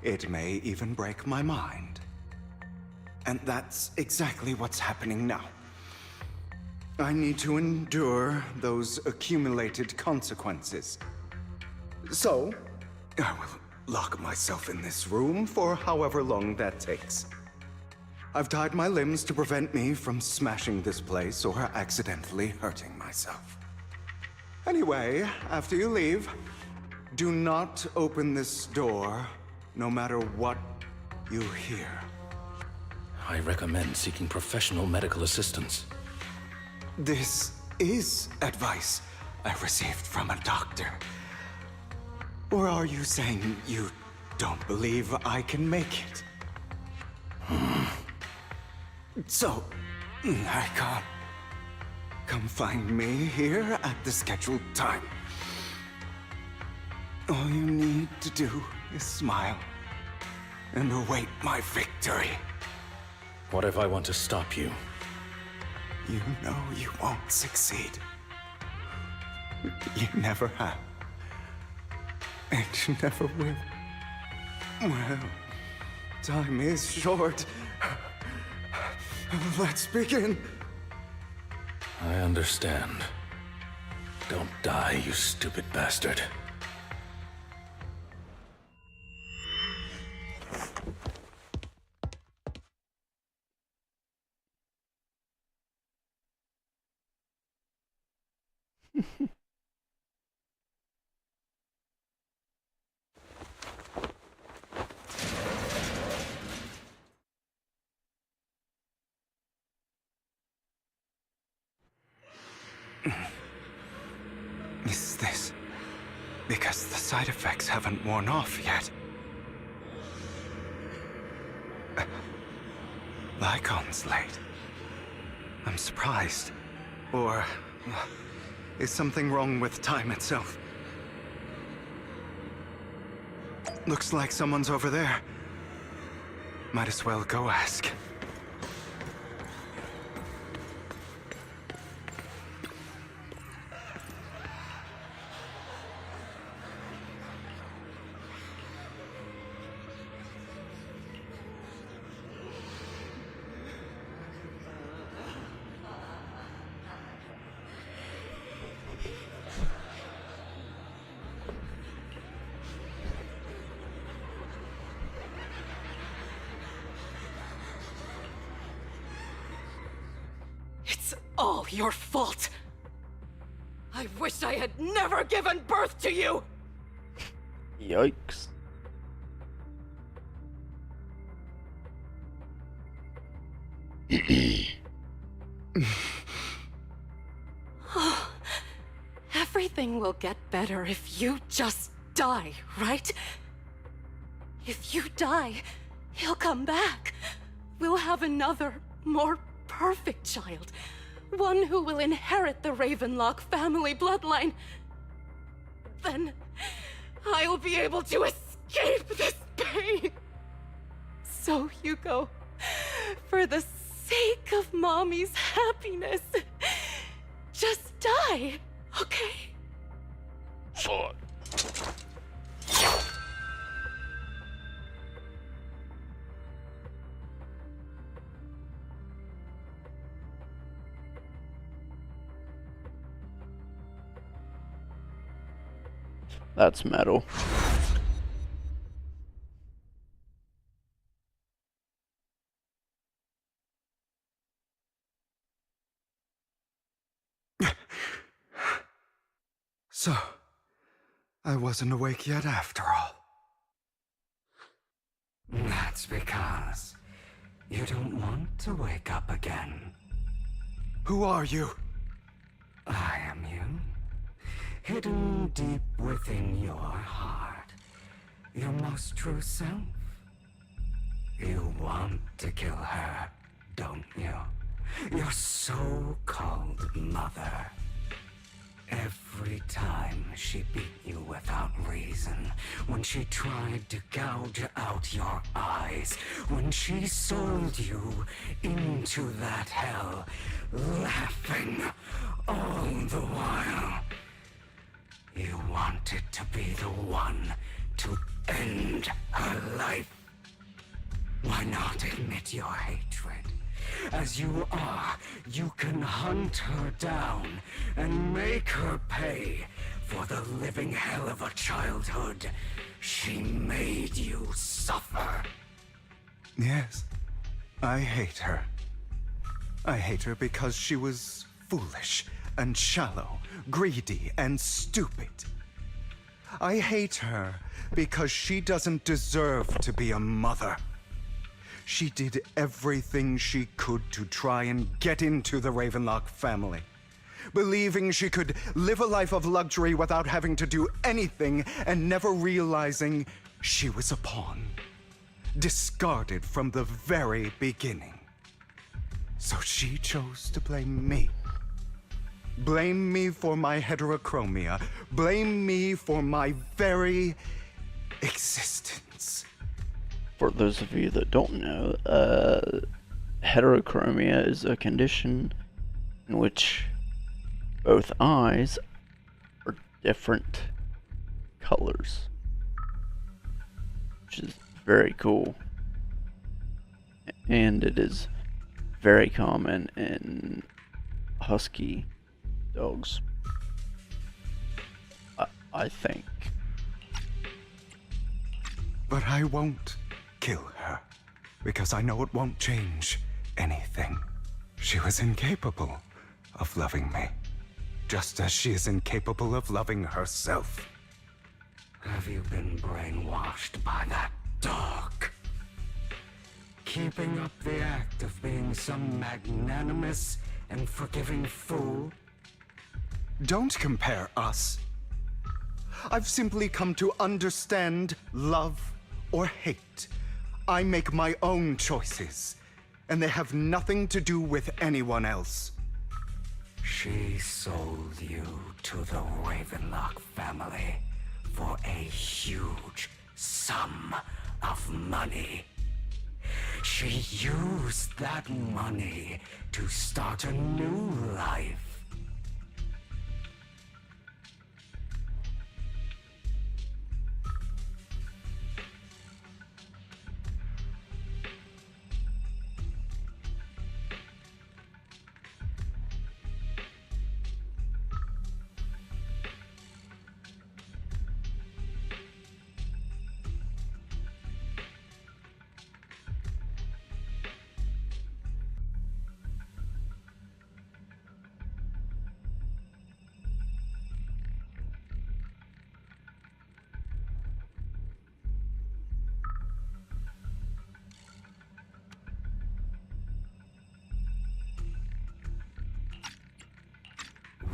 It may even break my mind. And that's exactly what's happening now. I need to endure those accumulated consequences. So, I will lock myself in this room for however long that takes. I've tied my limbs to prevent me from smashing this place or accidentally hurting myself. Anyway, after you leave, do not open this door, no matter what you hear. I recommend seeking professional medical assistance. This is advice I received from a doctor. Or are you saying you don't believe I can make it? So, I can't. Come find me here at the scheduled time. All you need to do is smile and await my victory. What if I want to stop you? You know you won't succeed. You never have. And you never will. Well, time is short. Let's begin. I understand. Don't die, you stupid bastard. Is this because the side effects haven't worn off yet? Lycon's late. I'm surprised. Or is something wrong with time itself? Looks like someone's over there. Might as well go ask. It's all your fault. I wish I had never given birth to you! Yikes. Everything will get better if you just die, right? If you die, he'll come back. We'll have another, more perfect child. One who will inherit the Ravenlock family bloodline. Then I'll be able to escape this pain. So, Hugo, for the sake of Mommy's happiness, just die, okay? Fuck. That's metal. So, I wasn't awake yet after all. That's because you don't want to wake up again. Who are you? I am you. Hidden deep within your heart. Your most true self. You want to kill her, don't you? Your so-called mother. Every time she beat you without reason, when she tried to gouge out your eyes, when she sold you into that hell, laughing all the while. You wanted to be the one to end her life. Why not admit your hatred? As you are, you can hunt her down and make her pay for the living hell of a childhood she made you suffer. Yes, I hate her. I hate her because she was foolish and shallow, greedy and stupid. I hate her because she doesn't deserve to be a mother. She did everything she could to try and get into the Ravenlock family, believing she could live a life of luxury without having to do anything and never realizing she was a pawn, discarded from the very beginning. So she chose to blame me. Blame me for my heterochromia. Blame me for my very existence. For those of you that don't know, heterochromia is a condition in which both eyes are different colors, which is very cool, and it is very common in husky dogs, I think. But I won't kill her, because I know it won't change anything. She was incapable of loving me, just as she is incapable of loving herself. Have you been brainwashed by that dog? Keeping up the act of being some magnanimous and forgiving fool? Don't compare us. I've simply come to understand love or hate. I make my own choices, and they have nothing to do with anyone else. She sold you to the Ravenlock family for a huge sum of money. She used that money to start a new life.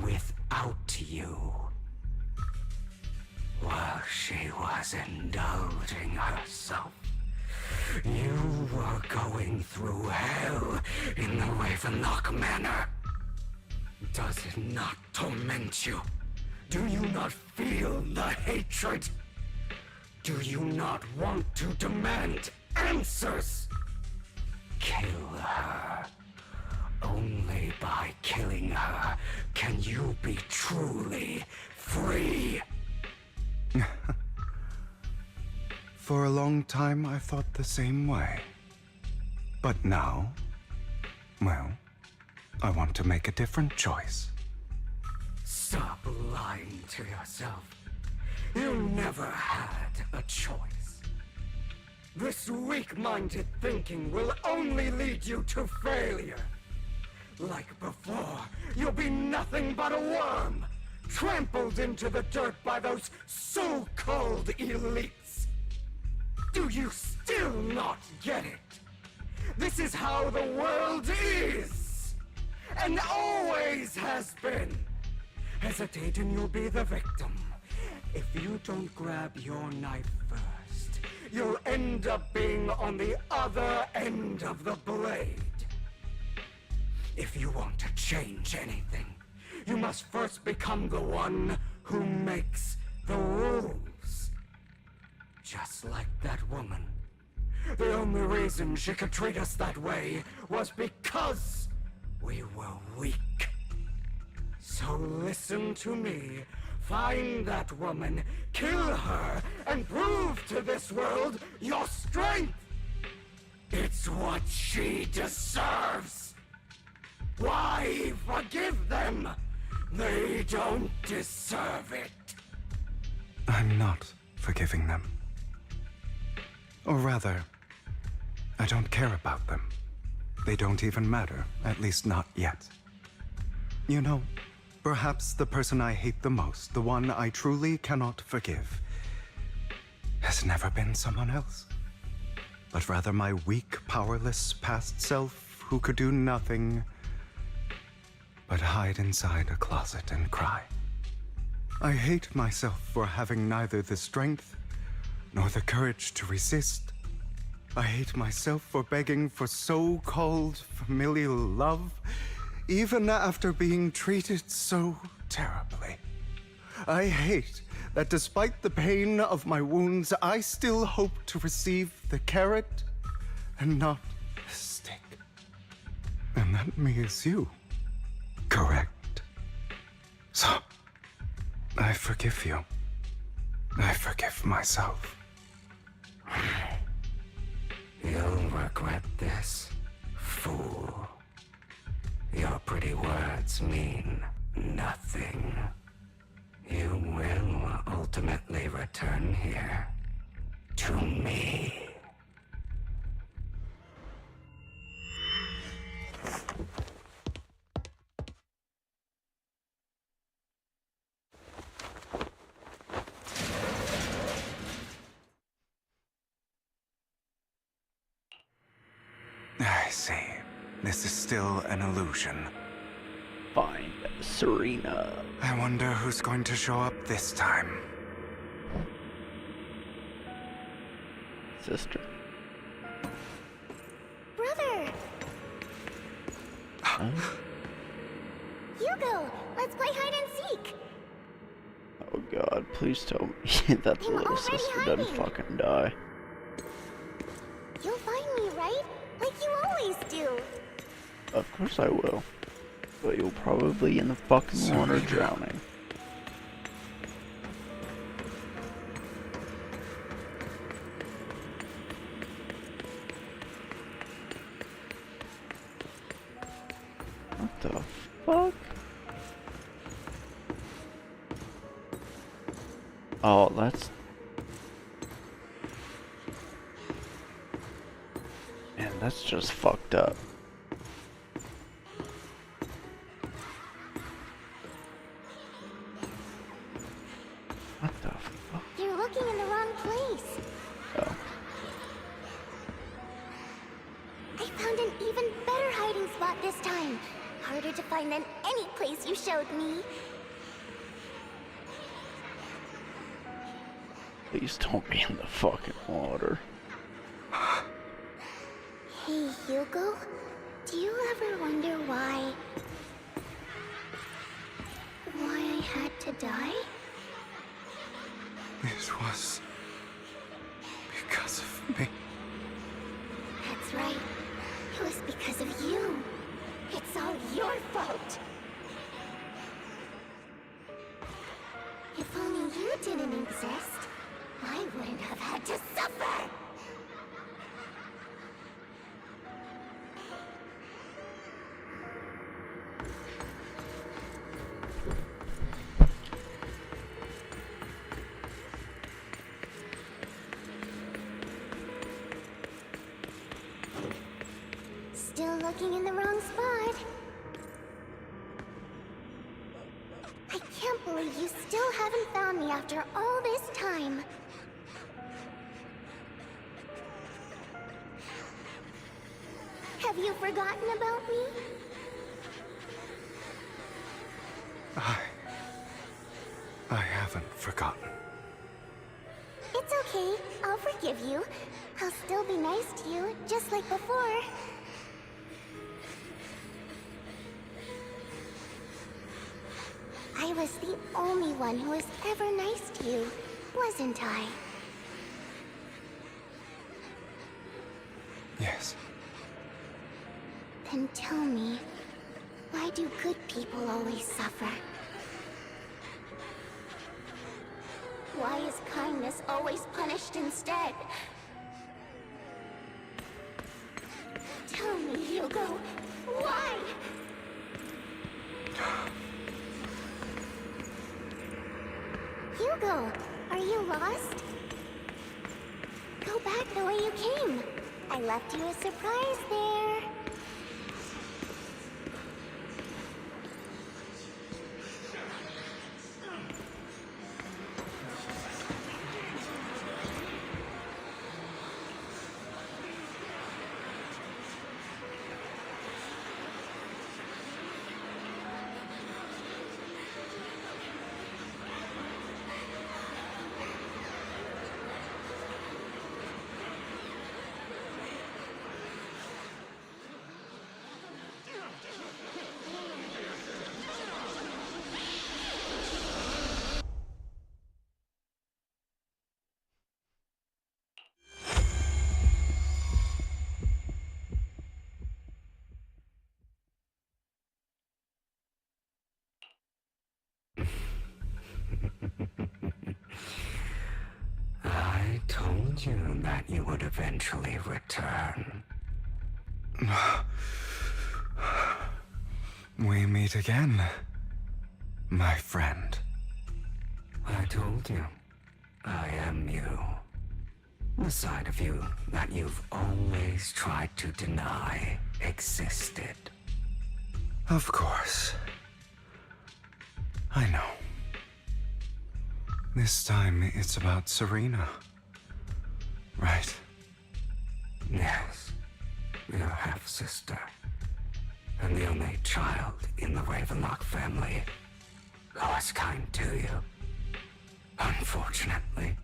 Without you, while she was indulging herself, You were going through hell in the Ravenlock Manor. Does it not torment you? Do you not feel the hatred? Do you not want to demand answers? Kill her. Only by killing her can you be truly free. For a long time, I thought the same way. But now, well, I want to make a different choice. Stop lying to yourself. You never had a choice. This weak-minded thinking will only lead you to failure. Like before, you'll be nothing but a worm, trampled into the dirt by those so-called elites. Do you still not get it? This is how the world is, and always has been. Hesitate and you'll be the victim. If you don't grab your knife first, you'll end up being on the other end of the blade. If you want to change anything, you must first become the one who makes the rules. Just like that woman. The only reason she could treat us that way was because we were weak. So listen to me. Find that woman, kill her, and prove to this world your strength! It's what she deserves! Why forgive them? They don't deserve it. I'm not forgiving them. Or rather, I don't care about them. They don't even matter, at least not yet. You know, perhaps the person I hate the most, the one I truly cannot forgive, has never been someone else, but rather my weak, powerless past self who could do nothing but hide inside a closet and cry. I hate myself for having neither the strength nor the courage to resist. I hate myself for begging for so-called familial love, even after being treated so terribly. I hate that despite the pain of my wounds, I still hope to receive the carrot and not the stick. And that me is you, correct? So, I forgive you. I forgive myself. You'll regret this, fool. Your pretty words mean nothing. You will ultimately return here to me. I see. This is still an illusion. Find Serena. I wonder who's going to show up this time. Sister. Brother! Huh? Hugo, let's play hide and seek! Oh god, please tell me that the little sister doesn't fucking die. You'll find me, right? Like you always do. Of course I will. But you'll probably be in the fucking water drowning. What the fuck? Oh, that's... Man, that's just fucked up. What the fuck? You're looking in the wrong place. Oh. I found an even better hiding spot this time. Harder to find than any place you showed me. Please don't be in the fucking water. Hugo, do you ever wonder why I had to die? It was because of me. That's right. It was because of you. It's all your fault. If only you didn't exist, I wouldn't have had to suffer. Still looking in the wrong spot. I can't believe you still haven't found me after all this time. Have you forgotten about me? I haven't forgotten. It's okay. I'll forgive you. I'll still be nice to you, just like before. I was the only one who was ever nice to you, wasn't I? Yes. Then tell me, why do good people always suffer? Why is kindness always punished instead? Tell me, Hugo, why? Hugo, are you lost? Go back the way you came. I left you a surprise there. I told you that you would eventually return. We meet again, my friend. I told you, I am you. The side of you that you've always tried to deny existed. Of course. I know. This time it's about Serena. Right? Yes. Your half-sister. And the only child in the Ravenlock family who was kind to you. Unfortunately,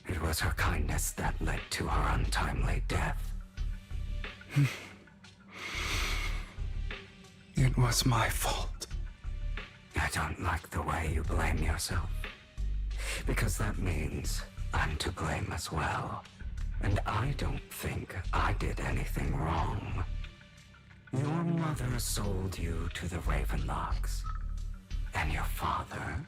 it was her kindness that led to her untimely death. It was my fault. I don't like the way you blame yourself. Because that means I'm to blame as well. And I don't think I did anything wrong. Your mother sold you to the Ravenlocks. And your father,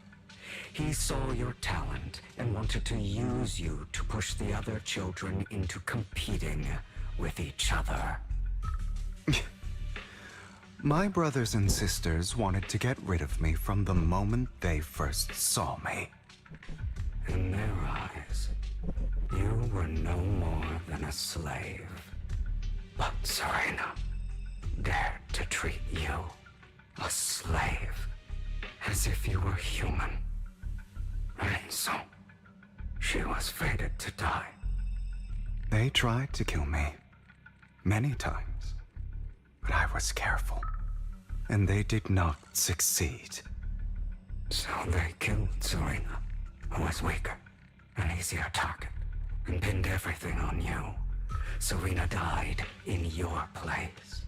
he saw your talent and wanted to use you to push the other children into competing with each other. My brothers and sisters wanted to get rid of me from the moment they first saw me. In their eyes, you were no more than a slave. But Serena dared to treat you, a slave, as if you were human. And so, she was fated to die. They tried to kill me. Many times. But I was careful. And they did not succeed. So they killed Serena, who was weaker, an easier target, and pinned everything on you. Serena died in your place.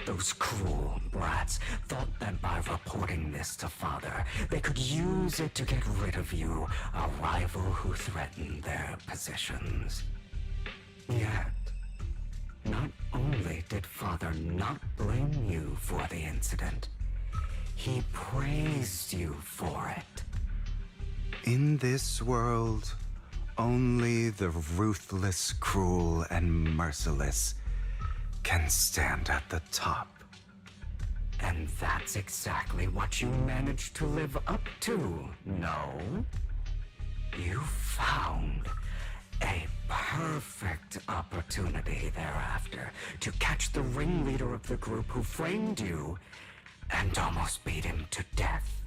Those cruel brats thought that by reporting this to Father, they could use it to get rid of you, a rival who threatened their positions. Yet, not only did Father not blame you for the incident, he praised you for it. In this world, only the ruthless, cruel, and merciless can stand at the top. And that's exactly what you managed to live up to, no? You found a perfect opportunity thereafter to catch the ringleader of the group who framed you and almost beat him to death.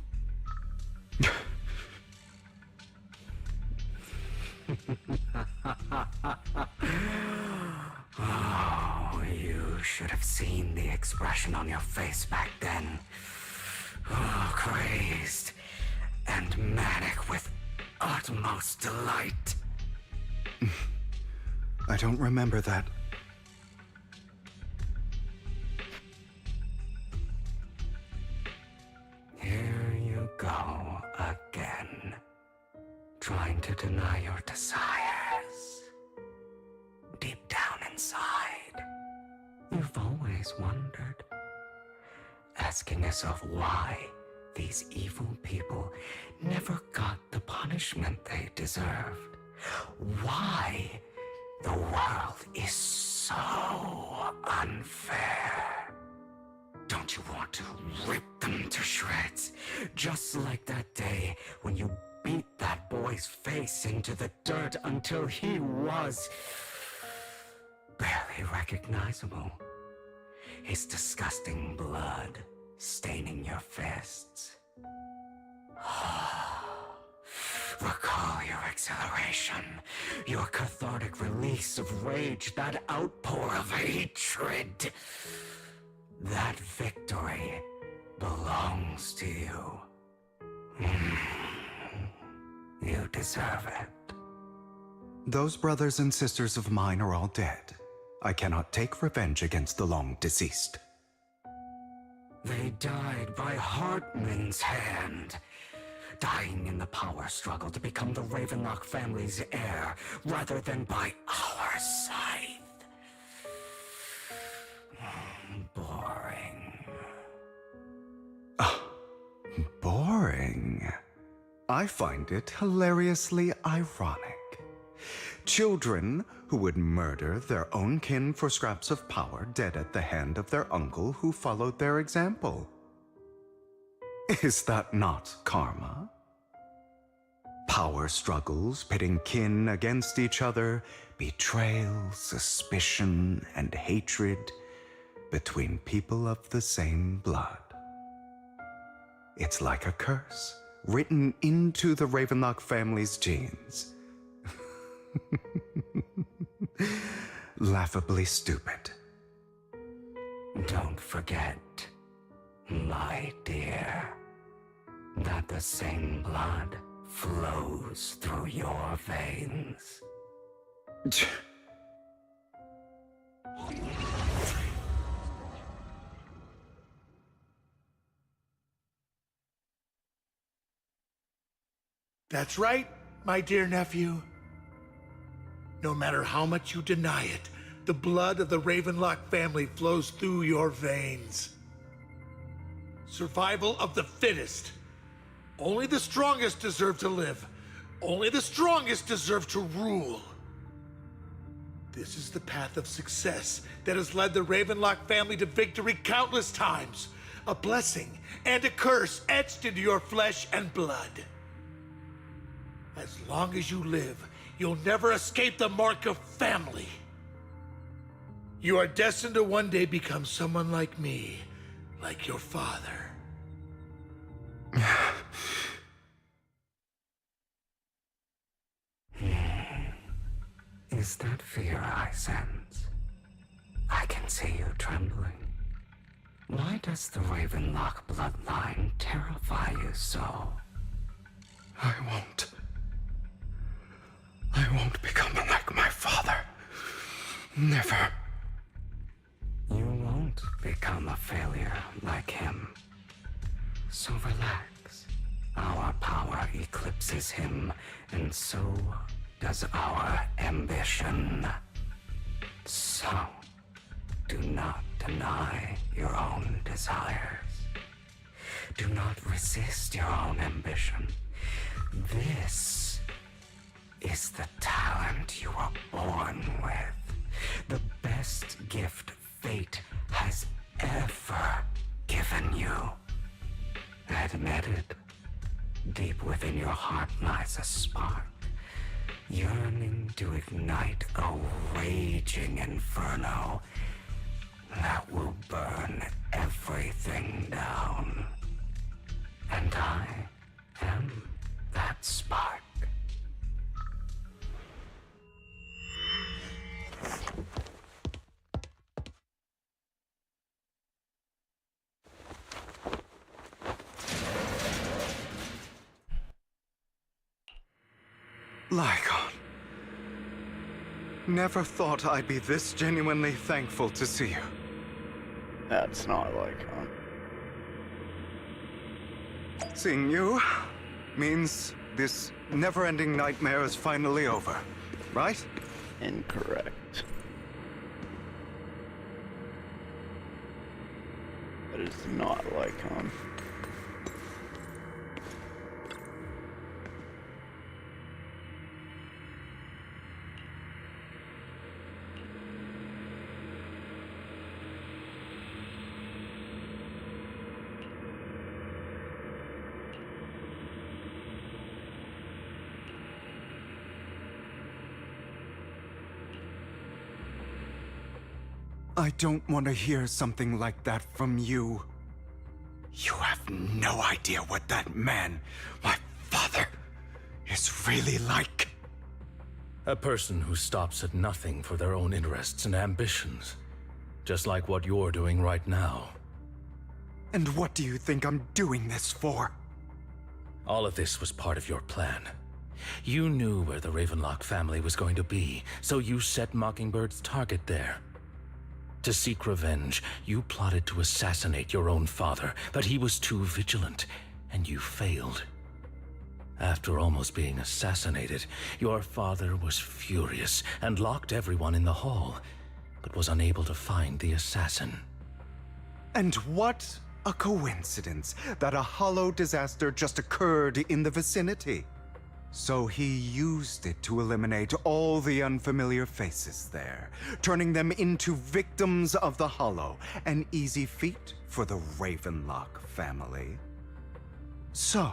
Oh, you should have seen the expression on your face back then. Oh, crazed and manic with utmost delight. I don't remember that. Here you go again, trying to deny your desires. Deep down inside, you've always wondered, asking yourself why these evil people never got the punishment they deserved. Why the world is so unfair. Don't you want to rip them to shreds? Just like that day when you beat that boy's face into the dirt until he was barely recognizable. His disgusting blood staining your fists. Recall your exhilaration, your cathartic release of rage, that outpour of hatred. That victory belongs to you. You deserve it. Those brothers and sisters of mine are all dead. I cannot take revenge against the long deceased. They died by Hartman's hand, dying in the power struggle to become the Ravenlock family's heir, rather than by our scythe. Boring. Boring. I find it hilariously ironic. Children who would murder their own kin for scraps of power dead at the hand of their uncle who followed their example. Is that not karma? Power struggles pitting kin against each other, betrayal, suspicion, and hatred between people of the same blood. It's like a curse written into the Ravenlock family's genes. Laughably stupid. Don't forget, my dear, that the same blood flows through your veins. That's right, my dear nephew. No matter how much you deny it, the blood of the Ravenlock family flows through your veins. Survival of the fittest. Only the strongest deserve to live. Only the strongest deserve to rule. This is the path of success that has led the Ravenlock family to victory countless times. A blessing and a curse etched into your flesh and blood. As long as you live, you'll never escape the mark of family. You are destined to one day become someone like me, like your father. Is that fear I sense? I can see you trembling. Why does the Ravenlock bloodline terrify you so? I won't become like my father. Never. You won't become a failure like him. So relax. Our power eclipses him, and so does our ambition. So, do not deny your own desires. Do not resist your own ambition. This is the talent you were born with. The best gift fate has ever given you. Admit it. Deep within your heart lies a spark, yearning to ignite a raging inferno that will burn everything down. And I am that spark. Lycon. Never thought I'd be this genuinely thankful to see you. That's not Lycon. Seeing you means this never-ending nightmare is finally over, right? Incorrect. That is not Lycon. I don't want to hear something like that from you. You have no idea what that man, my father, is really like. A person who stops at nothing for their own interests and ambitions. Just like what you're doing right now. And what do you think I'm doing this for? All of this was part of your plan. You knew where the Ravenlock family was going to be, so you set Mockingbird's target there. To seek revenge, you plotted to assassinate your own father, but he was too vigilant, and you failed. After almost being assassinated, your father was furious and locked everyone in the hall, but was unable to find the assassin. And what a coincidence that a hollow disaster just occurred in the vicinity. So he used it to eliminate all the unfamiliar faces there, turning them into victims of the hollow, an easy feat for the Ravenlock family. So,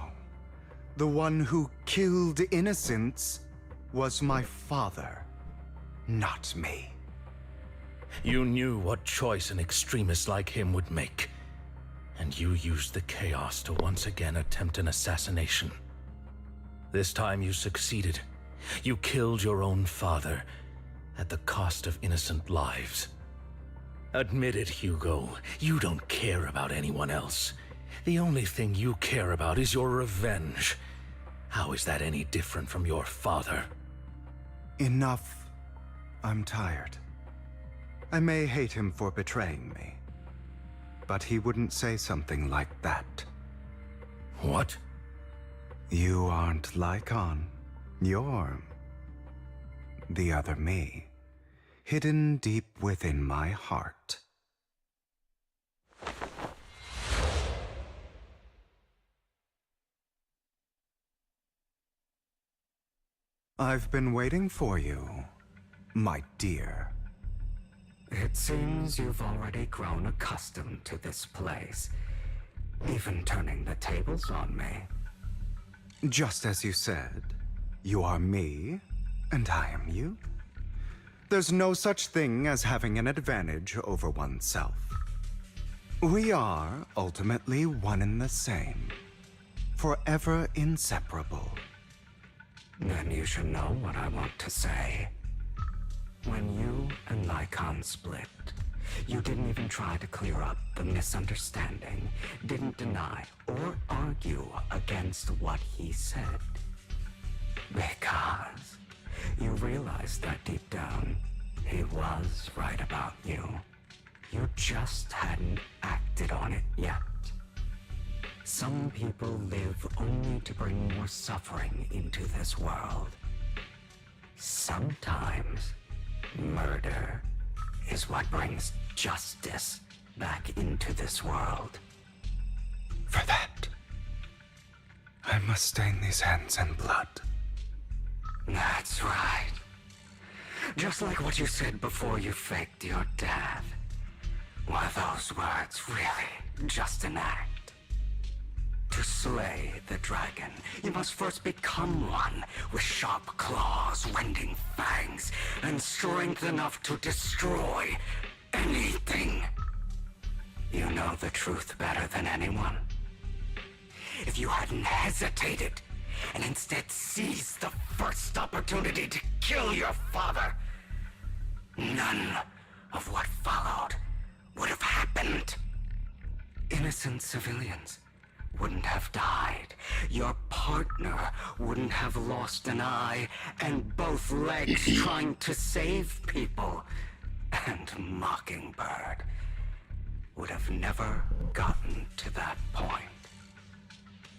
the one who killed innocents was my father, not me. You knew what choice an extremist like him would make, and you used the chaos to once again attempt an assassination. This time you succeeded. You killed your own father, at the cost of innocent lives. Admit it, Hugo. You don't care about anyone else. The only thing you care about is your revenge. How is that any different from your father? Enough. I'm tired. I may hate him for betraying me, but he wouldn't say something like that. What? You aren't Lycon. You're the other me, hidden deep within my heart. I've been waiting for you, my dear. It seems you've already grown accustomed to this place, even turning the tables on me. Just as you said, you are me, and I am you. There's no such thing as having an advantage over oneself. We are ultimately one and the same, forever inseparable. Then you should know what I want to say. When you and Lycon split, you didn't even try to clear up the misunderstanding, didn't deny or argue against what he said. Because you realized that deep down, He was right about you. You just hadn't acted on it yet. Some people live only to bring more suffering into this world. Sometimes, murder is what brings justice back into this world. For that, I must stain these hands in blood. That's right. Just like what you said before you faked your death. Were those words really just an act? To slay the dragon, you must first become one with sharp claws, rending fangs, and strength enough to destroy anything. You know the truth better than anyone. If you hadn't hesitated, and instead seized the first opportunity to kill your father, none of what followed would have happened. Innocent civilians wouldn't have died. Your partner wouldn't have lost an eye and both legs trying to save people. And Mockingbird would have never gotten to that point.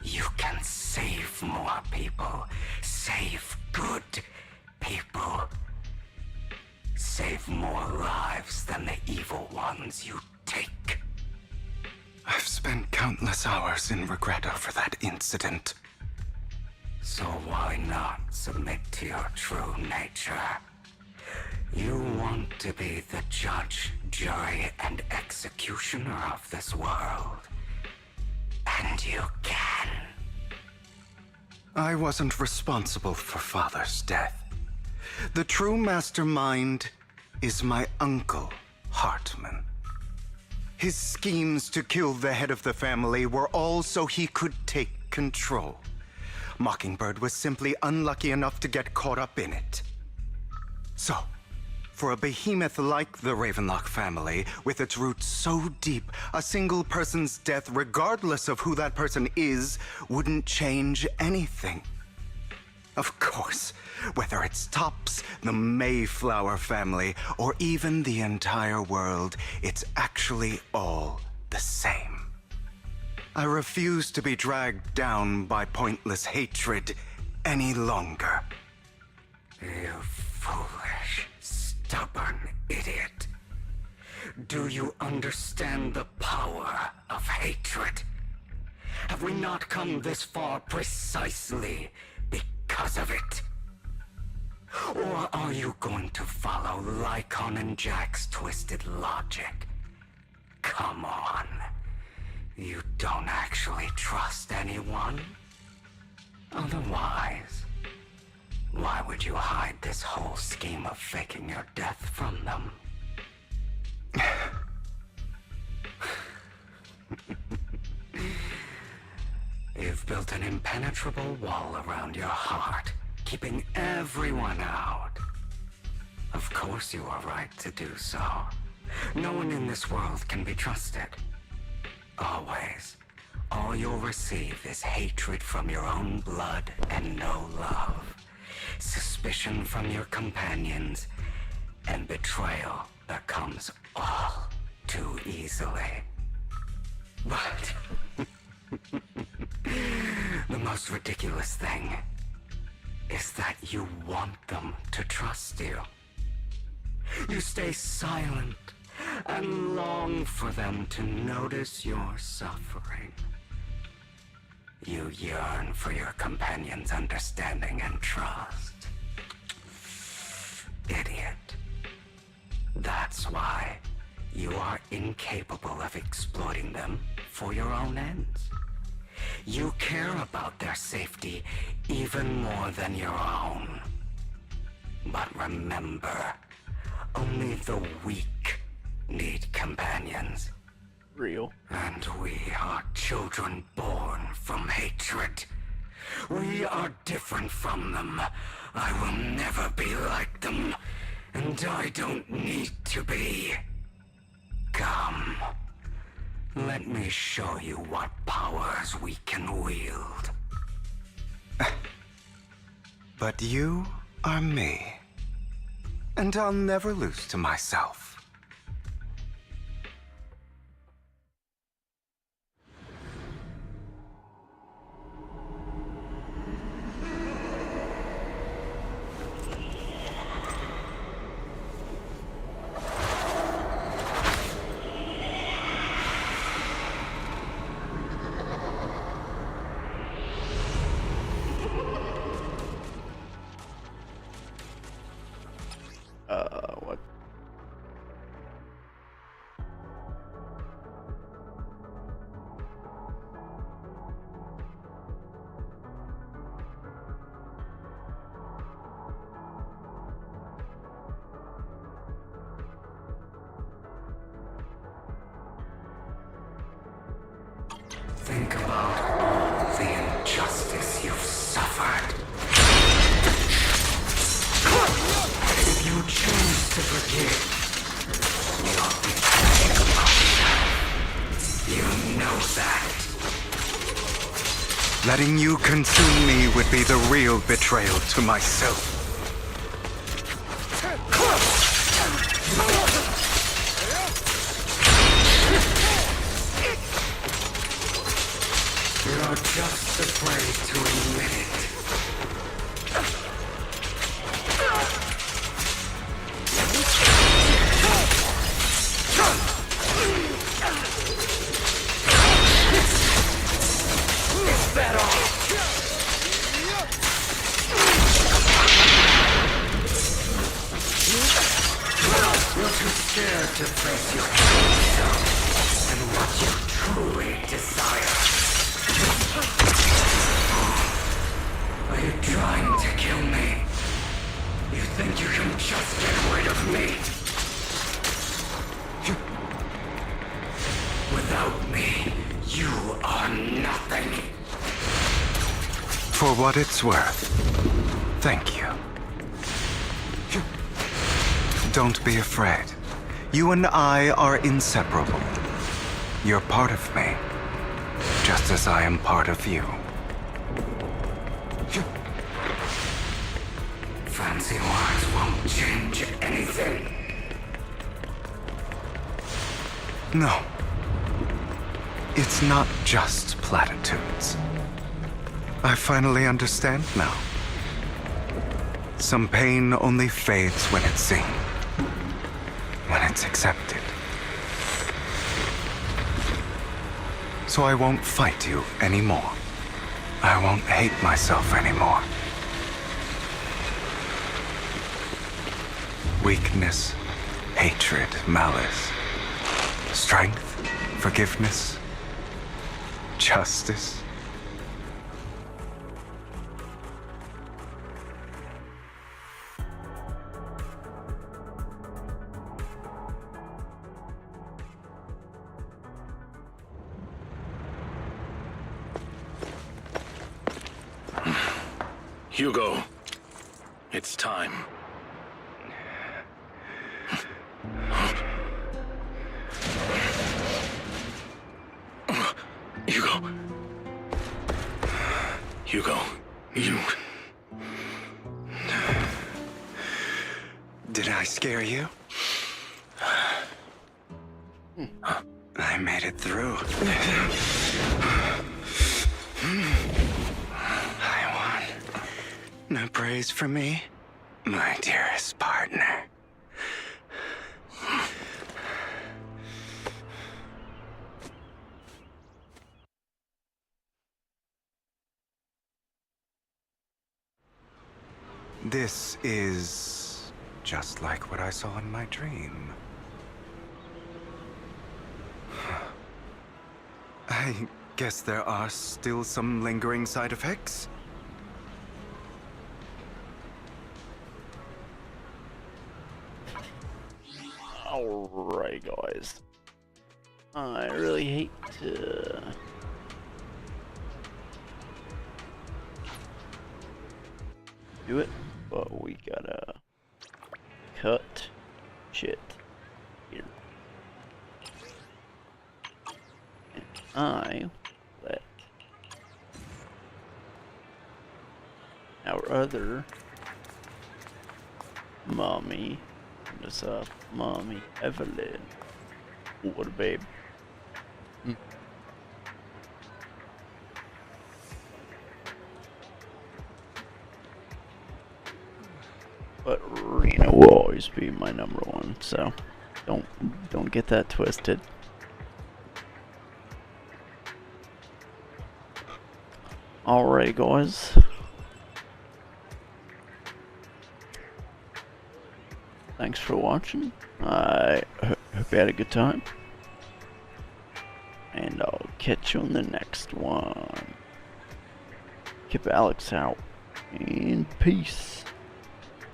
You can save more people. Save good people. Save more lives than the evil ones you take. I've spent countless hours in regret over that incident. So why not submit to your true nature? You want to be the judge, jury, and executioner of this world. And you can. I wasn't responsible for Father's death. The true mastermind is my uncle, Hartman. His schemes to kill the head of the family were all so he could take control. Mockingbird was simply unlucky enough to get caught up in it. So, for a behemoth like the Ravenlock family, with its roots so deep, a single person's death, regardless of who that person is, wouldn't change anything. Of course, whether it's Topps, the Mayflower family, or even the entire world, it's actually all the same. I refuse to be dragged down by pointless hatred any longer. You foolish, stubborn idiot. Do you understand the power of hatred? Have we not come this far precisely because of it? Or are you going to follow Lycon and Jack's twisted logic? Come on. You don't actually trust anyone? Otherwise, why would you hide this whole scheme of faking your death from them? You've built an impenetrable wall around your heart, keeping everyone out. Of course you are right to do so. No one in this world can be trusted. Always. All you'll receive is hatred from your own blood and no love. Suspicion from your companions, and betrayal that comes all too easily. But the most ridiculous thing is that you want them to trust you. You stay silent and long for them to notice your suffering. You yearn for your companion's understanding and trust. Idiot. That's why you are incapable of exploiting them for your own ends. You care about their safety even more than your own. But remember, only the weak need companions. Real. And we are children born from hatred. We are different from them. I will never be like them. And I don't need to be. Come. Let me show you what powers we can wield. But you are me. And I'll never lose to myself. What? Think about all the injustice you've suffered. If you choose to forgive, you're betraying yourself. You know that. Letting you consume me would be the real betrayal to myself. You're just afraid to admit it. Is that all? You're too scared to face your true self and what you truly desire. Are you trying to kill me? You think you can just get rid of me? Without me, you are nothing. For what it's worth, thank you. Don't be afraid. You and I are inseparable. You're part of me, just as I am part of you. Fancy words won't change anything. No. It's not just platitudes. I finally understand now. Some pain only fades when it's seen, when it's accepted. So I won't fight you anymore. I won't hate myself anymore. Weakness, hatred, malice, strength, forgiveness, justice. Hugo, it's time. Hugo, you... Did I scare you? I made it through. I won. No praise from me, my dearest partner. This is just like what I saw in my dream. I guess there are still some lingering side effects. Alright, guys. I really hate to... do it, but we gotta cut shit here. And I let our other mommy What's up, Mommy Evelyn? What a babe. But Rena will always be my number one, so don't get that twisted. Alright, guys. Thanks for watching. I hope you had a good time. And I'll catch you on the next one. Keep Alex out. And peace.